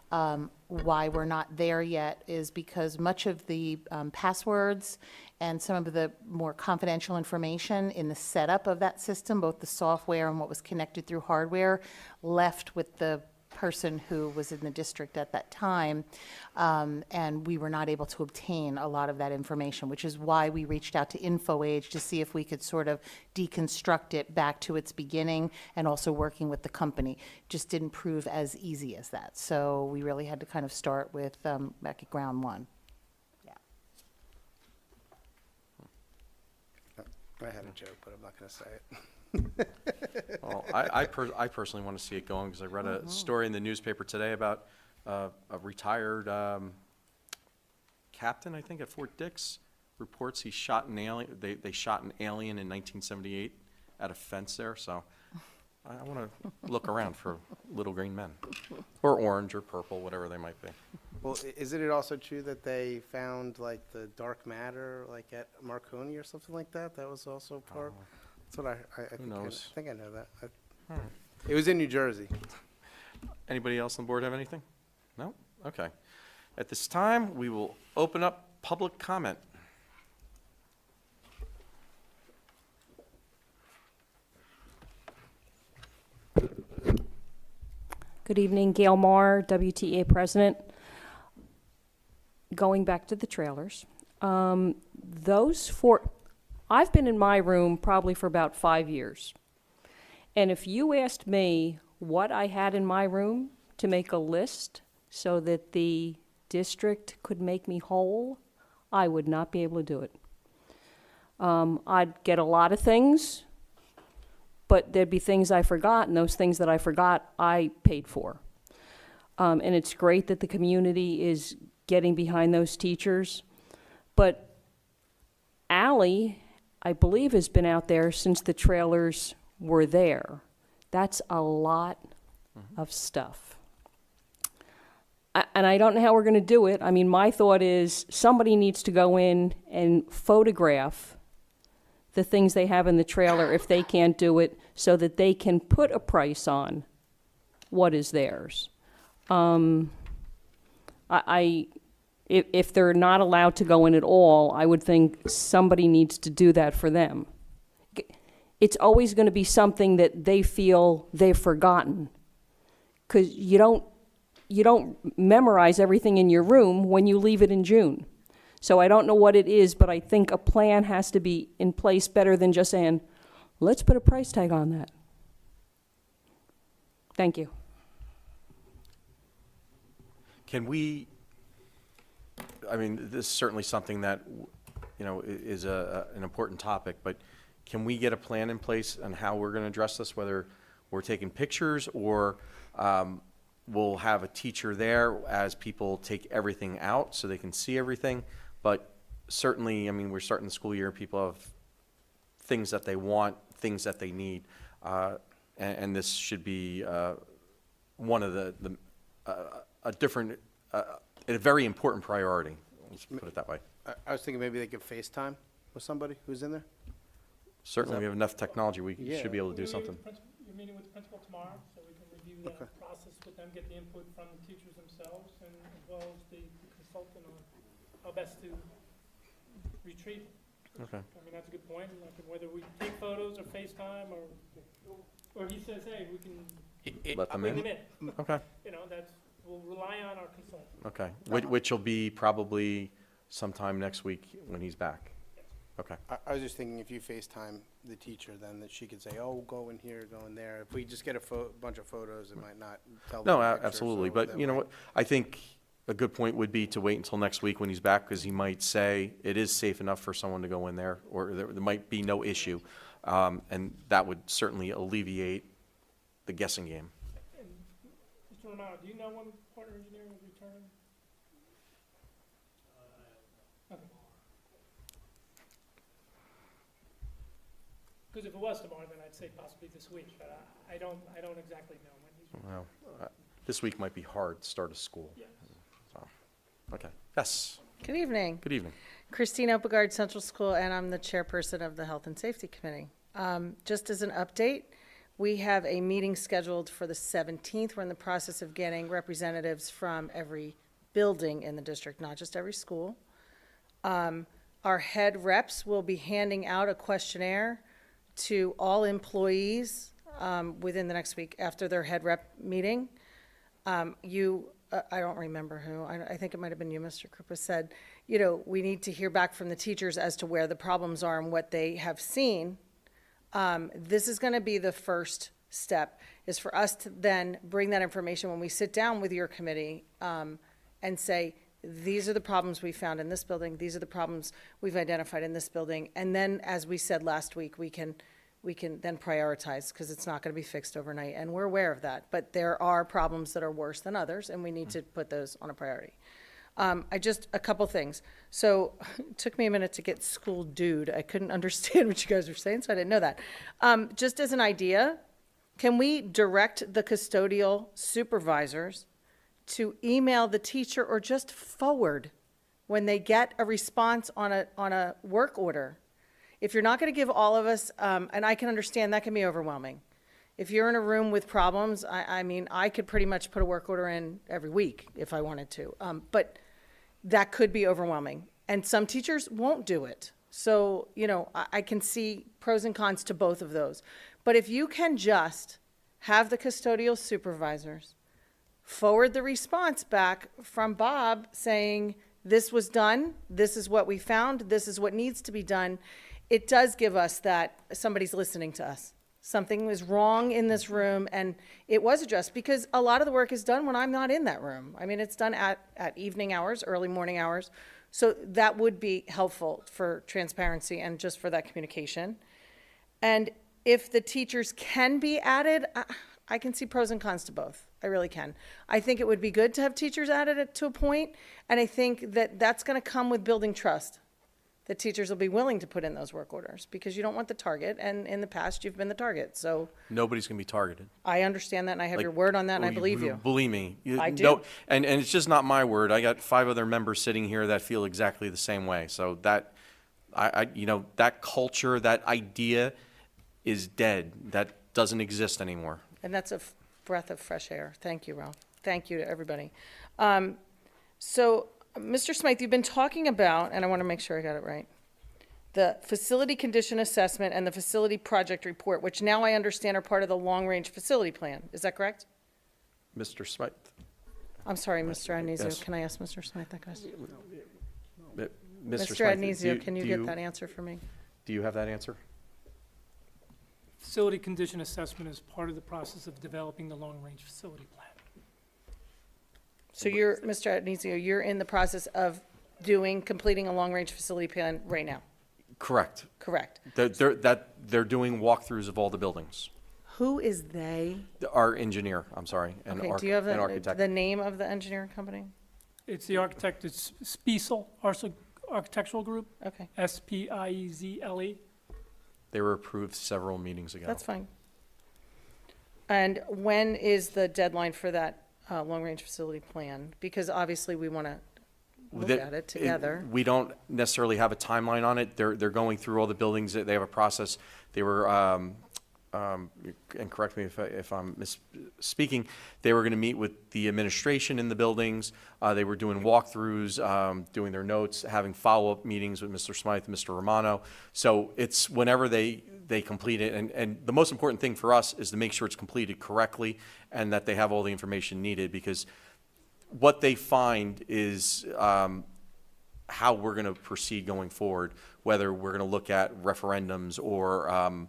why we're not there yet is because much of the passwords and some of the more confidential information in the setup of that system, both the software and what was connected through hardware, left with the person who was in the district at that time, and we were not able to obtain a lot of that information, which is why we reached out to InfoAge to see if we could sort of deconstruct it back to its beginning, and also working with the company. Just didn't prove as easy as that, so we really had to kind of start with back at ground one. I had a joke, but I'm not going to say it. Well, I personally want to see it going, because I read a story in the newspaper today about a retired captain, I think, at Fort Dix, reports he shot an alien, they shot an alien in 1978 at a fence there, so I want to look around for little green men, or orange or purple, whatever they might be. Well, isn't it also true that they found like the dark matter like at Marconi or something like that? That was also part. That's what I think. knows? I think I know that. It was in New Jersey. Anybody else on the board have anything? No? Okay. At this time, we will open up public comment. Good evening, Gail Marr, WTA President. Going back to the trailers, I've been in my room probably for about 5 years. And if you asked me what I had in my room to make a list so that the district could make me whole, I would not be able to do it. I'd get a lot of things, but there'd be things I forgot, and those things that I forgot, I paid for. And it's great that the community is getting behind those teachers. But Ally, I believe, has been out there since the trailers were there. That's a lot of stuff. And I don't know how we're going to do it. I mean, my thought is somebody needs to go in and photograph the things they have in the trailer if they can't do it, so that they can put a price on what is theirs. If they're not allowed to go in at all, I would think somebody needs to do that for them. It's always going to be something that they feel they've forgotten, because you don't memorize everything in your room when you leave it in June. So I don't know what it is, but I think a plan has to be in place better than just saying, let's put a price tag on that. Thank you. Can we, I mean, this is certainly something that, is an important topic, but can we get a plan in place on how we're going to address this, whether we're taking pictures or we'll have a teacher there as people take everything out so they can see everything? But certainly, I mean, we're starting the school year, people have things that they want, things that they need, and this should be one of a very important priority. Let's put it that way. I was thinking maybe they could FaceTime with somebody who's in there. Certainly, we have enough technology, we Yeah. should be able to do something. You're meeting with the principal tomorrow, so we can review that process with them, get the input from the teachers themselves, and as well as the consultant on how best to retrieve it. Okay. I mean, that's a good point, like whether we take photos or FaceTime, or he says, hey, we can Let them bring in? them in. Okay, We'll rely on our consultant. okay. Which will be probably sometime next week when he's back. Okay. I was just thinking if you FaceTime the teacher, then that she could say, oh, go in here, go in there. If we just get a bunch of photos, it might not tell the No, whole picture, absolutely, so but that you know way- what? I think a good point would be to wait until next week when he's back, because he might say it is safe enough for someone to go in there, or there might be no issue. And that would certainly alleviate the guessing game. Mr. Romano, do you know when partner engineering will return? Okay. Because if it was tomorrow, then I'd say possibly this week, but I don't exactly know when he's. Well, this week might be hard, start of school. Yeah. So, okay, yes, Good evening. good evening. Christine Opegard, Central School, and I'm the chairperson of the Health and Safety Committee. Just as an update, we have a meeting scheduled for the 17th. We're in the process of getting representatives from every building in the district, not just every school. Our head reps will be handing out a questionnaire to all employees within the next week after their head rep meeting. I don't remember who, I think it might have been you, Mr. Krupa, said, you know, we need to hear back from the teachers as to where the problems are and what they have seen. This is going to be the first step, is for us to then bring that information when we sit down with your committee and say, these are the problems we found in this building, these are the problems we've identified in this building. And then, as we said last week, we can then prioritize, because it's not going to be fixed overnight, and we're aware of that. But there are problems that are worse than others, and we need to put those on a priority. A couple things. So it took me a minute to get school dude. I couldn't understand what you guys were saying, so I didn't know that. Just as an idea, can we direct the custodial supervisors to email the teacher or just forward when they get a response on a work order? If you're not going to give all of us, and I can understand that can be overwhelming. If you're in a room with problems, I mean, I could pretty much put a work order in every week if I wanted to. But that could be overwhelming. And some teachers won't do it. So, you know, I can see pros and cons to both of those. But if you can just have the custodial supervisors forward the response back from Bob saying, this was done, this is what we found, this is what needs to be done, it does give us that somebody's listening to us. Something was wrong in this room, and it was addressed, because a lot of the work is done when I'm not in that room. I mean, it's done at evening hours, early morning hours. So that would be helpful for transparency and just for that communication. And if the teachers can be added, I can see pros and cons to both. I really can. I think it would be good to have teachers added to a point, and I think that that's going to come with building trust. The teachers will be willing to put in those work orders, because you don't want the target, and in the past, you've been the target. So Nobody's going to be targeted. I understand that, and I have Like, your word on that, and I believe you. Believe me. I do. And it's just not my word. I got 5 other members sitting here that feel exactly the same way. So that, you know, that culture, that idea is dead. That doesn't exist anymore. And that's a breath of fresh air. Thank you, Ralph. Thank you to everybody. So, Mr. Smythe, you've been talking about, and I want to make sure I got it right, the facility condition assessment and the facility project report, which now I understand are part of the long-range facility plan. Is that correct? Mr. Smythe? I'm sorry, Mr. Agnizio. Yes. Can I ask Mr. Smythe that question? Mr. Mr. Smythe, Agnizio, can you get that answer for me? Do you have that answer? Facility condition assessment is part of the process of developing the long-range facility plan. So you're, Mr. Agnizio, you're in the process of completing a long-range facility plan right now? Correct. Correct. They're doing walkthroughs of all the buildings. Who is they? Our engineer, I'm sorry, and Okay, do you have an architect. the name of the engineering company? It's the architect, it's Spiesel Architectural Group, Okay, Spiezle. They were approved several meetings ago. that's fine. And when is the deadline for that long-range facility plan? Because obviously we want to look That- at it together. We don't necessarily have a timeline on it. They're going through all the buildings. They have a process. They were, and correct me if I'm misspeaking, they were going to meet with the administration in the buildings. They were doing walkthroughs, doing their notes, having follow-up meetings with Mr. Smythe and Mr. Romano. So it's whenever they complete it. And the most important thing for us is to make sure it's completed correctly and that they have all the information needed, because what they find is how we're going to proceed going forward, whether we're going to look at referendums or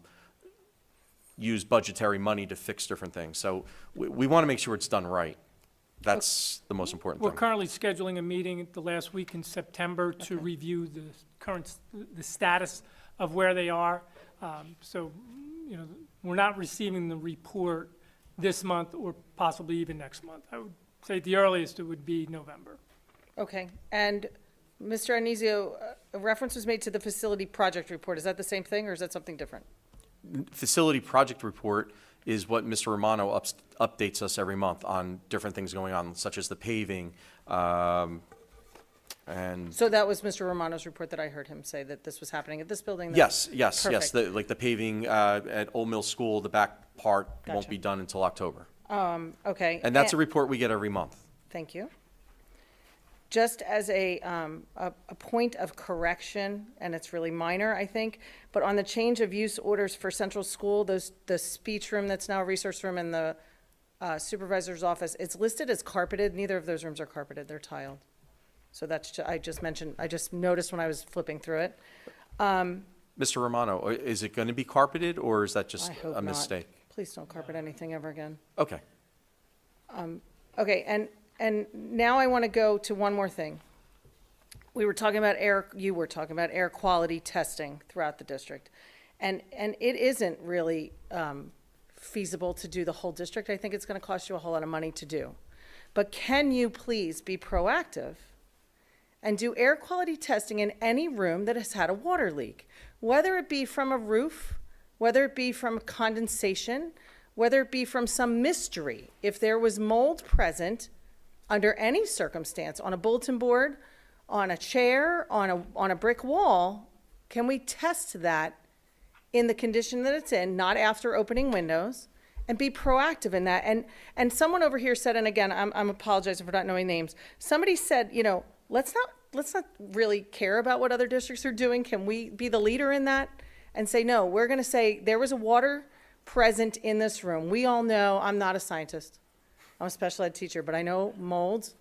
use budgetary money to fix different things. So we want to make sure it's done right. That's the most important We're thing. currently scheduling a meeting the last week in September to review the current, the status of where they are. So, you know, we're not receiving the report this month or possibly even next month. I would say at the earliest it would be November. Okay, and Mr. Anisio, a reference was made to the facility project report. Is that the same thing, or is that something different? Facility project report is what Mr. Romano updates us every month on different things going on, such as the paving, and So that was Mr. Romano's report that I heard him say, that this was happening at this building? that- yes. Perfect. Like the paving at Old Mill School, the back part won't Gotcha. be done until October. Okay. And that's a report we get every month. Thank you. Just as a point of correction, and it's really minor, I think, but on the change of use orders for Central School, the speech room that's now a resource room and the supervisor's office, it's listed as carpeted. Neither of those rooms are carpeted, they're tiled. So that's, I just noticed when I was flipping through it. Mr. Romano, is it going to be carpeted, or is that just I hope a not. mistake? Please don't carpet anything ever again. Okay. Okay, and now I want to go to one more thing. You were talking about air quality testing throughout the district. And it isn't really feasible to do the whole district. I think it's going to cost you a whole lot of money to do. But can you please be proactive and do air quality testing in any room that has had a water leak? Whether it be from a roof, whether it be from condensation, whether it be from some mystery. If there was mold present under any circumstance, on a bulletin board, on a chair, on a brick wall, can we test that in the condition that it's in, not after opening windows, and be proactive in that? And someone over here said, and again, I'm apologizing for not knowing names. Somebody said, you know, let's not really care about what other districts are doing. Can we be the leader in that and say, no, we're going to say there was a water present in this room. We all know, I'm not a scientist. I'm a special ed teacher, but I know mold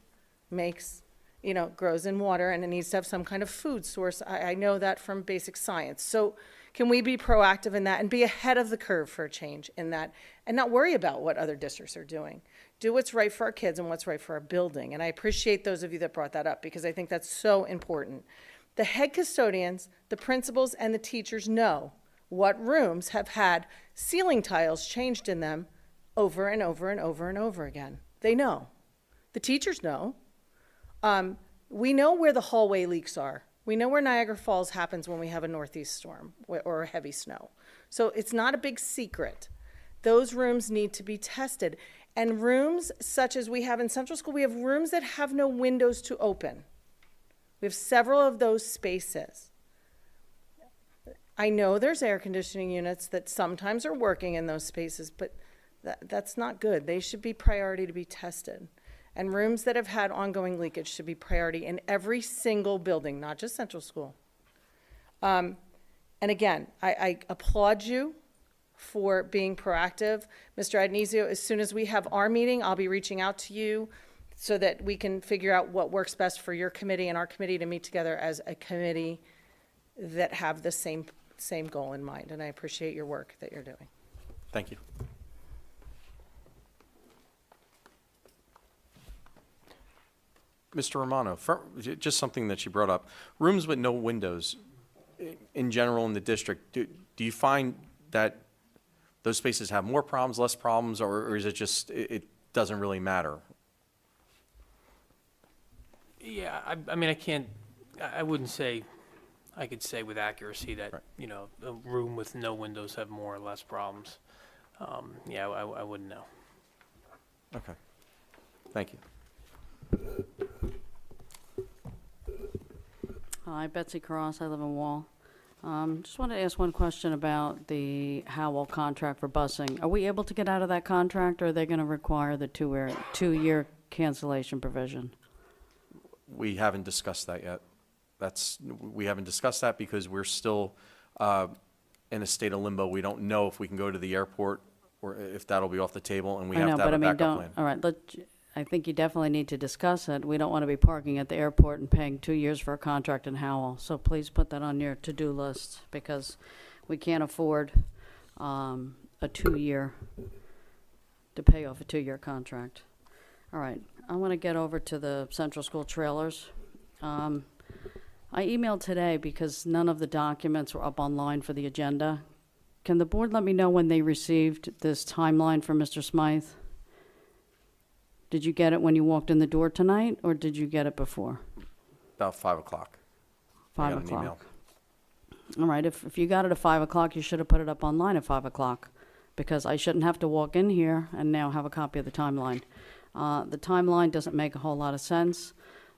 grows in water, and it needs to have some kind of food source. I know that from basic science. So can we be proactive in that and be ahead of the curve for a change in that, and not worry about what other districts are doing? Do what's right for our kids and what's right for our building. And I appreciate those of you that brought that up, because I think that's so important. The head custodians, the principals, and the teachers know what rooms have had ceiling tiles changed in them over and over and over and over again. They know. The teachers know. We know where the hallway leaks are. We know where Niagara Falls happens when we have a northeast storm or heavy snow. So it's not a big secret. Those rooms need to be tested. And rooms such as we have in Central School, we have rooms that have no windows to open. We have several of those spaces. I know there's air conditioning units that sometimes are working in those spaces, but that's not good. They should be priority to be tested. And rooms that have had ongoing leakage should be priority in every single building, not just Central School. And again, I applaud you for being proactive. Mr. Agnizio, as soon as we have our meeting, I'll be reaching out to you so that we can figure out what works best for your committee and our committee to meet together as a committee that have the same goal in mind. And I appreciate your work that you're doing. Thank you. Mr. Romano, just something that you brought up. Rooms with no windows, in general in the district, do you find that those spaces have more problems, less problems, or is it just, it doesn't really matter? Yeah, I mean, I wouldn't say, I could say with accuracy that, Right. you know, a room with no windows have more or less problems. Yeah, I wouldn't know. Okay. Thank you. Hi, Betsy Cross, I live in Wall. Just wanted to ask one question about the Howell contract for busing. Are we able to get out of that contract, or are they going to require the two-year cancellation provision? We haven't discussed that yet. We haven't discussed that because we're still in a state of limbo. We don't know if we can go to the airport or if that'll be off the table, and we have to have a backup plan. All right, I think you definitely need to discuss it. We don't want to be parking at the airport and paying 2 years for a contract in Howell. So please put that on your to-do list, because we can't afford a 2-year, to pay off a 2-year contract. All right, I want to get over to the Central School trailers. I emailed today because none of the documents were up online for the agenda. Can the board let me know when they received this timeline from Mr. Smythe? Did you get it when you walked in the door tonight, or did you get it before? About 5 o'clock. I 5 got an email. o'clock. All right, if you got it at 5 o'clock, you should have put it up online at 5 o'clock, because I shouldn't have to walk in here and now have a copy of the timeline. The timeline doesn't make a whole lot of sense.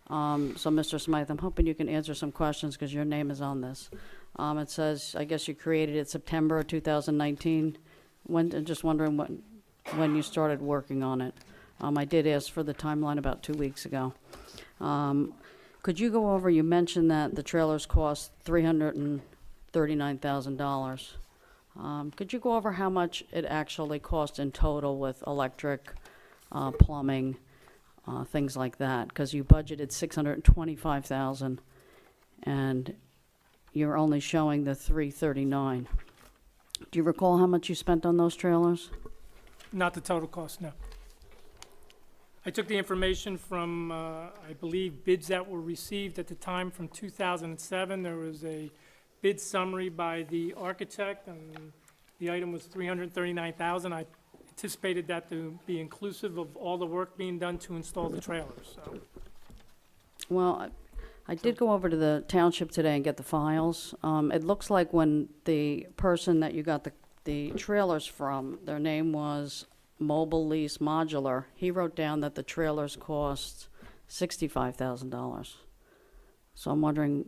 So, Mr. Smythe, I'm hoping you can answer some questions, because your name is on this. It says, I guess you created it September of 2019. Just wondering when you started working on it. I did ask for the timeline about 2 weeks ago. Could you go over, you mentioned that the trailers cost $339,000. Could you go over how much it actually cost in total with electric, plumbing, things like that? Because you budgeted $625,000, and you're only showing the $339,000. Do you recall how much you spent on those trailers? Not the total cost, no. I took the information from, I believe, bids that were received at the time from 2007. There was a bid summary by the architect, and the item was $339,000. I anticipated that to be inclusive of all the work being done to install the trailers, so. Well, I did go over to the township today and get the files. It looks like when the person that you got the trailers from, their name was Mobile Lease Modular, he wrote down that the trailers cost $65,000. So I'm wondering,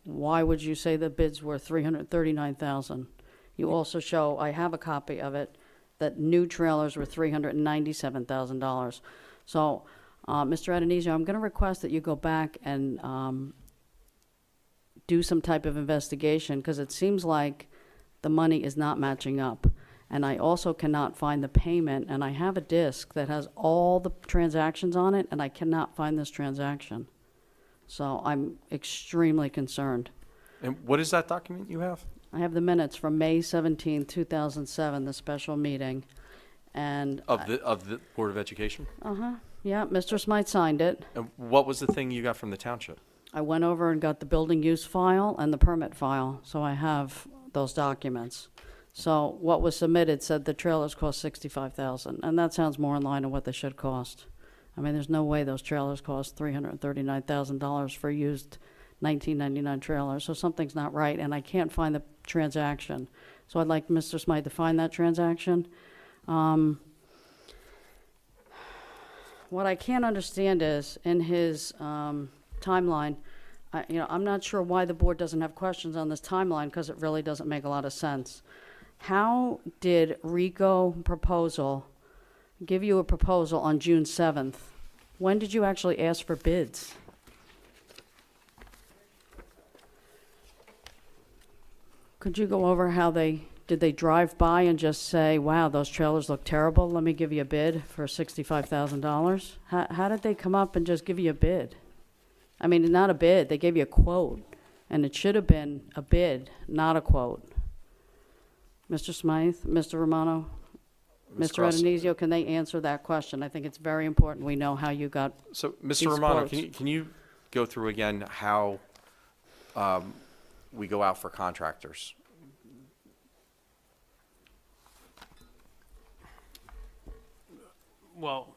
why would you say the bids were $339,000? You also show, I have a copy of it, that new trailers were $397,000. So, Mr. Adonisio, I'm going to request that you go back and do some type of investigation, because it seems like the money is not matching up. And I also cannot find the payment, and I have a disk that has all the transactions on it, and I cannot find this transaction. So I'm extremely concerned. And what is that document you have? I have the minutes from May 17, 2007, the special meeting, and... Of the Board of Education? Yeah, Mr. Smythe signed it. And what was the thing you got from the township? I went over and got the building use file and the permit file, so I have those documents. So what was submitted said the trailers cost $65,000, and that sounds more in line with what they should cost. I mean, there's no way those trailers cost $339,000 for used 1999 trailers, so something's not right, and I can't find the transaction. So I'd like Mr. Smythe to find that transaction. What I can't understand is, in his timeline, I'm not sure why the board doesn't have questions on this timeline, because it really doesn't make a lot of sense. How did Rico Proposal give you a proposal on June 7th? When did you actually ask for bids? Could you go over how did they drive by and just say, wow, those trailers look terrible, let me give you a bid for $65,000? How did they come up and just give you a bid? I mean, not a bid, they gave you a quote, and it should have been a bid, not a quote. Mr. Smythe, Mr. Romano, Ms. Mr. Cross. Adonisio, can they answer that question? I think it's very important we know how you got So, these Mr. Romano, quotes. can you go through again how we go out for contractors? Well,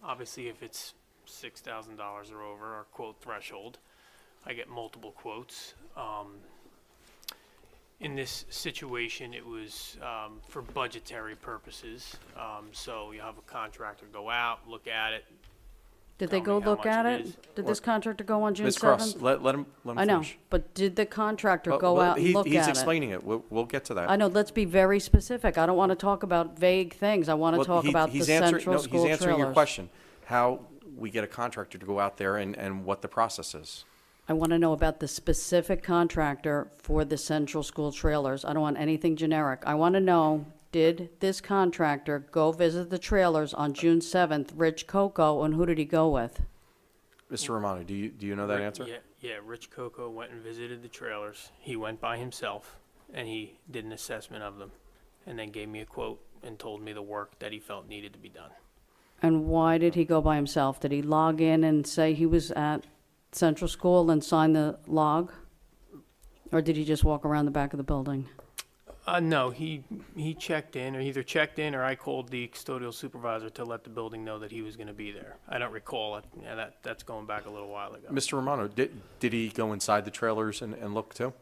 obviously, if it's $6,000 or over our quote threshold, I get multiple quotes. In this situation, it was for budgetary purposes. So you have a contractor go out, look at it. Did they tell go me how look much at it it? is. Did this contractor go on June Ms. Cross, 7th? let him I know, finish. but did the contractor Well, go well, out and he- look He's at it? explaining it. We'll get to that. I know, let's be very specific. I don't want to talk about vague things. I want to Well, talk about the he's answering- central no, school He's answering your trailers. question, how we get a contractor to go out there and what the process is. I want to know about the specific contractor for the central school trailers. I don't want anything generic. I want to know did this contractor go visit the trailers on June 7th, Rich Coco, and who did he go with? Mr. Romano, do you know that answer? Yeah, Rich Coco went and visited the trailers. He went by himself, and he did an assessment of them, and then gave me a quote and told me the work that he felt needed to be done. And why did he go by himself? Did he log in and say he was at Central School and sign the log? Or did he just walk around the back of the building? No, he checked in, or either checked in, or I called the custodial supervisor to let the building know that he was going to be there. I don't recall it. Yeah, that's going back a little while ago. Mr. Romano, did he go inside the trailers and look too?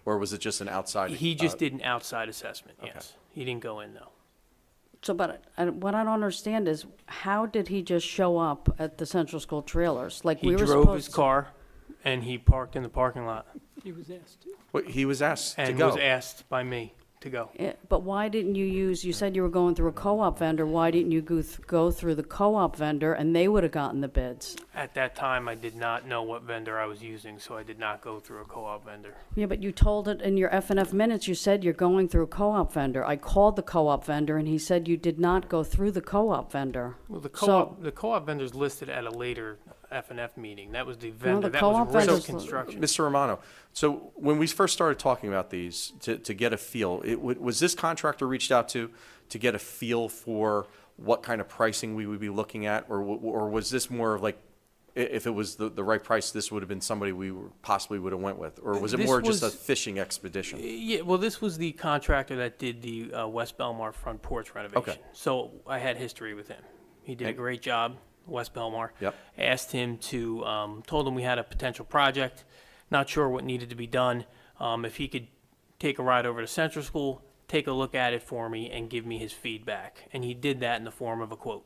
Or was it just an outside? He just did an outside assessment, Okay. yes. He didn't go in, though. So, but what I don't understand is, how did he just show up at the Central School trailers? Like, He we were drove his supposed, car, and he parked in the parking lot, He was asked to. Well, he was asked to and go. was asked by me to go. but why didn't you use, you said you were going through a co-op vendor, why didn't you go through the co-op vendor and they would have gotten the bids? At that time, I did not know what vendor I was using, so I did not go through a co-op vendor. Yeah, but you told it in your F&F minutes, you said you're going through a co-op vendor. I called the co-op vendor and he said you did not go through the co-op vendor. Well, the So- co-op vendor's listed at a later F&F meeting. That was the vendor. the That co-op was Risk vendor's- Construction. Mr. Romano, so when we first started talking about these, to get a feel, was this contractor reached out to get a feel for what kind of pricing we would be looking at? Or was this more of like, if it was the right price, this would have been somebody we possibly would have went with? Or was it This more just a was- fishing expedition? Yeah, well, this was the contractor that did the West Belmar front porch renovation. Okay. So I had history with him. He did a And- great job, West Belmar. Yep. Asked him to, told him we had a potential project, not sure what needed to be done. If he could take a ride over to Central School, take a look at it for me, and give me his feedback. And he did that in the form of a quote.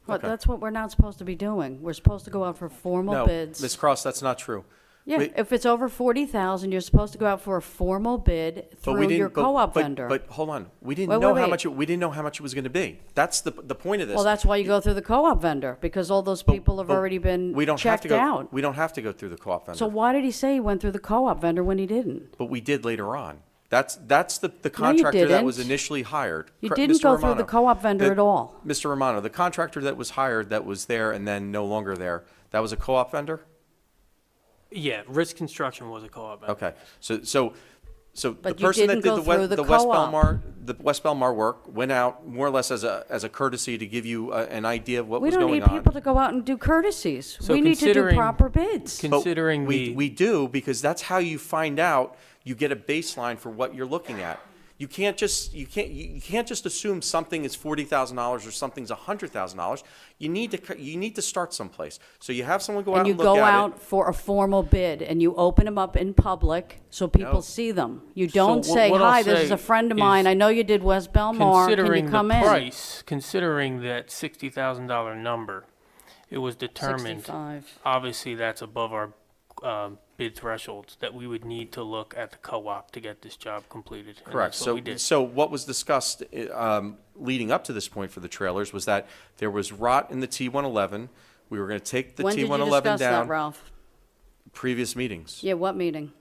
But Okay. that's what we're not supposed to be doing. We're supposed to go out for formal No, bids. Ms. Cross, that's not true. Yeah, Wait. if it's over 40,000, you're supposed to go out for a formal bid But we through didn't. your co-op vendor. But hold on, we didn't Wait, know wait, how wait. much. We didn't know how much it was going to be. That's the point of this. Well, that's why you go through the co-op vendor, because all those people have But already been we don't have to checked go, out. We don't have to go through the co-op vendor. So why did he say he went through the co-op vendor when he didn't? But we did later on. That's the contractor that was didn't. initially hired. You Cor- didn't Mr. go through the Romano, co-op vendor the- at all. Mr. Romano, the contractor that was hired, that was there and then no longer there, that was a co-op vendor? Yeah, Risk Construction was a co-op vendor. Okay, so the But you person that didn't did go the through West, the the West co-op. Belmar work went out more or less as a courtesy to give you an idea of what We was don't going need on. people to go out and do courtesies. So We need to do considering- proper bids. But Considering we do, because that's how you find out, you get a baseline for what you're looking at. You can't just assume something is $40,000 or something's $100,000. You need to start someplace. So you have someone go out And you and look go at out for a formal bid, and you open them up in public so people No. see them. You don't So say, what I'll "Hi, this is say a friend of is mine. I know you did West Belmar. Can you Considering the come in?" price, considering that $60,000 number, it was determined, 65. obviously that's above our bid thresholds, that we would need to look at the co-op to get this job completed. And Correct. that's what So, we did. so what was discussed leading up to this point for the trailers was that there was rot in the T111. We were going to take the When did you T111 discuss that, down. Ralph? Previous meetings. Yeah, what meeting?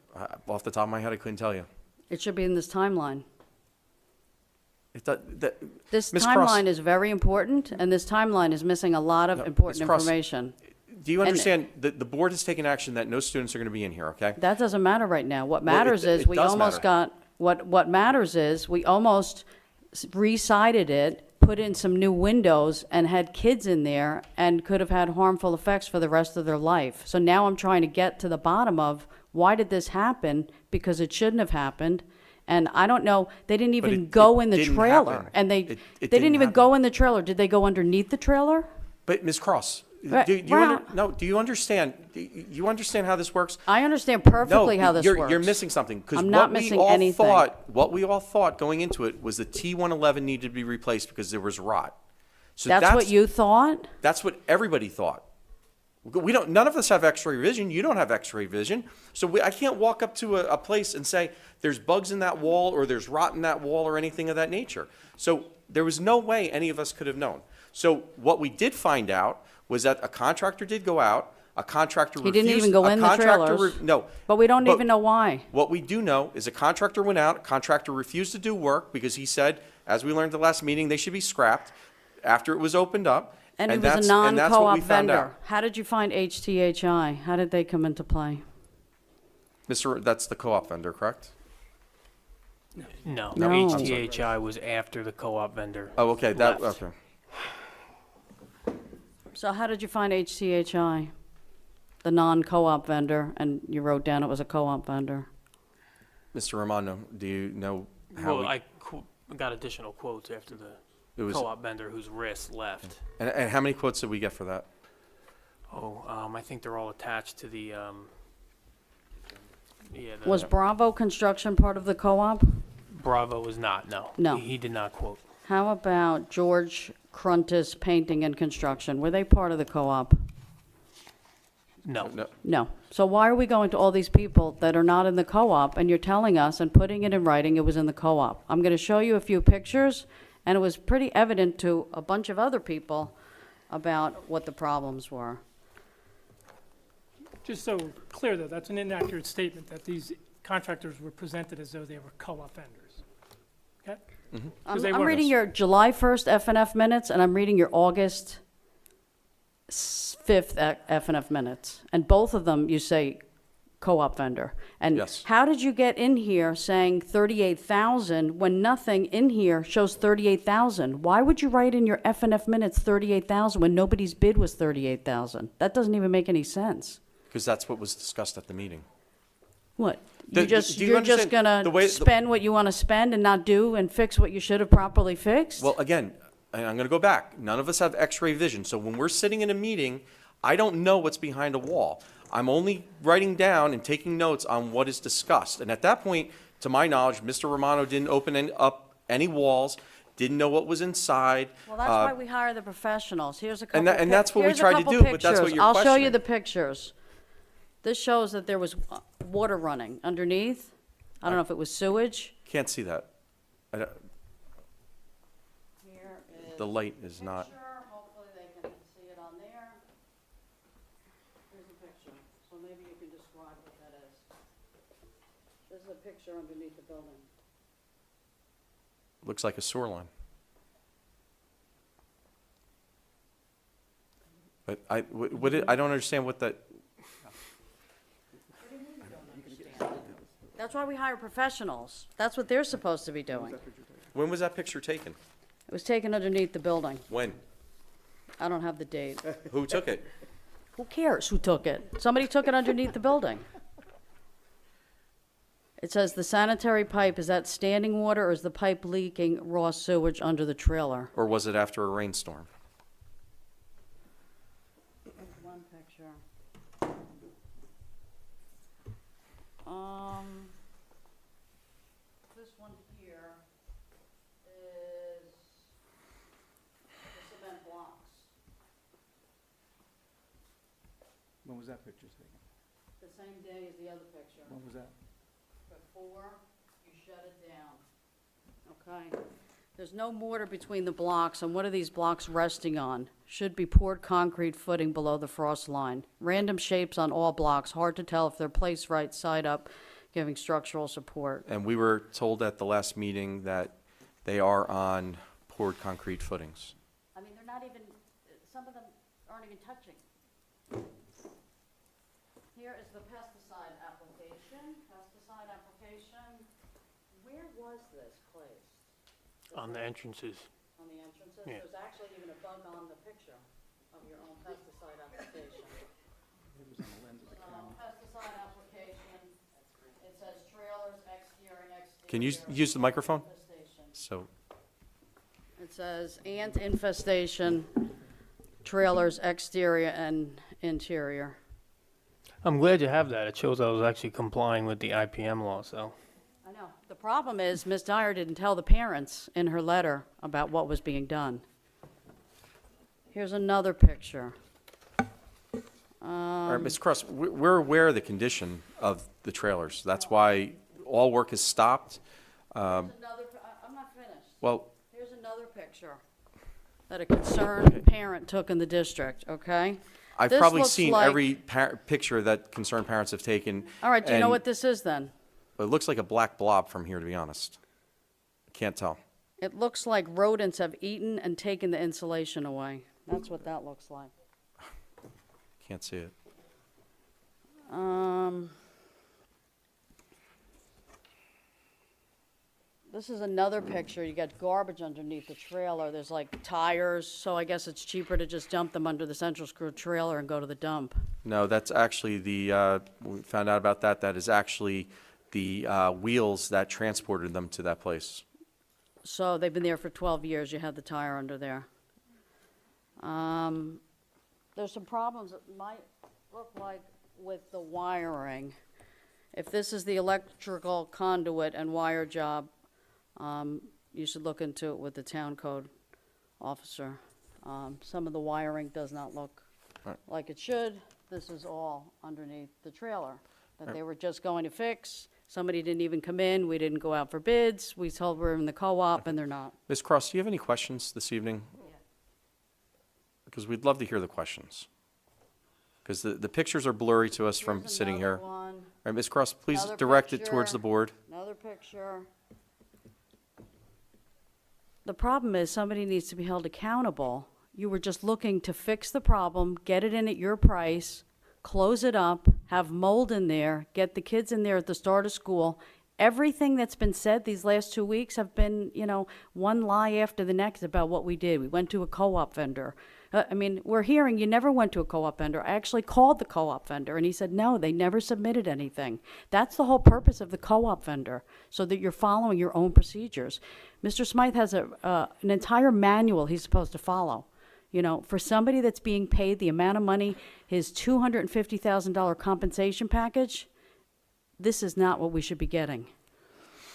Off the top of my head, I couldn't tell you. It should be in this timeline. This Ms. Cross- timeline is very important, and this timeline is missing a lot of important Ms. Cross- information. Do you And- understand that the board has taken action that no students are going to be in here, okay? That doesn't matter right now. What Well, matters it is we does almost matter. got, what matters is we almost re-sided it, put in some new windows, and had kids in there, and could have had harmful effects for the rest of their life. So now I'm trying to get to the bottom of, why did this happen? Because it shouldn't have happened. And I don't know, they didn't even it- go it in the didn't trailer. happen. And they It they didn't didn't even happen. go in the trailer. Did they go underneath the trailer? But Ms. Cross, Right, do you well- do you understand? Do you understand how this works? I understand perfectly No, how this you're works. missing something, because I'm not missing anything. what we all thought going into it was the T111 needed to be replaced because there was rot. So That's what you thought? That's what everybody thought. None of us have X-ray vision. You don't have X-ray vision. So I can't walk up to a place and say there's bugs in that wall or there's rot in that wall or anything of that nature. So there was no way any of us could have known. So what we did find out was that a contractor did go out. A contractor He refused. didn't even go a in the contractor trailers. No. But we don't But- even know why. What we do know is a contractor went out, contractor refused to do work because he said, as we learned at the last meeting, they should be scrapped after it was opened up. And he was that's- a and that's what we non-co-op found out. vendor. How did you find HTHI? How did they come into play? That's the co-op vendor, correct? No, No. HTHI was after the co-op vendor. Oh, okay, left. okay. So how did you find HTHI? The non-co-op vendor, and you wrote down it was a co-op vendor. Mr. Romano, do you know how? Well, I got additional quotes after the It was- co-op vendor whose wrist left. And how many quotes did we get for that? I think they're all attached to the, Was Bravo Construction part of the co-op? Bravo was not, no. No. He did not quote. How about George Cruntis Painting and Construction? Were they part of the co-op? No. No. No. So why are we going to all these people that are not in the co-op, and you're telling us and putting it in writing it was in the co-op? I'm going to show you a few pictures, and it was pretty evident to a bunch of other people about what the problems were. Just so clear, though, that's an inaccurate statement, that these contractors were presented as though they were co-op vendors. Okay? I'm, they I'm weren't. reading your July 1st FNF minutes, and I'm reading your August 5th FNF minutes. And both of them, you say co-op vendor. And Yes. how did you get in here saying 38,000 when nothing in here shows 38,000? Why would you write in your FNF minutes 38,000 when nobody's bid was 38,000? That doesn't even make any sense. Because that's what was discussed at the meeting. What? Do You're you just understand the way- gonna spend what you want to spend and not do and fix what you should have properly fixed? Well, again, and I'm going to go back. None of us have x-ray vision. So when we're sitting in a meeting, I don't know what's behind a wall. I'm only writing down and taking notes on what is discussed. And at that point, to my knowledge, Mr. Romano didn't open up any walls, didn't know what was inside. Well, that's why we hire the professionals. Here's a couple. and that's what we here's a tried to couple do, but that's what pictures. you're I'll show you questioning. the pictures. This shows that there was water running underneath. I don't know if it was sewage. Can't see that. I don't- Here is The light is not. picture. Hopefully they can see it on there. Here's a picture. So maybe you can describe what that is. This is a picture underneath the building. Looks like a sewer line. But I don't understand what that, That's why we hire professionals. That's what they're supposed to be doing. when was that picture taken? It was taken underneath the building. When? I don't have the date. Who took it? Who cares who took it? Somebody took it underneath the building. It says the sanitary pipe, is that standing water or is the pipe leaking raw sewage under the trailer? Or was it after a rainstorm? One picture. This one here is the cement blocks. When was that picture taken? The same day as the other picture. When was that? Before you shut it down. Okay? There's no mortar between the blocks, and what are these blocks resting on? Should be poured concrete footing below the frost line. Random shapes on all blocks, hard to tell if they're placed right side up, giving structural support. And we were told at the last meeting that they are on poured concrete footings. I mean, they're not even, some of them aren't even touching. Here is the pesticide application. Where was this placed? On the entrances. On the entrances? Yeah. There's actually even a bug on the picture of your own pesticide application. Pesticide application, it says trailers, exterior and exterior. Can you use the microphone? Infestation. So, It says ant infestation, trailers, exterior and interior. I'm glad you have that. It shows I was actually complying with the IPM law, so. I know. The problem is, Ms. Dyer didn't tell the parents in her letter about what was being done. Here's another picture. all right, Ms. Cross, we're aware of the condition of the trailers. That's why all work is stopped. I'm not finished. Well, Here's another picture that a concerned parent took in the district, okay? I've This probably looks seen like- every picture that concerned parents have taken. All right, do you know and what this is then? It looks like a black blob from here, to be honest. Can't tell. It looks like rodents have eaten and taken the insulation away. That's what that looks like. Can't see it. This is another picture. You got garbage underneath the trailer. There's like tires, so I guess it's cheaper to just dump them under the Central Screw trailer and go to the dump. No, that's actually we found out about that. That is actually the wheels that transported them to that place. So they've been there for 12 years. You had the tire under there. There's some problems that might look like with the wiring. If this is the electrical conduit and wire job, you should look into it with the town code officer. Some of the wiring does not look Right. like it should. This is all underneath the trailer that they were just going to fix. Somebody didn't even come in. We didn't go out for bids. We told we're in the co-op, and they're not. Ms. Cross, do you have any questions this evening? Because we'd love to hear the questions. Because the pictures are blurry to us from Here's sitting another here. one. All right, Ms. Cross, please Another direct it towards picture. the board. Another picture. The problem is somebody needs to be held accountable. You were just looking to fix the problem, get it in at your price, close it up, have mold in there, get the kids in there at the start of school. Everything that's been said these last 2 weeks have been, one lie after the next about what we did. We went to a co-op vendor. We're hearing you never went to a co-op vendor. I actually called the co-op vendor, and he said, no, they never submitted anything. That's the whole purpose of the co-op vendor, so that you're following your own procedures. Mr. Smythe has an entire manual he's supposed to follow. For somebody that's being paid the amount of money, his $250,000 compensation package, this is not what we should be getting.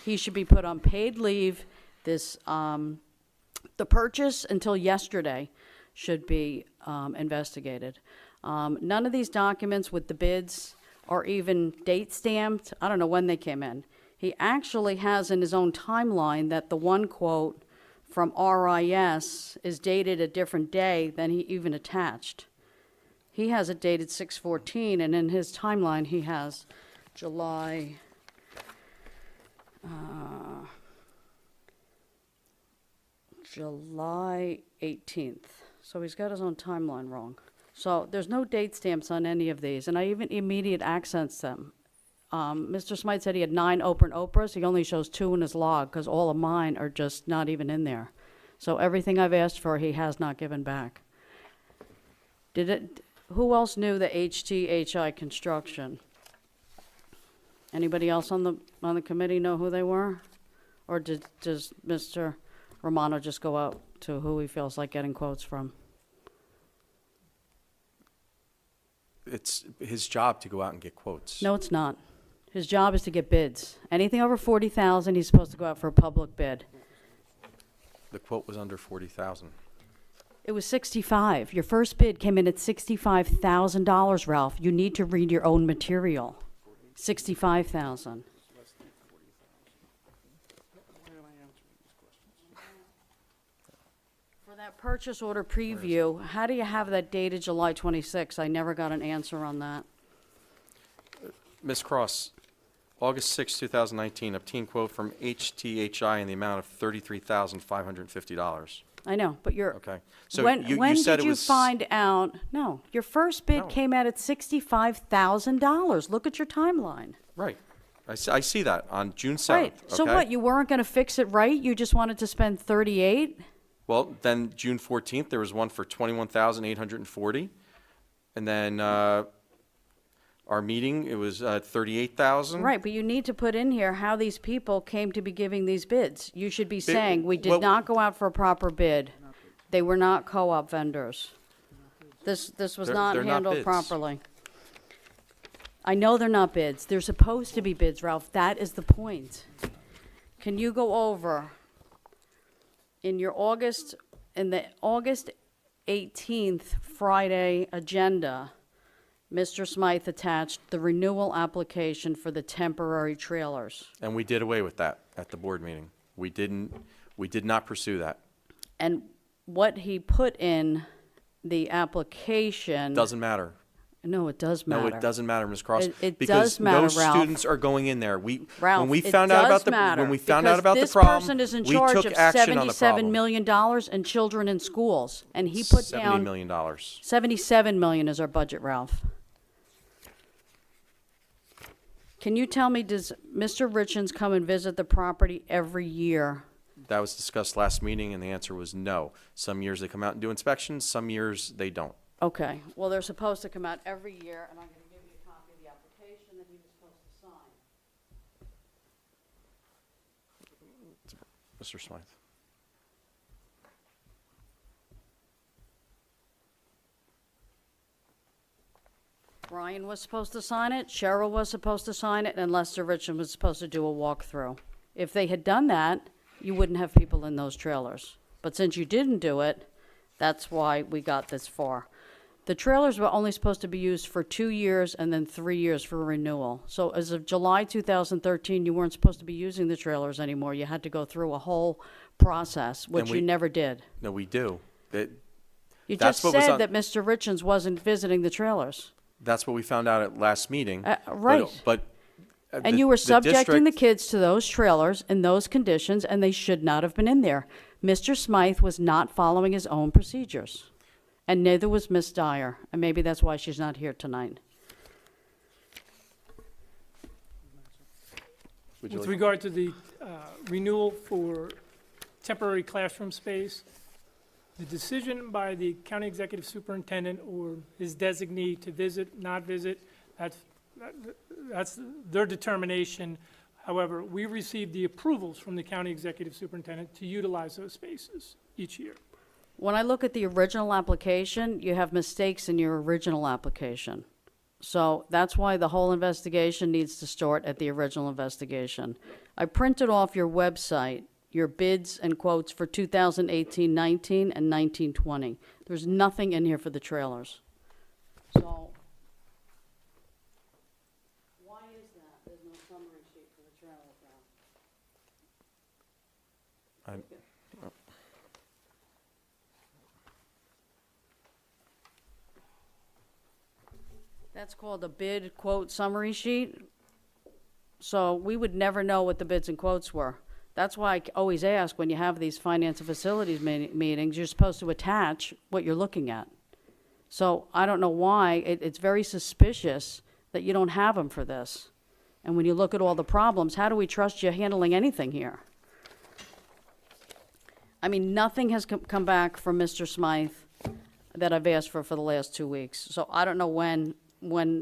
He should be put on paid leave. The purchase until yesterday should be investigated. None of these documents with the bids are even date stamped. I don't know when they came in. He actually has in his own timeline that the one quote from RIS is dated a different day than he even attached. He has it dated 6/14, and in his timeline, he has July 18th. So he's got his own timeline wrong. So there's no date stamps on any of these, and I even immediate accents them. Mr. Smythe said he had 9 open Oprahs. He only shows 2 in his log, because all of mine are just not even in there. So everything I've asked for, he has not given back. Who else knew the HTHI construction? Anybody else on the committee know who they were? Or does Mr. Romano just go out to who he feels like getting quotes from? It's his job to go out and get quotes. No, it's not. His job is to get bids. Anything over 40,000, he's supposed to go out for a public bid. The quote was under 40,000. It was 65. Your first bid came in at $65,000, Ralph. You need to read your own material. 65,000. For that purchase order preview, how do you have that dated July 26? I never got an answer on that. Ms. Cross, August 6, 2019, obtained quote from HTHI in the amount of $33,550. I know, but you're. Okay. So When you said did it you was. find out? No, your first bid No. came out at $65,000. Look at your timeline. Right. I see that on June 7th. Right. So okay? what? You weren't going to fix it right? You just wanted to spend 38? Well, then June 14th, there was one for $21,840. And then our meeting, it was 38,000. Right, but you need to put in here how these people came to be giving these bids. You should be saying, we did well- not go out for a proper bid. They were not co-op vendors. This was They're- not they're not handled bids. properly. I know they're not bids. They're supposed to be bids, Ralph. That is the point. Can you go over in the August 18th Friday agenda, Mr. Smythe attached the renewal application for the temporary trailers. And we did away with that at the board meeting. We did not pursue that. And what he put in the application. Doesn't matter. No, it does matter. No, it doesn't matter, Ms. Cross. It because does matter, no Ralph. students are going in there. Ralph, when we it found out does about the matter, when we found out because about the this problem, person is in we charge took of action on the $77 problem. million in children in schools, and he put $70 down million. $77 million is our budget, Ralph. Can you tell me, does Mr. Richens come and visit the property every year? That was discussed last meeting, and the answer was no. Some years they come out and do inspections. Some years they don't. Okay, well, they're supposed to come out every year, and I'm going to give you a copy of the application that he was supposed to sign. Mr. Smythe. Brian was supposed to sign it, Cheryl was supposed to sign it, and Lester Richmond was supposed to do a walkthrough. If they had done that, you wouldn't have people in those trailers. But since you didn't do it, that's why we got this far. The trailers were only supposed to be used for 2 years and then 3 years for renewal. So as of July 2013, you weren't supposed to be using the trailers anymore. You had to go through a whole process, which you never did. No, we do. You That's just what was said on- that Mr. Richens wasn't visiting the trailers. That's what we found out at last meeting. Right. But And you were subjecting the kids to those trailers in those conditions, and they should not have been in there. Mr. Smythe was not following his own procedures, and neither was Miss Dyer, and maybe that's why she's not here tonight. With regard to the renewal for temporary classroom space, the decision by the county executive superintendent or his designee to visit, not visit, that's their determination. However, we received the approvals from the county executive superintendent to utilize those spaces each year. When I look at the original application, you have mistakes in your original application. So that's why the whole investigation needs to start at the original investigation. I printed off your website, your bids and quotes for 2018-19 and 19-20. There's nothing in here for the trailers. So why is that? There's no summary sheet for the trailers now. That's called a bid quote summary sheet. So we would never know what the bids and quotes were. That's why I always ask, when you have these finance and facilities meetings, you're supposed to attach what you're looking at. So I don't know why, it's very suspicious that you don't have them for this. And when you look at all the problems, how do we trust you handling anything here? I mean, nothing has come back from Mr. Smythe that I've asked for the last 2 weeks. So I don't know when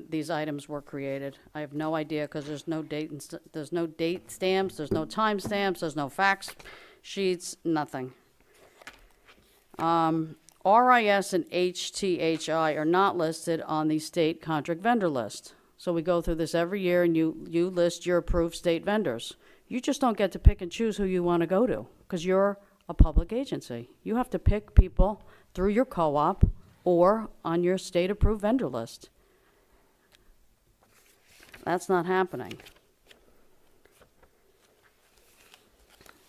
these items were created. I have no idea, because there's no date there's no date stamps, there's no time stamps, there's no fax sheets, nothing. RIS and HTHI are not listed on the state contract vendor list. So we go through this every year, and you list your approved state vendors. You just don't get to pick and choose who you want to go to, because you're a public agency. You have to pick people through your co-op or on your state-approved vendor list. That's not happening.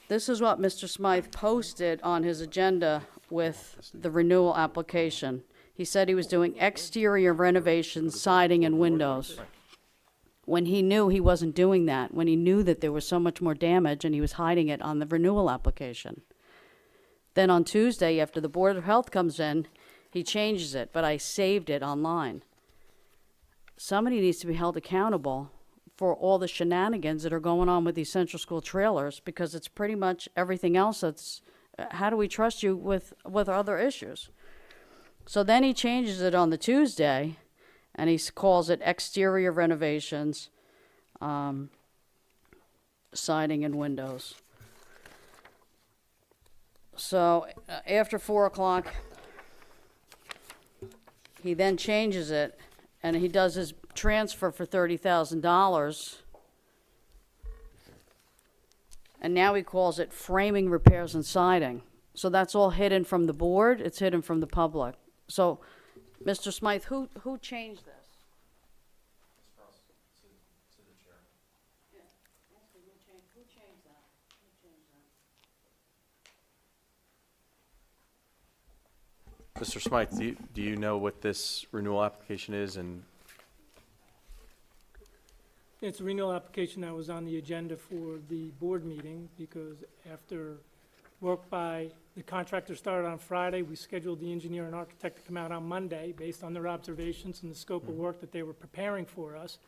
This is what Mr. Smythe posted on his agenda with the renewal application. He said he was doing exterior renovations, siding, and windows. When he knew he wasn't doing that, when he knew that there was so much more damage and he was hiding it on the renewal application. Then on Tuesday, after the Board of Health comes in, he changes it, but I saved it online. Somebody needs to be held accountable for all the shenanigans that are going on with these central school trailers, because it's pretty much everything else that's, how do we trust you with other issues? So then he changes it on the Tuesday, and he calls it exterior renovations, siding and windows. So after 4 o'clock, he then changes it, and he does his transfer for $30,000. And now he calls it framing, repairs, and siding. So that's all hidden from the board, it's hidden from the public. So, Mr. Smythe, who changed this? Yeah, ask him who changed that? Who changed Mr. Smythe, do you know what this renewal application is? And It's a renewal application that was on the agenda for the board meeting because after work by the contractor started on Friday, we scheduled the engineer and architect to come out on Monday based on their observations and the scope of work that they were preparing for us.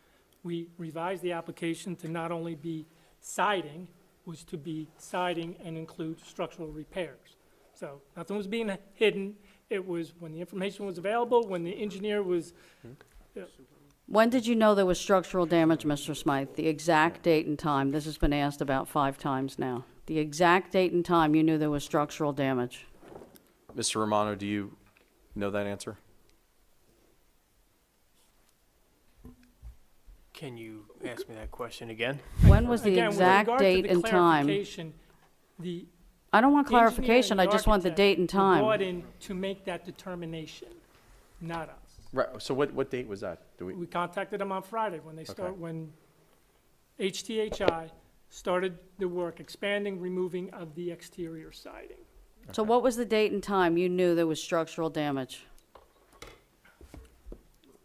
We revised the application to not only be siding, was to be siding and include structural repairs. So nothing was being hidden. It was when the information was available, when the engineer was, When did you know there was structural damage, Mr. Smythe? The exact date and time? This has been asked about 5 times now. The exact date and time you knew there was structural damage? Mr. Romano, do you know that answer? Can you ask me that question again? When was the again, with exact regard to date the and time? clarification, the I don't want engineer and clarification, I just want the architect date and were brought time. in to make that determination, not us. Right, so what date was that? Do we, We contacted them on Friday when they Okay. when HTHI started the work, expanding, removing of the exterior siding. So what was the date and time you knew there was structural damage?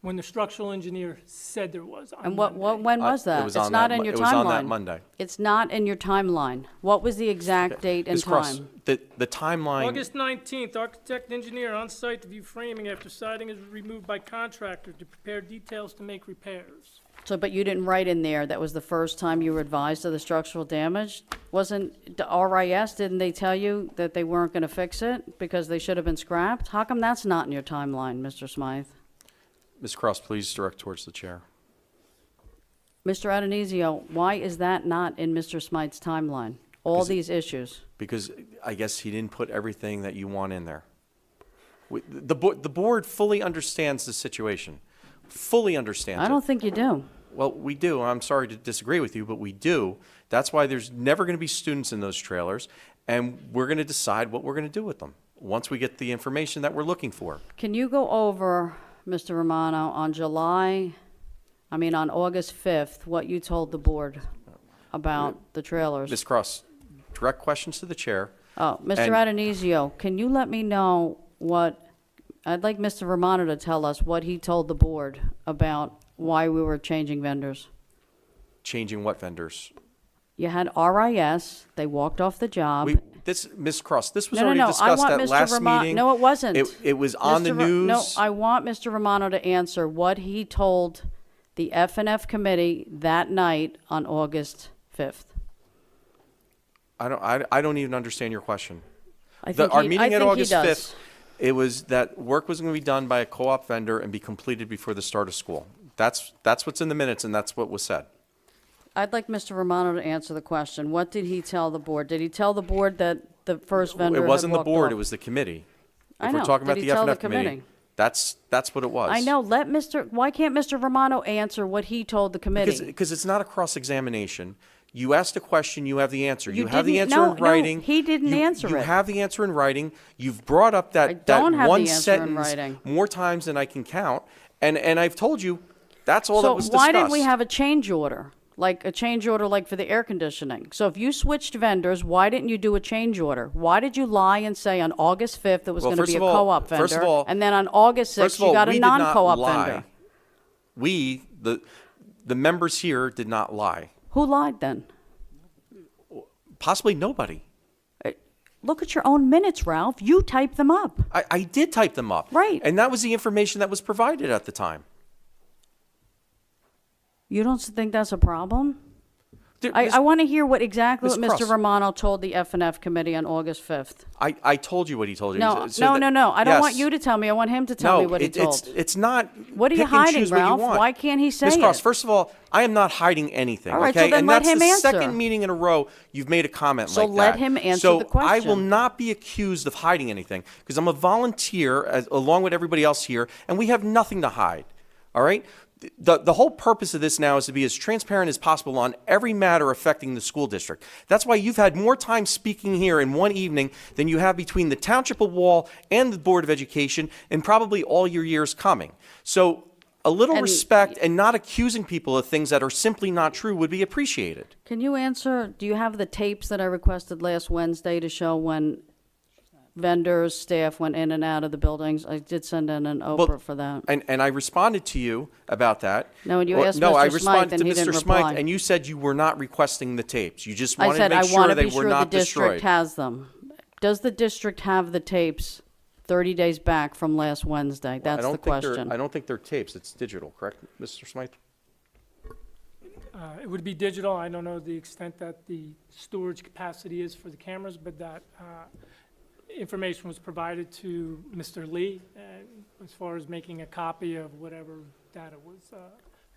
When the structural engineer said there was on And when Uh, was that? It was It's on not that, in your it was on that timeline. Monday. It's not in your timeline. What was the exact date and Ms. Cross, time? the timeline, August 19th, architect engineer on site to view framing after siding is removed by contractor to prepare details to make repairs. So, but you didn't write in there, that was the first time you were advised of the structural damage? Wasn't the RIS, didn't they tell you that they weren't gonna fix it because they should have been scrapped? How come that's not in your timeline, Mr. Smythe? Ms. Cross, please direct towards the chair. Mr. Adonisio, why is that not in Mr. Smythe's timeline? All Because these issues? Because I guess he didn't put everything that you want in there. The board fully understands the situation, fully understands I it. don't think you do. Well, we do. I'm sorry to disagree with you, but we do. That's why there's never going to be students in those trailers, and we're going to decide what we're going to do with them once we get the information that we're looking for. Can you go over, Mr. Romano, on August 5th, what you told the board about the trailers? Ms. Cross, direct questions to the chair. Oh, Mr. and- Adonisio, can you let me know I'd like Mr. Romano to tell us what he told the board about why we were changing vendors. Changing what vendors? You had RIS, they walked off the job. Ms. Cross, this was No, already I discussed want at Mr. last Romano. meeting. No, it wasn't. It was on the news. No, I want Mr. Romano to answer what he told the F&F committee that night on August 5th. I don't even understand your question. I think Our he- meeting I at think he August does. 5th, it was that work was going to be done by a co-op vendor and be completed before the start of school. That's what's in the minutes, and that's what was said. I'd like Mr. Romano to answer the question. What did he tell the board? Did he tell the board that the first vendor It had wasn't the walked board, off? it was the committee. I If we're know. talking Did about he the tell the F&F committee, committee? that's what it was. I know. Why can't Mr. Romano answer what he told the committee? Because it's not a cross-examination. You asked a question, you have the answer. You You have the didn't- answer no, in no, writing. he didn't answer You it. have the answer in writing. You've brought up I that don't have the one answer in sentence writing. more times than I can count. And I've told you, that's all that So was discussed. why didn't we have a change order? Like a change order like for the air conditioning? So if you switched vendors, why didn't you do a change order? Why did you lie and say on August 5th it was Well, going to first be a of all- co-op vendor? first of all- and then on August 6th First of all, you got we a did not non-co-op lie. vendor. We, the members here, did not lie. Who lied then? Possibly nobody. Look at your own minutes, Ralph. You typed them up. I did type them up. Right. And that was the information that was provided at the time. You don't think that's a problem? Dude, Ms. I want to hear exactly Ms. what Mr. Cross. Romano told the F&F committee on August 5th. I told you what he told you. No, So that- no. I don't want yes. you to tell me. I want him to tell me what he told. It's not. What are you pick and hiding, choose what you Ralph? want. Why can't he say Ms. Cross, it? first of all, I am not hiding anything. All right, so okay, then and let that's him the answer. second meeting in a row you've made a comment So like that. let him answer so the question. I will not be accused of hiding anything because I'm a volunteer along with everybody else here, and we have nothing to hide. All right. The whole purpose of this now is to be as transparent as possible on every matter affecting the school district. That's why you've had more time speaking here in one evening than you have between the Township of Wall and the Board of Education and probably all your years coming. So a little And- respect and not accusing people of things that are simply not true would be appreciated. Can you answer, do you have the tapes that I requested last Wednesday to show when vendors, staff went in and out of the buildings. I did send in an Oprah for that. And I responded to you about that. No, and you Well, asked no, I Mr. Smythe, responded and to he Mr. didn't Smythe, reply. and you said you were not requesting the tapes. You just I wanted said, to I make want sure to they be were sure the not district destroyed. has them. Does the district have the tapes 30 days back from last Wednesday? That's the question. I don't think they're tapes. It's digital, correct, Mr. Smythe? It would be digital. I don't know the extent that the storage capacity is for the cameras, but that information was provided to Mr. Lee as far as making a copy of whatever data was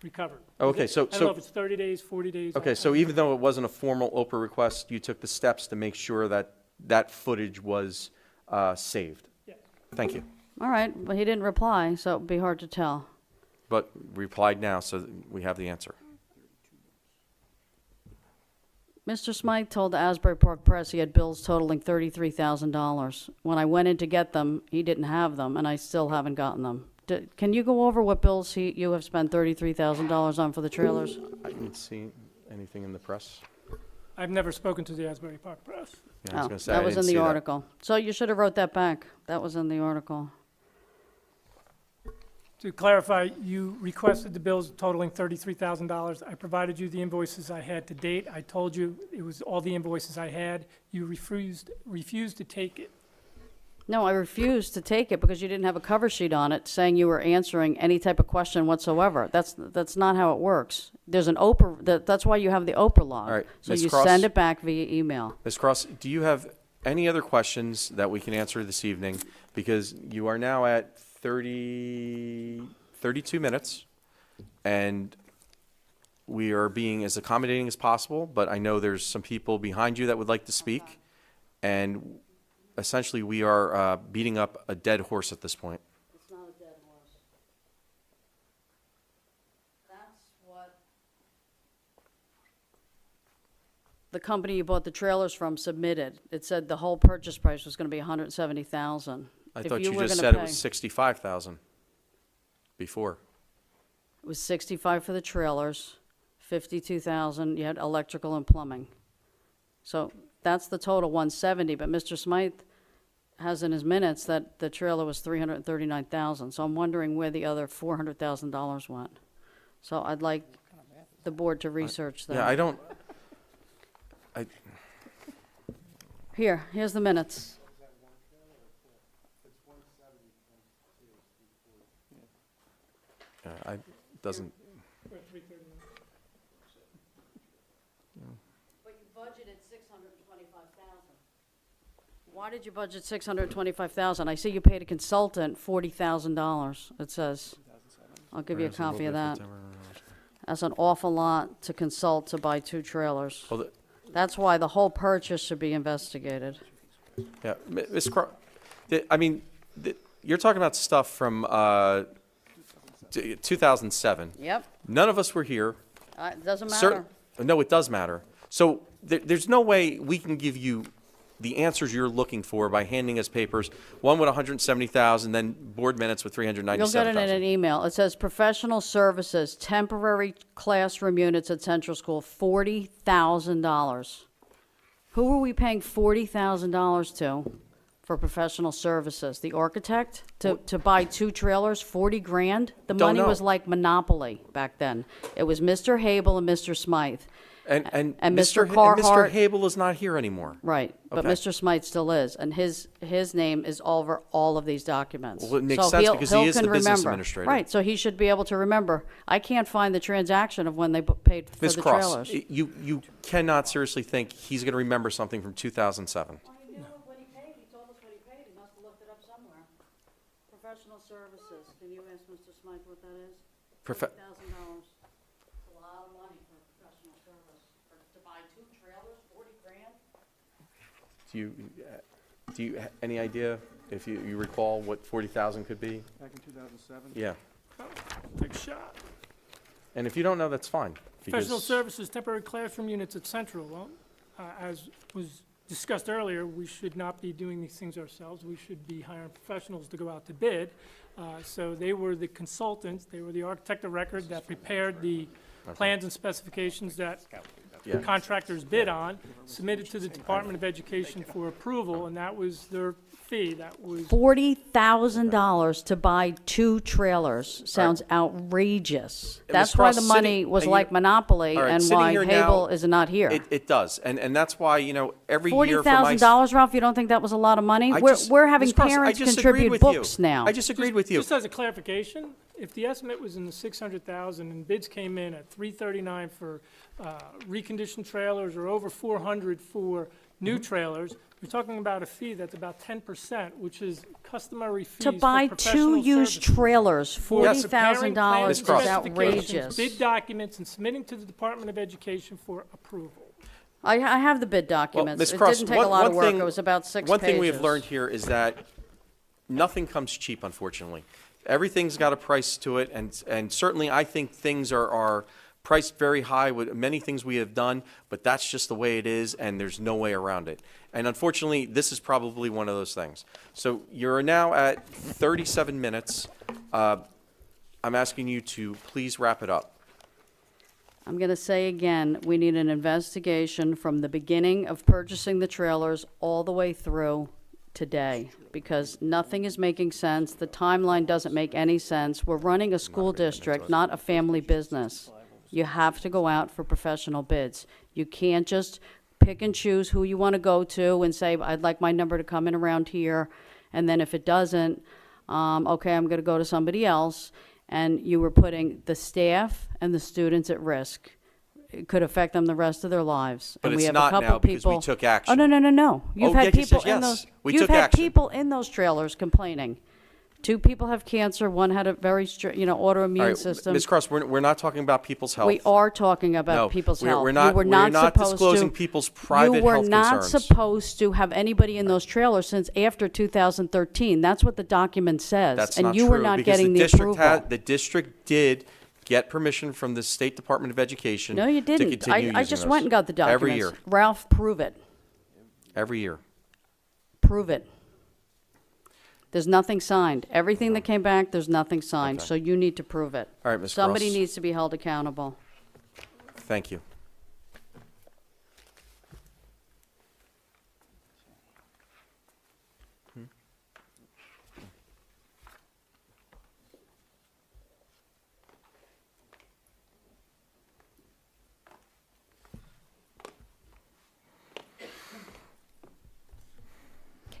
recovered. Okay, so- I don't know if it's 30 days, 40 days. Okay, so even though it wasn't a formal Oprah request, you took the steps to make sure that that footage was saved? Yeah. Thank you. All right, but he didn't reply, so it'd be hard to tell. But replied now, so we have the answer. Mr. Smythe told the Asbury Park Press he had bills totaling $33,000. When I went in to get them, he didn't have them, and I still haven't gotten them. Can you go over what bills you have spent $33,000 on for the trailers? I didn't see anything in the press. I've never spoken to the Asbury Park Press. Yeah, I was Oh, gonna say, I that was didn't in see the that. article. So you should have wrote that back. That was in the article. To clarify, you requested the bills totaling $33,000. I provided you the invoices I had to date. I told you it was all the invoices I had. You refused to take it. No, I refused to take it because you didn't have a cover sheet on it saying you were answering any type of question whatsoever. That's not how it works. There's an Oprah, that's why you have the Oprah log. All right, So Ms. you Cross? send it back via email. Ms. Cross, do you have any other questions that we can answer this evening? Because you are now at 32 minutes, and we are being as accommodating as possible, but I know there's some people behind you that would like to speak, and essentially we are beating up a dead horse at this point. It's not a dead horse. That's what the company you bought the trailers from submitted. It said the whole purchase price was going to be $170,000. I If thought you were just gonna said it pay- was 65,000 before. It was 65 for the trailers, 52,000, you had electrical and plumbing. So that's the total, 170, but Mr. Smythe has in his minutes that the trailer was 339,000. So I'm wondering where the other $400,000 went. So I'd like the board to research that. Yeah, Here's the minutes. doesn't, But you budgeted 625,000. Why did you budget 625,000? I see you paid a consultant $40,000, it says. I'll give you a copy of that. That's an awful lot to consult to buy 2 trailers. well, That's why the whole purchase should be investigated. yeah, Ms. Cross, I mean, you're talking about stuff from 2007. Yep, None of us were here. it doesn't Cer- matter. No, it does matter. So there's no way we can give you the answers you're looking for by handing us papers, one with 170,000, then board minutes with You'll get it 397,000. in an email. It says professional services, temporary classroom units at Central School, $40,000. Who are we paying $40,000 to for professional services? The architect to buy 2 trailers, 40 grand? The Don't money know. was like Monopoly back then. It was Mr. Habel and Mr. Smythe. And Mr. Mr. Carhart- Hable is not here anymore. Right, but Okay. Mr. Smythe still is, and his name is over all of these documents. Well, it makes So sense he'll- because he'll he is the can business remember. administrator. Right, so he should be able to remember. I can't find the transaction of when they paid for Ms. the Cross, trailers. you cannot seriously think he's going to remember something from 2007. He knew what he paid, he told us what he paid, he must have looked it up somewhere. Professional services, can you ask Mr. Smythe what that is? Profe- $40,000. It's a lot of money for professional service. To buy 2 trailers, 40 grand? Do you any idea if you recall what 40,000 could be? Back in 2007? Yeah. Take a shot. And if you don't know, that's fine. Professional because- services, temporary classroom units at Central. Well, as was discussed earlier, we should not be doing these things ourselves. We should be hiring professionals to go out to bid. So they were the consultants, they were the architect of record that prepared the plans and specifications that Yeah. contractors bid on, submitted to the Department of Education for approval, and that was their fee. That was, $40,000 to buy 2 trailers sounds outrageous. And That's Ms. why Cross, the money sitting- was and like you- Monopoly all right, and sitting why here Hable now, is not here. It does, and that's why, every year for my. $40,000, Ralph, you don't think that was a lot of money? I We're, just- we're having Ms. Cross, I parents just agreed contribute with books you. now. I just agreed with you. just as a clarification, if the estimate was in the 600,000 and bids came in at 339 for reconditioned trailers or over 400 for new Mm-hmm. trailers, you're talking about a fee that's about 10%, which is customary fees To for buy 2 professional used services. trailers, For preparing $40,000 plans, is Cross. specifications, outrageous. Bid documents and submitting to the Department of Education for approval. I have the bid Well, documents. Ms. It Cross, didn't take a lot of work. thing- It was about 6 pages. One thing we have learned here is that nothing comes cheap, unfortunately. Everything's got a price to it, and certainly I think things are priced very high with many things we have done, but that's just the way it is, and there's no way around it. And unfortunately, this is probably one of those things. So you're now at 37 minutes. I'm asking you to please wrap it up. I'm going to say again, we need an investigation from the beginning of purchasing the trailers all the way through today, because nothing is making sense. The timeline doesn't make any sense. We're running a school district, not a family business. You have to go out for professional bids. You can't just pick and choose who you want to go to and say, I'd like my number to come in around here, and then if it doesn't, okay, I'm going to go to somebody else. And you were putting the staff and the students at risk. It could affect them the rest of their lives. But And we it's have not a couple now because we people- took Oh, action. no. You've Oh, had yeah, yes, people yes, in yes. those. We You've took had action. people in those trailers complaining. 2 people have cancer. 1 had a very All autoimmune right, system. Ms. Cross, we're not talking about people's health. We are talking about No, people's we're- health. we're not- You were we're not supposed disclosing to- people's private You were health not concerns. supposed to have anybody in those trailers since after 2013. That's what the document says. That's and not you true, were not because getting the district approval. the district did get permission from the State Department of Education. No, you to didn't. continue I using just those. went and got the documents. Every year, Ralph, prove it. every year. Prove it. There's nothing signed. Everything that came back, there's nothing signed. Okay. So you need to prove it. All right, Ms. Somebody Cross. needs to be held accountable. Thank you.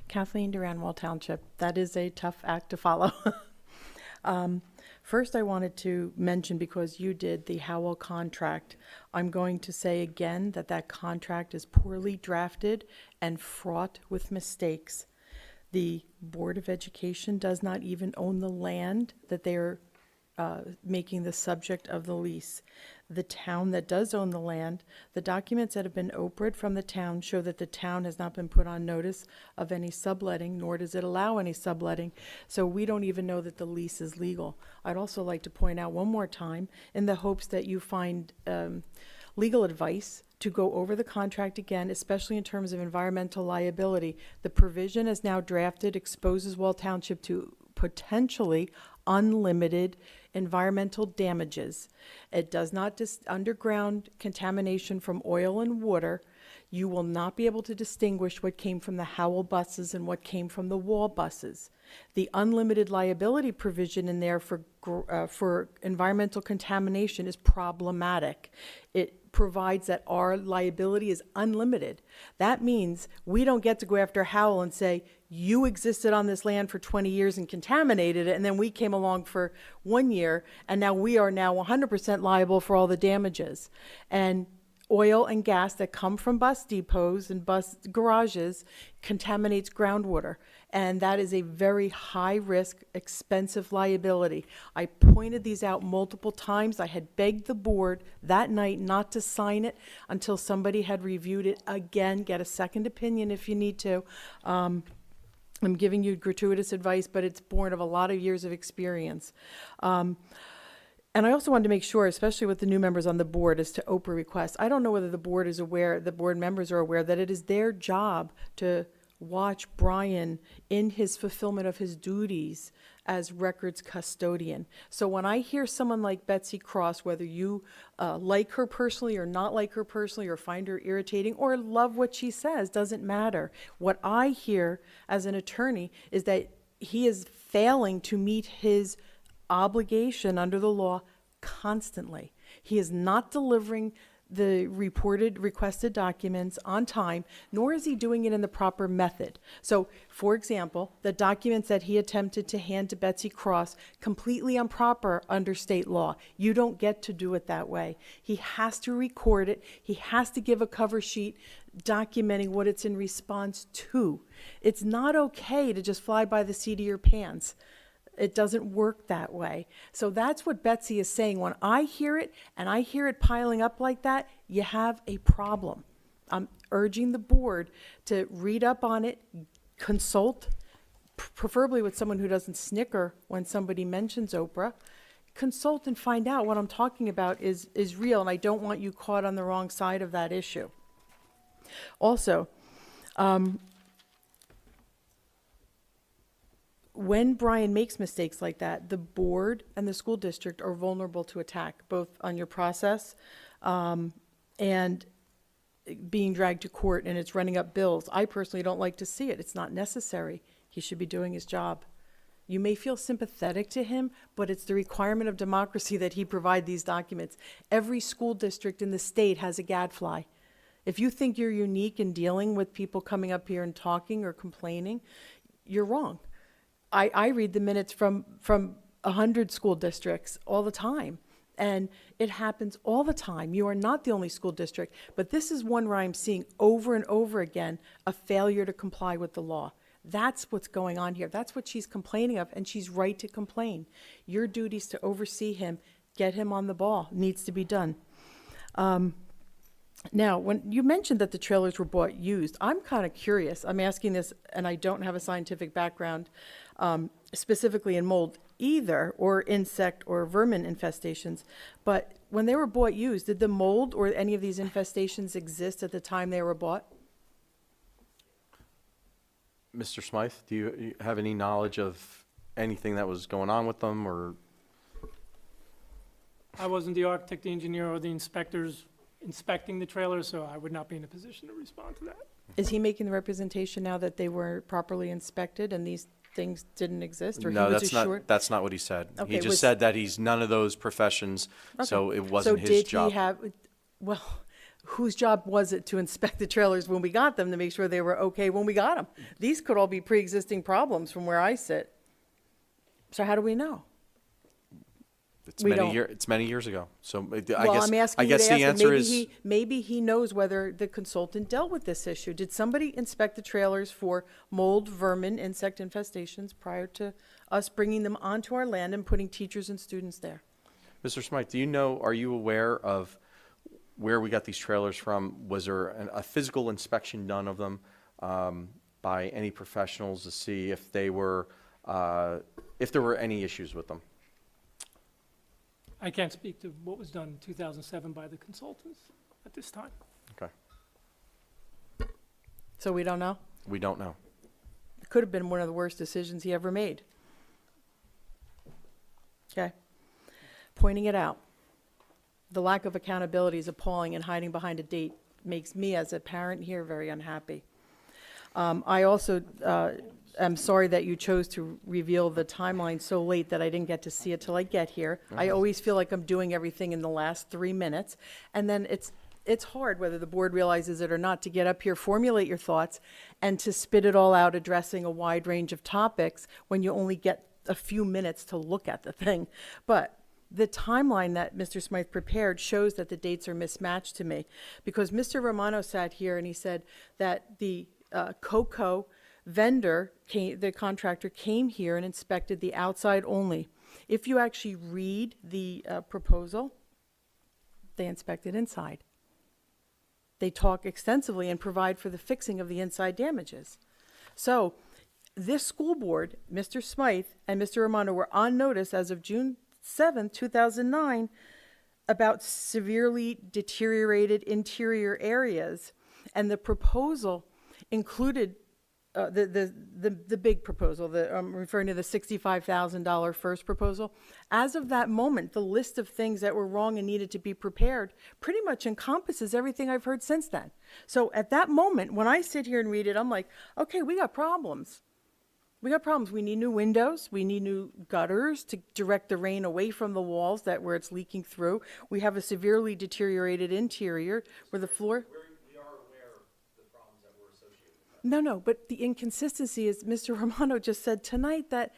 Kathleen Duran, Wall Township. That is a tough act to follow. First, I wanted to mention, because you did the Howell contract, I'm going to say again that that contract is poorly drafted and fraught with mistakes. The Board of Education does not even own the land that they're making the subject of the lease. The town that does own the land, the documents that have been OPRA'd from the town show that the town has not been put on notice of any subletting, nor does it allow any subletting. So we don't even know that the lease is legal. I'd also like to point out one more time, in the hopes that you find legal advice, to go over the contract again, especially in terms of environmental liability. The provision as now drafted exposes Wall Township to potentially unlimited environmental damages. It does not underground contamination from oil and water. You will not be able to distinguish what came from the Howell buses and what came from the Wall buses. The unlimited liability provision in there for environmental contamination is problematic. It provides that our liability is unlimited. That means we don't get to go after Howell and say, you existed on this land for 20 years and contaminated it, and then we came along for 1 year, and now we are now 100% liable for all the damages. And oil and gas that come from bus depots and bus garages contaminates groundwater. And that is a very high-risk, expensive liability. I pointed these out multiple times. I had begged the board that night not to sign it until somebody had reviewed it again. Get a second opinion if you need to. I'm giving you gratuitous advice, but it's born of a lot of years of experience. And I also wanted to make sure, especially with the new members on the board, as to Oprah requests. I don't know whether the board is aware, the board members are aware, that it is their job to watch Brian in his fulfillment of his duties as records custodian. So when I hear someone like Betsy Cross, whether you like her personally or not like her personally, or find her irritating or love what she says, doesn't matter. What I hear as an attorney is that he is failing to meet his obligation under the law constantly. He is not delivering the requested documents on time, nor is he doing it in the proper method. So, for example, the documents that he attempted to hand to Betsy Cross, completely improper under state law. You don't get to do it that way. He has to record it. He has to give a cover sheet documenting what it's in response to. It's not okay to just fly by the seat of your pants. It doesn't work that way. So that's what Betsy is saying. When I hear it, and I hear it piling up like that, you have a problem. I'm urging the board to read up on it, consult, preferably with someone who doesn't snicker when somebody mentions Oprah. Consult and find out what I'm talking about is real, and I don't want you caught on the wrong side of that issue. Also, when Brian makes mistakes like that, the board and the school district are vulnerable to attack, both on your process and being dragged to court, and it's running up bills. I personally don't like to see it. It's not necessary. He should be doing his job. You may feel sympathetic to him, but it's the requirement of democracy that he provide these documents. Every school district in the state has a gadfly. If you think you're unique in dealing with people coming up here and talking or complaining, you're wrong. I read the minutes from 100 school districts all the time, and it happens all the time. You are not the only school district, but this is one where I'm seeing over and over again a failure to comply with the law. That's what's going on here. That's what she's complaining of, and she's right to complain. Your duty is to oversee him, get him on the ball. Needs to be done. Now, when you mentioned that the trailers were bought used, I'm kind of curious. I'm asking this, and I don't have a scientific background specifically in mold either, or insect or vermin infestations. But when they were bought used, did the mold or any of these infestations exist at the time they were bought? Mr. Smythe, do you have any knowledge of anything that was going on with them, or? I wasn't the architect, the engineer, or the inspectors inspecting the trailers, so I would not be in a position to respond to that. Is he making the representation now that they were properly inspected and these things didn't exist, or No, he was that's assured? not, that's not what he said. Okay, He just was- said that he's none of those professions, so Okay. it wasn't his So did job. he have, well, whose job was it to inspect the trailers when we got them to make sure they were okay when we got them? These could all be pre-existing problems from where I sit. So how do we know? It's we many don't. it's many years ago. So I Well, guess I'm asking I you guess to the ask him. answer Maybe he knows whether the consultant dealt with this issue. Did somebody inspect the trailers for mold, vermin, insect infestations prior to us bringing them onto our land and putting teachers and students there? Mr. Smythe, do you know, are you aware of where we got these trailers from? Was there a physical inspection done of them by any professionals to see if they were, if there were any issues with them? I can't speak to what was done in 2007 by the consultants at this time. Okay, So we don't know? we don't know. It could have been one of the worst decisions he ever made. Okay. Pointing it out. The lack of accountability is appalling, and hiding behind a date makes me, as a parent here, very unhappy. I also am sorry that you chose to reveal the timeline so late that I didn't get to see it till I get here. I always feel like I'm doing everything in the last 3 minutes, and then it's hard, whether the board realizes it or not, to get up here, formulate your thoughts, and to spit it all out addressing a wide range of topics when you only get a few minutes to look at the thing. But the timeline that Mr. Smythe prepared shows that the dates are mismatched to me, because Mr. Romano sat here and he said that the COCO vendor, the contractor, came here and inspected the outside only. If you actually read the proposal, they inspected inside. They talk extensively and provide for the fixing of the inside damages. So this school board, Mr. Smythe and Mr. Romano, were on notice as of June 7th, 2009, about severely deteriorated interior areas, and the proposal included the big proposal, I'm referring to the $65,000 first proposal. As of that moment, the list of things that were wrong and needed to be prepared pretty much encompasses everything I've heard since then. So at that moment, when I sit here and read it, I'm like, okay, we got problems. We got problems. We need new windows. We need new gutters to direct the rain away from the walls where it's leaking through. We have a severely deteriorated interior where the floor. We are aware of the problems that were associated with that. No, but the inconsistency is Mr. Romano just said tonight that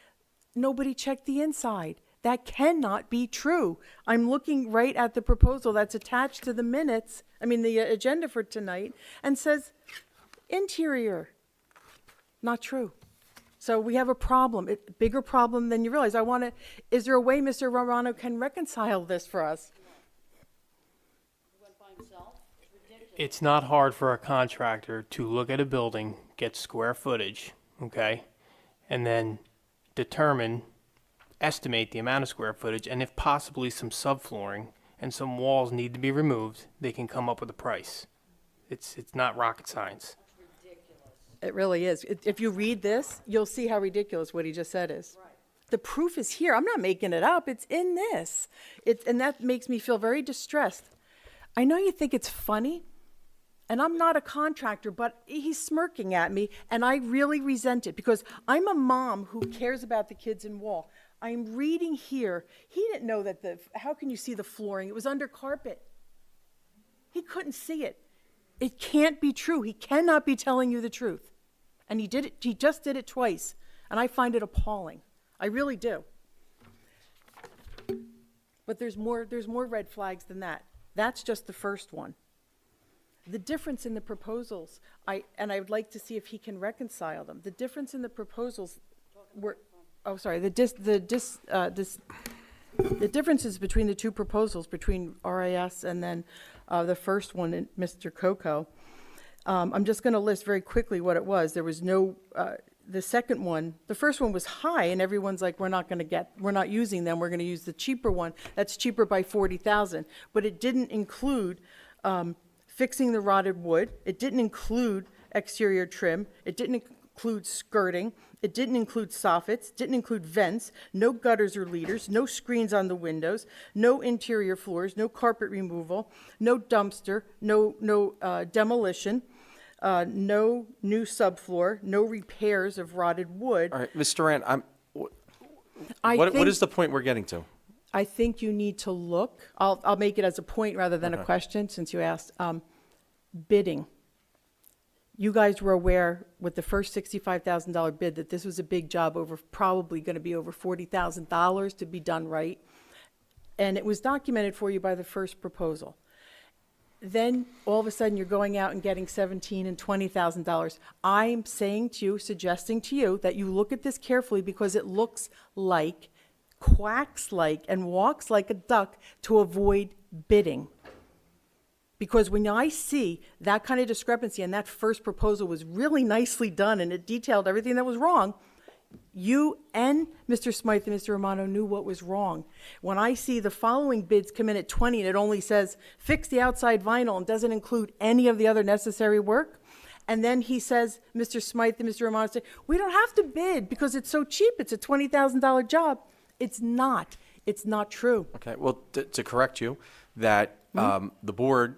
nobody checked the inside. That cannot be true. I'm looking right at the proposal that's attached to the minutes, the agenda for tonight, and says interior. Not true. So we have a problem, a bigger problem than you realize. Is there a way Mr. Romano can reconcile this for us? It's not hard for a contractor to look at a building, get square footage, okay, and then estimate the amount of square footage, and if possibly some subflooring and some walls need to be removed, they can come up with a price. It's not rocket science. It really is. If you read this, you'll see how ridiculous what he just said is. Right. The proof is here. I'm not making it up. It's in this. And that makes me feel very distressed. I know you think it's funny, and I'm not a contractor, but he's smirking at me, and I really resent it because I'm a mom who cares about the kids in Wall. I'm reading here. He didn't know that how can you see the flooring? It was under carpet. He couldn't see it. It can't be true. He cannot be telling you the truth. And he just did it twice. And I find it appalling. I really do. But there's more red flags than that. That's just the first one. The difference in the proposals, I would like to see if he can reconcile them. The difference in the proposals were, the differences between the two proposals, between RIS and then the first one, Mr. Coco. I'm just going to list very quickly what it was. There was no, the second one, the first one was high, and everyone's like, we're not using them. We're going to use the cheaper one. That's cheaper by $40,000. But it didn't include fixing the rotted wood. It didn't include exterior trim. It didn't include skirting. It didn't include soffits, didn't include vents, no gutters or leaders, no screens on the windows, no interior floors, no carpet removal, no dumpster, no demolition, no new subfloor, no repairs of rotted wood. All right, Ms. Durant, what is the point we're getting to? I think you need to look. I'll make it as a point rather than a question, since you asked. Bidding. You guys were aware with the first $65,000 bid that this was a big job, probably going to be over $40,000 to be done right. And it was documented for you by the first proposal. Then all of a sudden you're going out and getting $17,000 and $20,000. I'm saying to you, suggesting to you that you look at this carefully because it looks like, quacks like, and walks like a duck to avoid bidding. Because when I see that kind of discrepancy, and that first proposal was really nicely done and it detailed everything that was wrong, you and Mr. Smythe and Mr. Romano knew what was wrong. When I see the following bids come in at 20 and it only says fix the outside vinyl and doesn't include any of the other necessary work, and then he says, Mr. Smythe and Mr. Romano say, we don't have to bid because it's so cheap, it's a $20,000 job. It's not. It's not true. Okay, well, to correct you, that the board,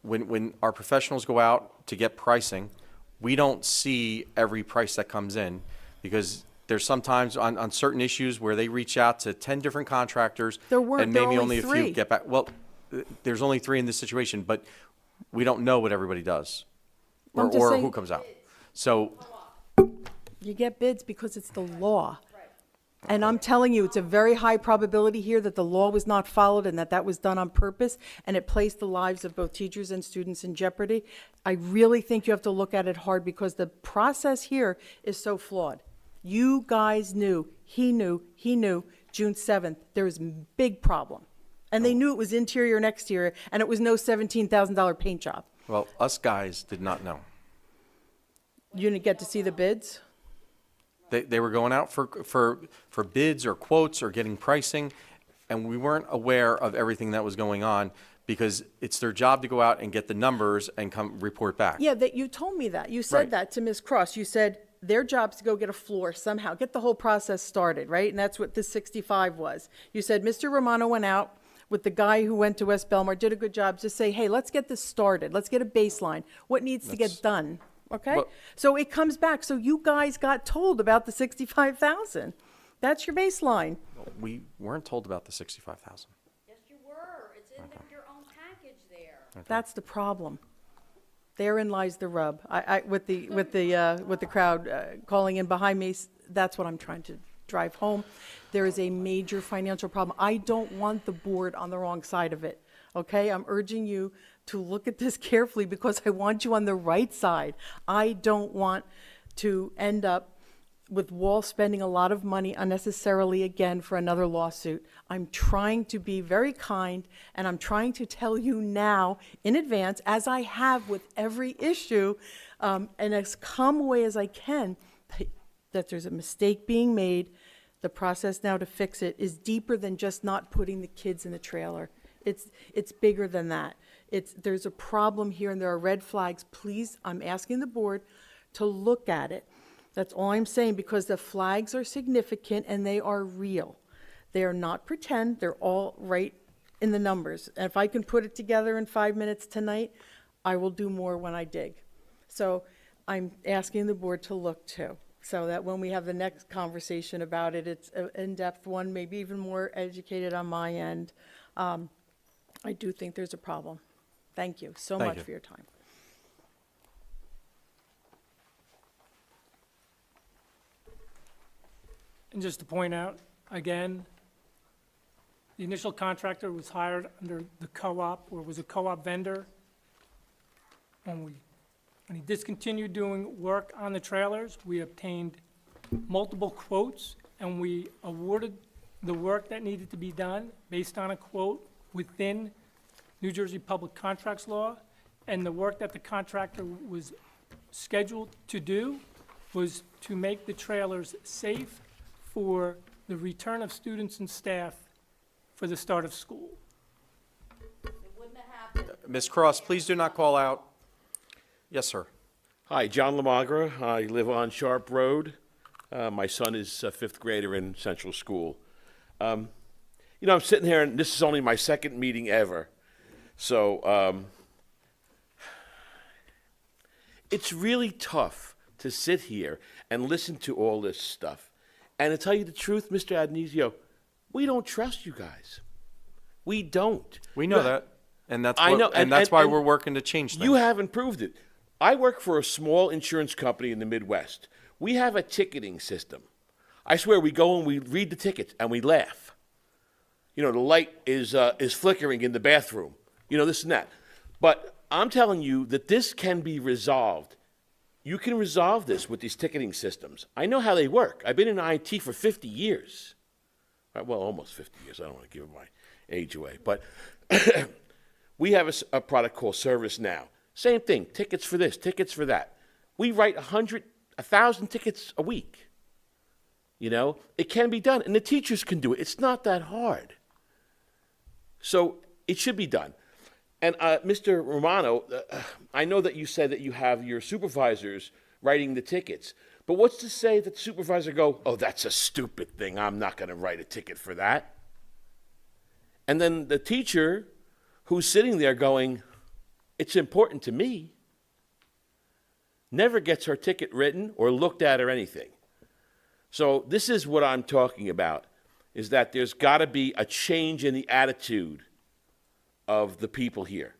when our professionals go out to get pricing, we don't see every price that comes in, because there's sometimes on certain issues where they reach out to 10 different contractors and maybe only a few get back. Well, there's only 3 in this situation, but we don't know what everybody does or who comes out. So you get bids because it's the law. And I'm telling you, it's a very high probability here that the law was not followed and that was done on purpose, and it placed the lives of both teachers and students in jeopardy. I really think you have to look at it hard because the process here is so flawed. You guys knew, he knew, June 7th, there was a big problem. And they knew it was interior and exterior, and it was no $17,000 paint job. Well, us guys did not know. You didn't get to see the bids? They were going out for bids or quotes or getting pricing, and we weren't aware of everything that was going on because it's their job to go out and get the numbers and come report back. Yeah, that you told me that. You said that to Ms. Cross. You said, their job's to go get a floor somehow, get the whole process started, right? And that's what this 65 was. You said Mr. Romano went out with the guy who went to West Belmar, did a good job, just say, hey, let's get this started. Let's get a baseline. What needs to get done? Okay? Well- So it comes back. So you guys got told about the 65,000. That's your baseline. We weren't told about the 65,000. Yes, you were. It's in your own package there. That's the problem. Therein lies the rub. With the crowd calling in behind me, that's what I'm trying to drive home. There is a major financial problem. I don't want the board on the wrong side of it. Okay, I'm urging you to look at this carefully because I want you on the right side. I don't want to end up with Wall spending a lot of money unnecessarily again for another lawsuit. I'm trying to be very kind, and I'm trying to tell you now in advance, as I have with every issue, and as calm a way as I can, that there's a mistake being made. The process now to fix it is deeper than just not putting the kids in the trailer. It's bigger than that. There's a problem here, and there are red flags. Please, I'm asking the board to look at it. That's all I'm saying, because the flags are significant and they are real. They are not pretend. They're all right in the numbers. And if I can put it together in 5 minutes tonight, I will do more when I dig. So I'm asking the board to look too, so that when we have the next conversation about it, it's an in-depth one, maybe even more educated on my end. I do think there's a problem. Thank you so Thank much you. for your time. And just to point out, again, the initial contractor was hired under the co-op, or was a co-op vendor. When he discontinued doing work on the trailers, we obtained multiple quotes, and we awarded the work that needed to be done based on a quote within New Jersey Public Contracts Law. And the work that the contractor was scheduled to do was to make the trailers safe for the return of students and staff for the start of school. Ms. Cross, please do not call out. Yes, sir. Hi, John Lamagra. I live on Sharp Road. My son is a fifth grader in Central School. I'm sitting here, and this is only my second meeting ever. So it's really tough to sit here and listen to all this stuff. And to tell you the truth, Mr. Adonisio, we don't trust you guys. We don't. We know that, and that's I what, know, and that's why we're working to change things. You haven't proved it. I work for a small insurance company in the Midwest. We have a ticketing system. I swear, we go and we read the tickets and we laugh. The light is flickering in the bathroom. This and that. But I'm telling you that this can be resolved. You can resolve this with these ticketing systems. I know how they work. I've been in IT for 50 years. Well, almost 50 years. I don't want to give my age away. But we have a product called ServiceNow. Same thing. Tickets for this, tickets for that. We write 1,000 tickets a week. It can be done. And the teachers can do it. It's not that hard. So it should be done. And Mr. Romano, I know that you said that you have your supervisors writing the tickets. But what's to say that the supervisor go, oh, that's a stupid thing. I'm not going to write a ticket for that. And then the teacher who's sitting there going, it's important to me, never gets her ticket written or looked at or anything. So this is what I'm talking about, is that there's got to be a change in the attitude of the people here.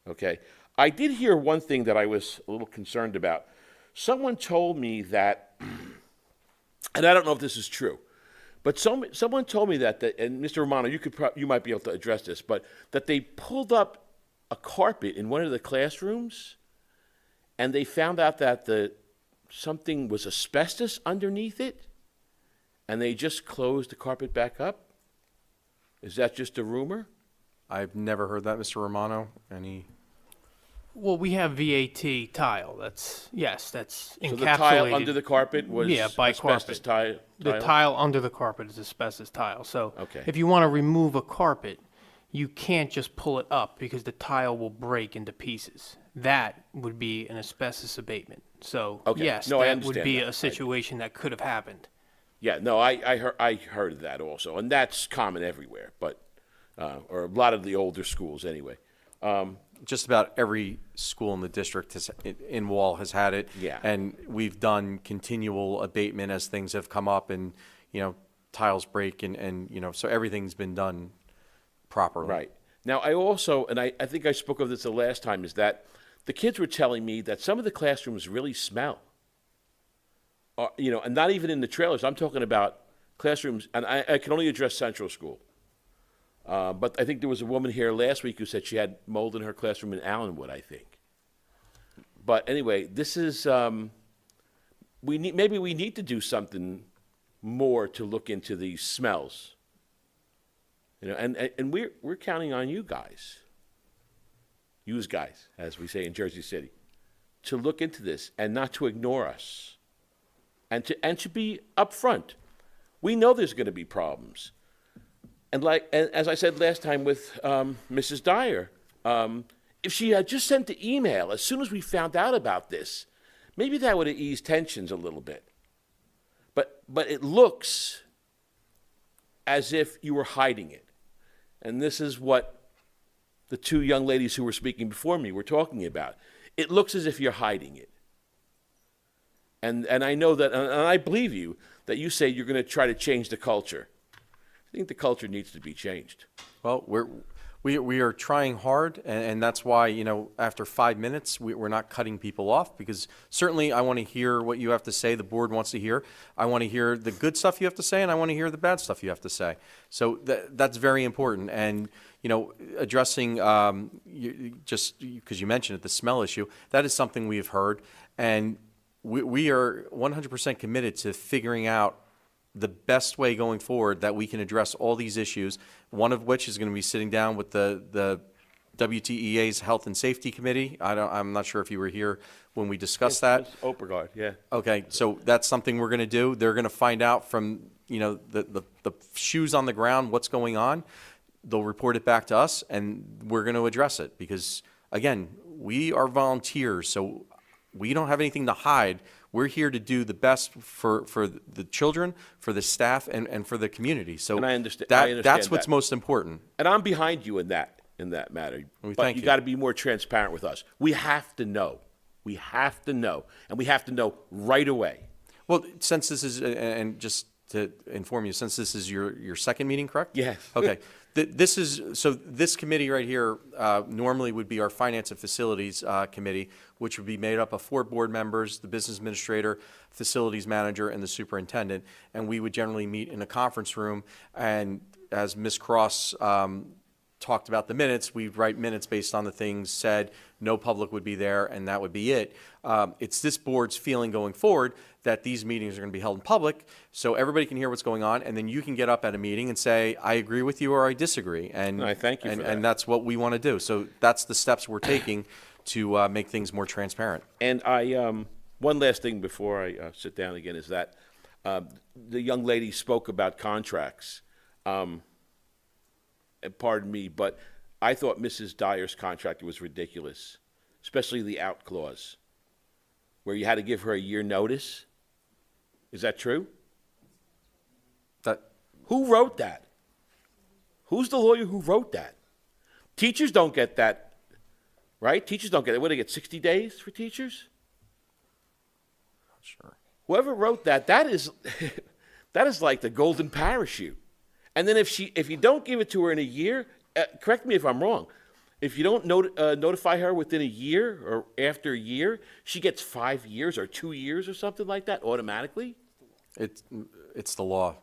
Okay? I did hear one thing that I was a little concerned about. Someone told me that, and I don't know if this is true, but someone told me that, and Mr. Romano, you might be able to address this, but that they pulled up a carpet in one of the classrooms, and they found out that something was asbestos underneath it, and they just closed the carpet back up. Is that just a rumor? I've never heard that, Mr. Romano. Well, we have VAT tile. That's encapsulated. So the tile under the carpet was by asbestos carpet. The tile under the carpet is asbestos tile. So Okay. if you want to remove a carpet, you can't just pull it up because the tile will break into pieces. That would be an asbestos abatement. So, Okay. yes, No, I that would understand be that. a situation that could have happened. Yeah, no, I heard of that also, and that's common everywhere, but, or a lot of the older schools anyway. Just about every school in the district in Wall has had it. Yeah. And we've done continual abatement as things have come up and, tiles break and so everything's been done properly. Right. Now, I also, and I think I spoke of this the last time, is that the kids were telling me that some of the classrooms really smell. And not even in the trailers. I'm talking about classrooms, and I can only address Central School. But I think there was a woman here last week who said she had mold in her classroom in Allenwood, I think. But anyway, this is, maybe we need to do something more to look into these smells. And we're counting on you guys, as we say in Jersey City, to look into this and not to ignore us, and to be upfront. We know there's going to be problems, and as I said last time with Mrs. Dyer, if she had just sent the email as soon as we found out about this, maybe that would have eased tensions a little bit. But it looks as if you were hiding it. And this is what the two young ladies who were speaking before me were talking about. It looks as if you're hiding it. And I know that, and I believe you, that you say you're going to try to change the culture. I think the culture needs to be changed. Well, we are trying hard, and that's why, after 5 minutes, we're not cutting people off, because certainly I want to hear what you have to say, the board wants to hear. I want to hear the good stuff you have to say, and I want to hear the bad stuff you have to say. So that's very important. And, addressing, just because you mentioned it, the smell issue, that is something we have heard. And we are 100% committed to figuring out the best way going forward that we can address all these issues, one of which is going to be sitting down with the WTEA's Health and Safety Committee. I'm not sure if you were here when we discussed that. Opergard, yeah. Okay, so that's something we're going to do. They're going to find out from, the shoes on the ground what's going on. They'll report it back to us, and we're going to address it because, again, we are volunteers, so we don't have anything to hide. We're here to do the best for the children, for the staff, and for the community. So And I understand that's what's that. most important. And I'm behind you in that matter. Well, but thank you you. got to be more transparent with us. We have to know. We have to know. And we have to know right away. Well, since this is, and just to inform you, since this is your second meeting, correct? Yes. Okay. This committee right here normally would be our Finance and Facilities Committee, which would be made up of 4 board members, the business administrator, facilities manager, and the superintendent. And we would generally meet in a conference room. And as Ms. Cross talked about the minutes, we'd write minutes based on the things said. No public would be there, and that would be it. It's this board's feeling going forward that these meetings are going to be held in public, so everybody can hear what's going on, and then you can get up at a meeting and say, I agree with you or I disagree. And I thank you for that. And that's what we want to do. So that's the steps we're taking to make things more transparent. And one last thing before I sit down again is that the young lady spoke about contracts. And pardon me, but I thought Mrs. Dyer's contract was ridiculous, especially the out clause, where you had to give her a year notice. Is that true? Who wrote that? Who's the lawyer who wrote that? Teachers don't get that, right? Teachers don't get it. What, they get 60 days for teachers? Sure. Whoever wrote that is that is like the golden parachute. And then if you don't give it to her in a year, correct me if I'm wrong, if you don't notify her within a year or after a year, she gets 5 years or 2 years or something like that automatically? It's the law.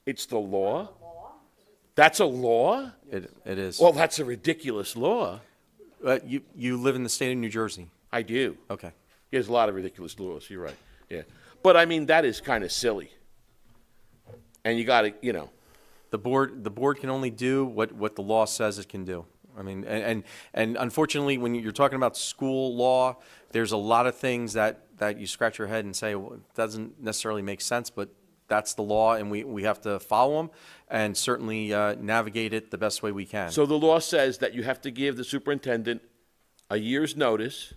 It's the law? That's a law? It is. Well, that's a ridiculous law. You live in the state of New Jersey. I do. Okay. There's a lot of ridiculous laws. You're right. Yeah. But I mean, that is kind of silly. And you got to, The board can only do what the law says it can do. I mean, and unfortunately, when you're talking about school law, there's a lot of things that you scratch your head and say, well, it doesn't necessarily make sense, but that's the law, and we have to follow them and certainly navigate it the best way we can. So the law says that you have to give the superintendent a year's notice.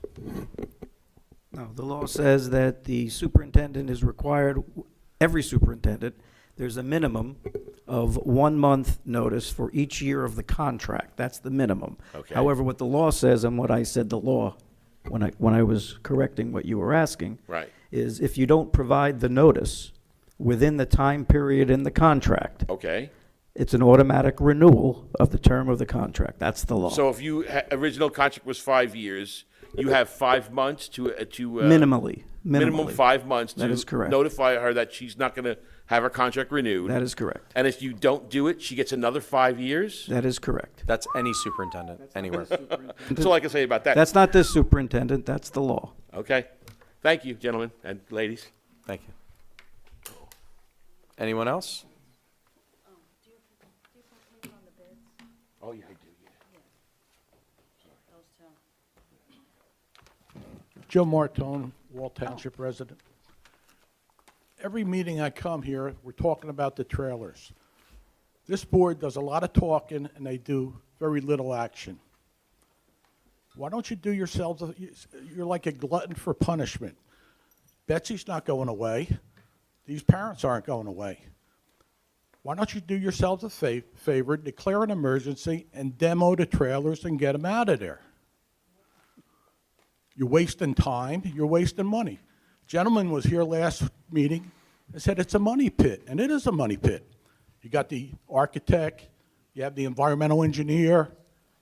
No, the law says that the superintendent is required, every superintendent, there's a minimum of 1 month notice for each year of the contract. That's the minimum. Okay. However, what the law says, and what I said the law, when I was correcting what you were asking, Right. is if you don't provide the notice within the time period in the contract, Okay. it's an automatic renewal of the term of the contract. That's the law. So if you original contract was 5 years, you have 5 months to Minimally. minimum 5 months to That is correct. notify her that she's not going to have her contract renewed. That is correct. And if you don't do it, she gets another 5 years. That is correct. That's any superintendent, anywhere. That's all I can say about that. That's not this superintendent, that's the law. Okay. Thank you, gentlemen and ladies. Thank you. Anyone else? Oh, yeah, I do, yeah. Joe Martone, Wall Township resident. Every meeting I come here, we're talking about the trailers. This board does a lot of talking, and they do very little action. Why don't you do yourselves, you're like a glutton for punishment. Betsy's not going away. These parents aren't going away. Why don't you do yourselves a favor, declare an emergency, and demo the trailers and get them out of there? You're wasting time, you're wasting money. Gentleman was here last meeting and said it's a money pit, and it is a money pit. You got the architect, you have the environmental engineer,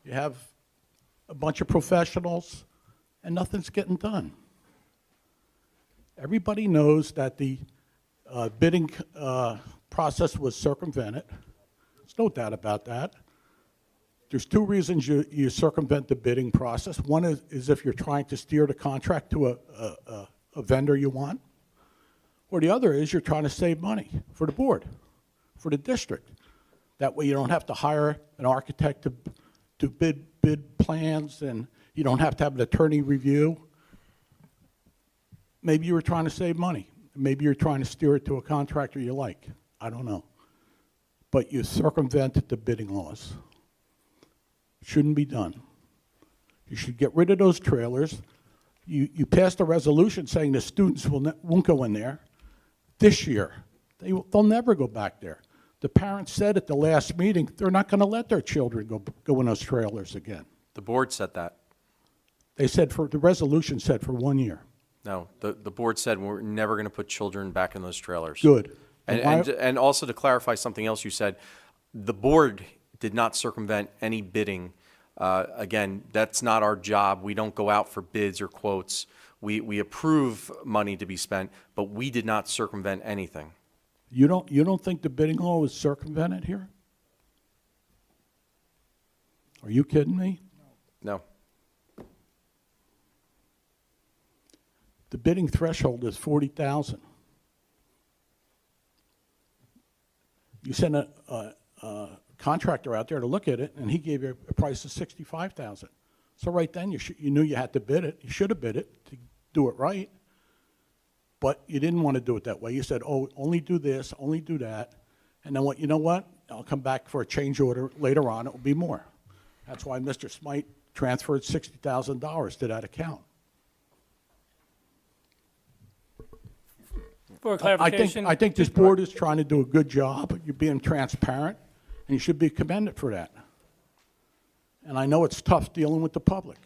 you have a bunch of professionals, and nothing's getting done. Everybody knows that the bidding process was circumvented. There's no doubt about that. There's two reasons you circumvent the bidding process. One is if you're trying to steer the contract to a vendor you want, or the other is you're trying to save money for the board, for the district. That way you don't have to hire an architect to bid plans, and you don't have to have an attorney review. Maybe you were trying to save money. Maybe you're trying to steer it to a contractor you like. I don't know. But you circumvented the bidding laws. Shouldn't be done. You should get rid of those trailers. You passed a resolution saying the students won't go in there this year. They'll never go back there. The parents said at the last meeting they're not going to let their children go in those trailers again. The board said that. They said the resolution said for 1 year. No, the board said we're never going to put children back in those trailers. Good. And also to clarify something else you said, the board did not circumvent any bidding. Again, that's not our job. We don't go out for bids or quotes. We approve money to be spent, but we did not circumvent anything. You don't think the bidding law was circumvented here? Are you kidding me? No. The bidding threshold is 40,000. You sent a contractor out there to look at it, and he gave you a price of 65,000. So right then, you knew you had to bid it. You should have bid it to do it right. But you didn't want to do it that way. You said, oh, only do this, only do that. And then you know what? I'll come back for a change order later on. It will be more. That's why Mr. Smite transferred $60,000 to that account. For clarification. I think this board is trying to do a good job. You're being transparent, and you should be commended for that. And I know it's tough dealing with the public.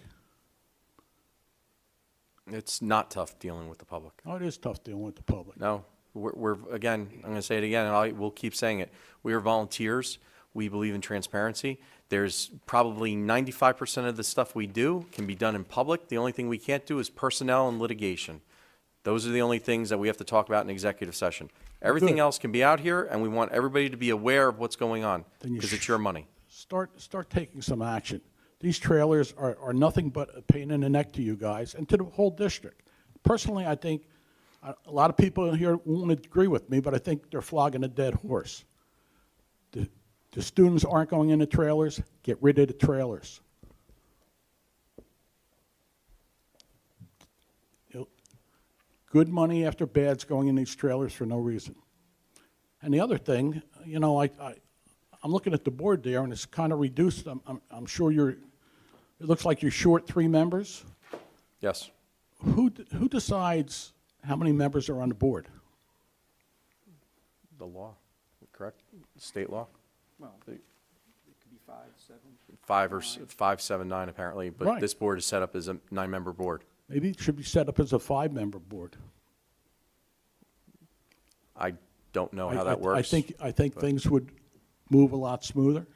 It's not tough dealing with the public. Oh, it is tough dealing with the public. No, we're again, I'm going to say it again, and we'll keep saying it. We are volunteers. We believe in transparency. There's probably 95% of the stuff we do can be done in public. The only thing we can't do is personnel and litigation. Those are the only things that we have to talk about in executive session. Everything else can be out here, and we want everybody to be aware of what's going on, because it's your money. Start taking some action. These trailers are nothing but a pain in the neck to you guys and to the whole district. Personally, I think a lot of people here won't agree with me, but I think they're flogging a dead horse. The students aren't going into trailers. Get rid of the trailers. Good money after bad's going in these trailers for no reason. And the other thing, you know, I'm looking at the board there, and it's kind of reduced. I'm sure it looks like you're short 3 members. Yes. Who decides how many members are on the board? The law, correct? State law? Well, it could be 5, 7. 5, 7, 9 apparently, but Right. this board is set up as a 9-member board. Maybe it should be set up as a 5-member board. I don't know how I that works. I think things would move a lot smoother.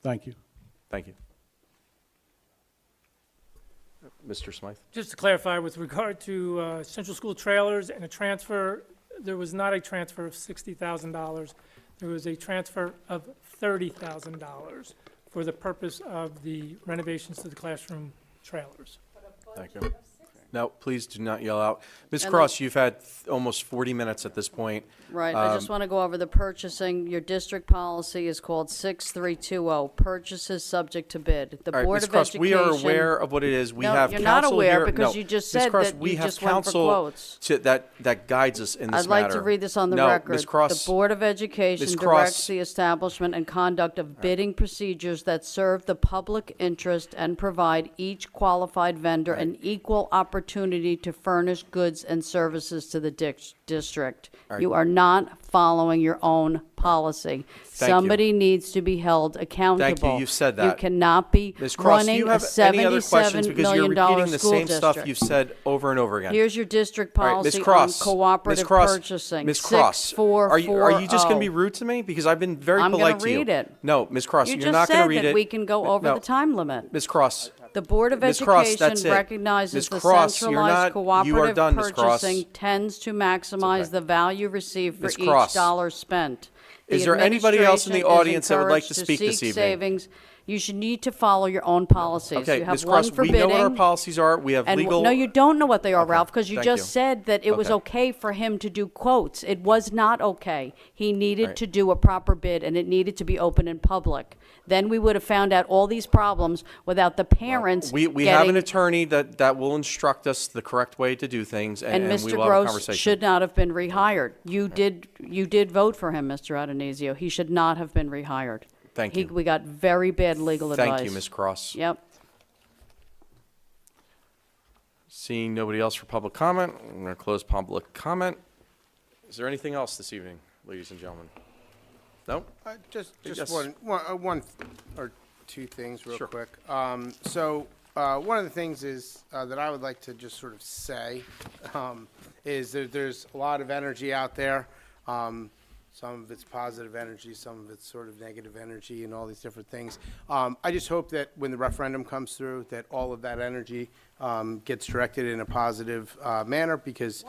Thank you. Thank you. Mr. Smythe? Just to clarify, with regard to Central School trailers and a transfer, there was not a transfer of $60,000. There was a transfer of $30,000 for the purpose of the renovations to the classroom trailers. Thank you. No, please do not yell out. Ms. And Cross, you've had almost 40 minutes at this point. Right, I just want to go over the purchasing. Your district policy is called 6320, purchases subject to bid. The All right, Board Ms. of Cross, Education. we are aware of what it is. We No, have you're counsel not aware here. because No, you just Ms. said Cross, that we you have just went for counsel quotes. that guides us in this I'd like matter. to read this on the No, record. Ms. Cross, The Board of Education Ms. directs Cross. the establishment and conduct of bidding procedures that serve the public interest and provide each qualified vendor an equal opportunity to furnish goods and services to the district. All right. You are not following your own policy. Thank you. Somebody needs to be held accountable. you've said You that. cannot be Ms. Cross, do running you a have any other questions? $77 Because you're million repeating the school same stuff district. you've said over and over again. Here's your district All right, Ms. policy on Cross, cooperative Ms. Cross, purchasing. Ms. Cross, are you just going to be 6440. rude to me? Because I've been very I'm gonna polite to you. read it. No, Ms. Cross, You you're just not going to said read that it. we can go over No. the time limit. Ms. Cross, The Board of Ms. Cross, that's Education it. recognizes Ms. the Cross, you're centralized not- you are cooperative done, Ms. Cross. purchasing tends to maximize the value received for Ms. each Cross. dollar spent. The Is there anybody else in the administration is audience that would like to encouraged speak this seek evening? savings. You should need to follow your own policies. okay, You have Ms. one Cross, for we know what our bidding, policies are. We have and legal. no, you don't know what they are, Okay, Ralph, because you thank just you. said that it was Okay. okay for him to do quotes. It was not okay. He needed Right. to do a proper bid, and it needed to be open in public. Then we would have found out all these problems without the parents We have an getting- attorney that will instruct us the correct way to do things, And and we Mr. will have a Gross conversation. should not have been rehired. You did vote for him, Mr. Adonisio. He should not have been rehired. Thank you. We got very bad legal advice. Thank you, Ms. Cross. Yep. Seeing nobody else for public comment, I'm going to close public comment. Is there anything else this evening, ladies and gentlemen? No? Just Yes. one or two things real Sure. quick. One of the things is, that I would like to just sort of say, is there's a lot of energy out there. Some of it's positive energy, some of it's sort of negative energy and all these different things. I just hope that when the referendum comes through, that all of that energy gets directed in a positive manner, because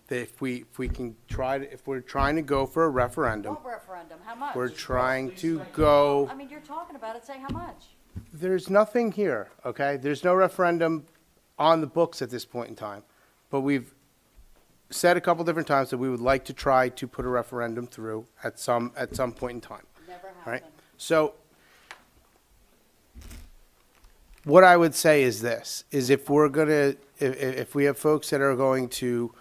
if we're trying to go for a referendum, What referendum? How much? we're trying to go. I mean, you're talking about it, say how much? There's nothing here, okay? There's no referendum on the books at this point in time. But we've said a couple different times that we would like to try to put a referendum through at some point in time. Never All right? happened. So what I would say is this, is if we have folks that are going to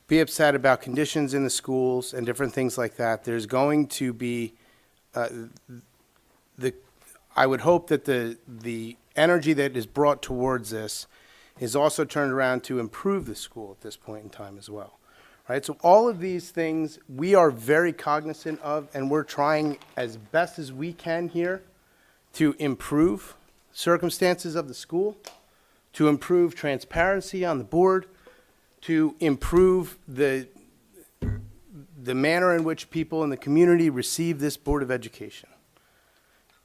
be upset about conditions in the schools and different things like that, there's going to be, I would hope that the energy that is brought towards this is also turned around to improve the school at this point in time as well. Right? So all of these things we are very cognizant of, and we're trying as best as we can here to improve circumstances of the school, to improve transparency on the board, to improve the manner in which people in the community receive this Board of Education.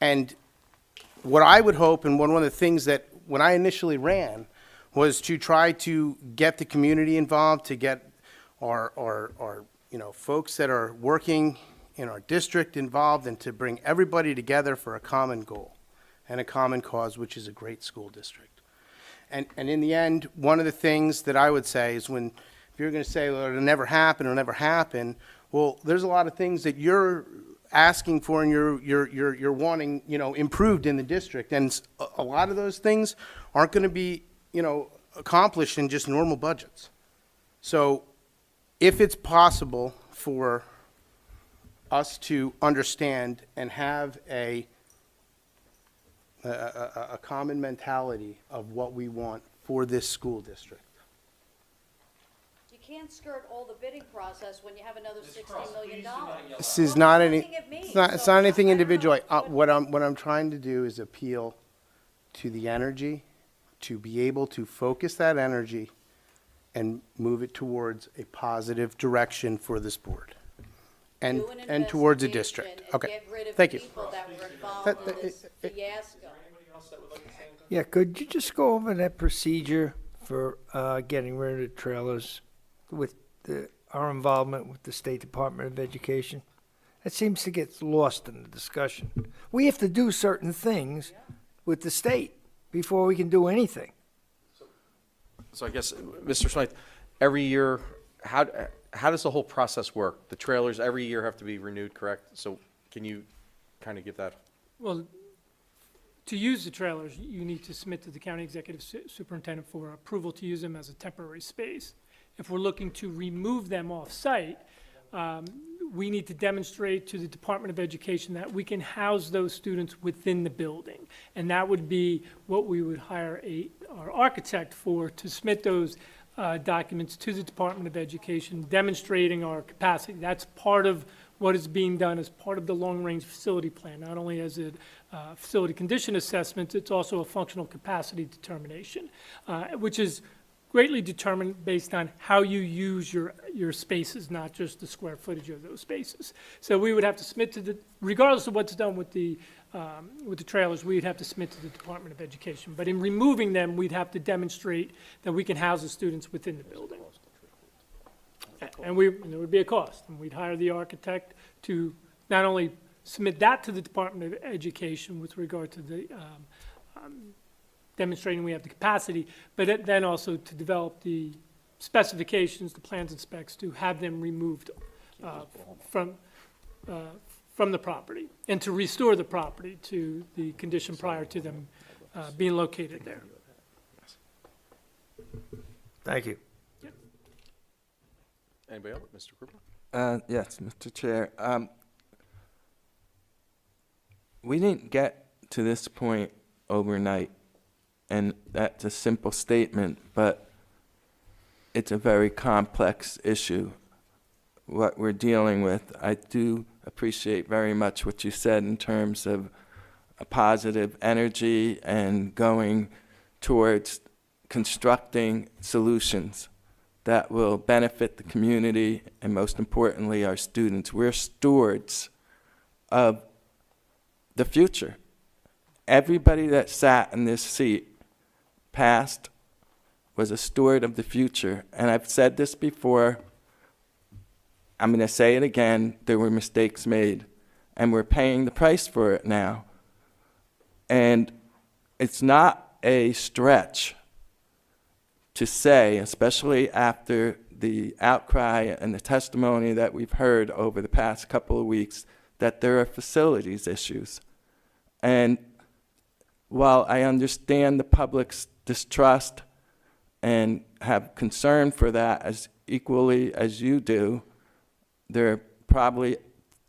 And what I would hope, and one of the things that when I initially ran, was to try to get the community involved, to get our folks that are working in our district involved, and to bring everybody together for a common goal and a common cause, which is a great school district. And in the end, one of the things that I would say is if you're going to say, well, it'll never happen, well, there's a lot of things that you're asking for and you're wanting, improved in the district. And a lot of those things aren't going to be, accomplished in just normal budgets. So if it's possible for us to understand and have a common mentality of what we want for this school district. You can't skirt all the bidding process when you have another $60 million. This is not any, it's not anything individual. What I'm trying to do is appeal to the energy, to be able to focus that energy and move it towards a positive direction for this board and towards a district. Okay, thank you. Yeah, could you just go over that procedure for getting rid of the trailers with our involvement with the State Department of Education? It seems to get lost in the discussion. We have to do certain things with the state before we can do anything. So I guess, Mr. Smythe, every year, how does the whole process work? The trailers every year have to be renewed, correct? So can you kind of give that? Well, to use the trailers, you need to submit to the county executive superintendent for approval to use them as a temporary space. If we're looking to remove them off-site, we need to demonstrate to the Department of Education that we can house those students within the building. And that would be what we would hire our architect for, to submit those documents to the Department of Education, demonstrating our capacity. That's part of what is being done as part of the long-range facility plan, not only as a facility condition assessment, it's also a functional capacity determination, which is greatly determined based on how you use your spaces, not just the square footage of those spaces. So we would have to submit to regardless of what's done with the trailers, we'd have to submit to the Department of Education. But in removing them, we'd have to demonstrate that we can house the students within the building. And there would be a cost, and we'd hire the architect to not only submit that to the Department of Education with regard to the demonstrating we have the capacity, but then also to develop the specifications, the plans and specs, to have them removed from the property, and to restore the property to the condition prior to them being located there. Thank you. Anybody else? Mr. Krupa? Yes, Mr. Chair. We didn't get to this point overnight, and that's a simple statement, but it's a very complex issue, what we're dealing with. I do appreciate very much what you said in terms of a positive energy and going towards constructing solutions that will benefit the community and, most importantly, our students. We're stewards of the future. Everybody that sat in this seat past was a steward of the future. And I've said this before, I'm going to say it again, there were mistakes made, and we're paying the price for it now. And it's not a stretch to say, especially after the outcry and the testimony that we've heard over the past couple of weeks, that there are facilities issues. And while I understand the public's distrust and have concern for that as equally as you do, there are probably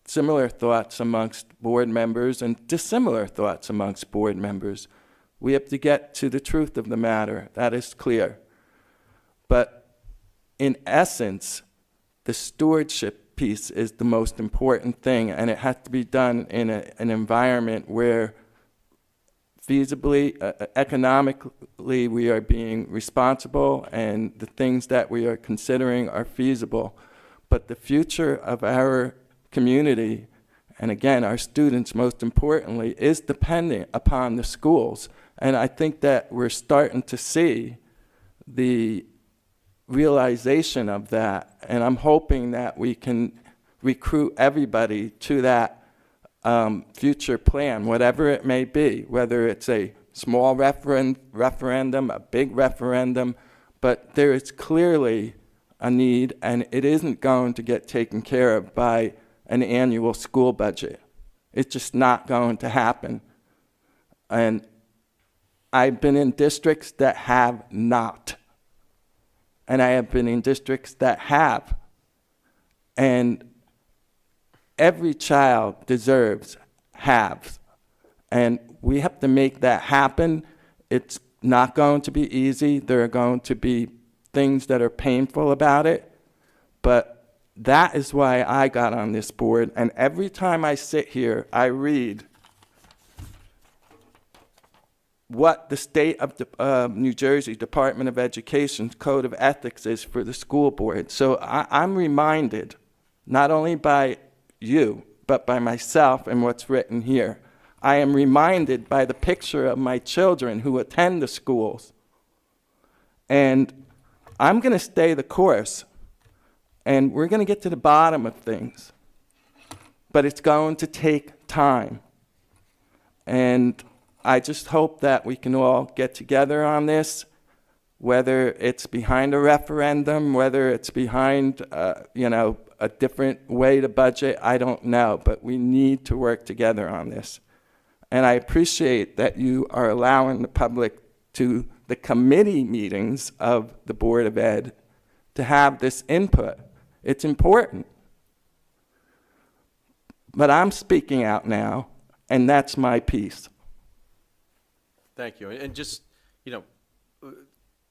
similar thoughts amongst board members and dissimilar thoughts amongst board members. We have to get to the truth of the matter. That is clear. But in essence, the stewardship piece is the most important thing, and it has to be done in an environment where feasibly, economically, we are being responsible, and the things that we are considering are feasible. But the future of our community, and again, our students most importantly, is dependent upon the schools. And I think that we're starting to see the realization of that, and I'm hoping that we can recruit everybody to that future plan, whatever it may be, whether it's a small referendum, a big referendum, but there is clearly a need, and it isn't going to get taken care of by an annual school budget. It's just not going to happen. And I've been in districts that have not. And I have been in districts that have. And every child deserves halves. And we have to make that happen. It's not going to be easy. There are going to be things that are painful about it. But that is why I got on this board. And every time I sit here, I read what the state of New Jersey Department of Education's Code of Ethics is for the school board. So I'm reminded, not only by you, but by myself and what's written here. I am reminded by the picture of my children who attend the schools. And I'm going to stay the course. And we're going to get to the bottom of things. But it's going to take time. And I just hope that we can all get together on this, whether it's behind a referendum, whether it's behind, a different way to budget, I don't know. But we need to work together on this. And I appreciate that you are allowing the public to the committee meetings of the Board of Ed to have this input. It's important. But I'm speaking out now, and that's my piece. Thank you. And just,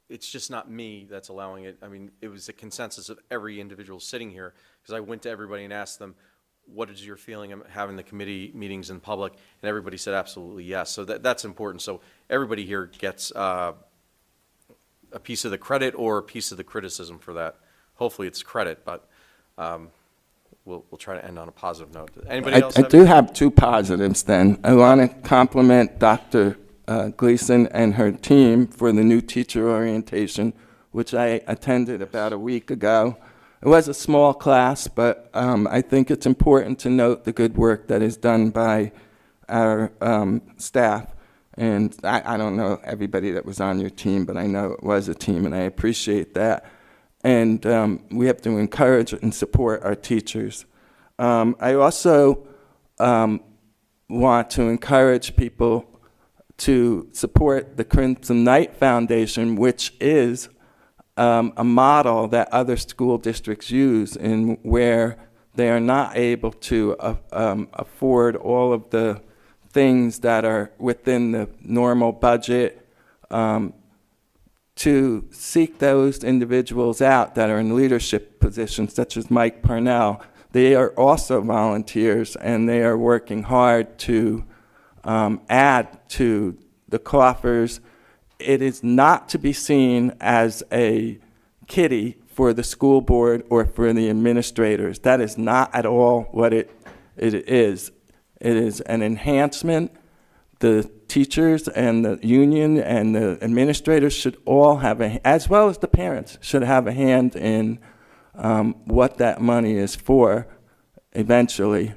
it's just not me that's allowing it. I mean, it was a consensus of every individual sitting here, because I went to everybody and asked them, what is your feeling of having the committee meetings in public? And everybody said absolutely yes. So that's important. So everybody here gets a piece of the credit or a piece of the criticism for that. Hopefully it's credit, but we'll try to end on a positive note. Anybody else? I do have two positives then. I want to compliment Dr. Gleason and her team for the new teacher orientation, which I attended about a week ago. It was a small class, but I think it's important to note the good work that is done by our staff. And I don't know everybody that was on your team, but I know it was a team, and I appreciate that. And we have to encourage and support our teachers. I also want to encourage people to support the Crimson Knight Foundation, which is a model that other school districts use in where they are not able to afford all of the things that are within the normal budget, to seek those individuals out that are in leadership positions, such as Mike Parnell. They are also volunteers, and they are working hard to add to the coffers. It is not to be seen as a kitty for the school board or for the administrators. That is not at all what it is. It is an enhancement. The teachers and the union and the administrators should all have as well as the parents, should have a hand in what that money is for eventually,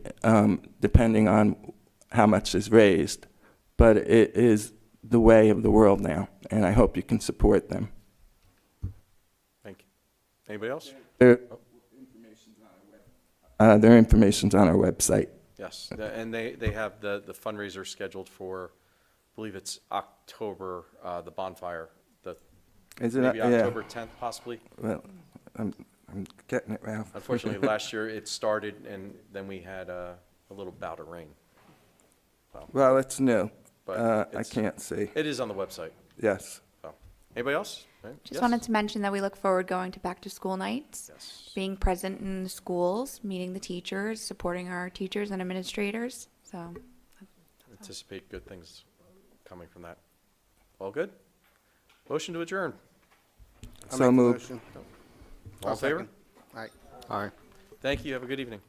depending on how much is raised. But it is the way of the world now, and I hope you can support them. Thank you. Anybody else? Their information's on our website. Yes, and they have the fundraiser scheduled for, I believe it's October, the bonfire, maybe October 10th possibly. Well, I'm getting it, Ralph. Unfortunately, last year it started, and then we had a little bout of rain. Well, it's new. But I can't see. It is on the website. Yes. So, anybody else? Right? Just Yes. wanted to mention that we look forward going to back to school nights, Yes. being present in the schools, meeting the teachers, supporting our teachers and administrators. So Anticipate good things coming from that. All good? Motion to adjourn. I'll So make the moved. motion. All in favor? Aye. All right. Thank you. Have a good evening.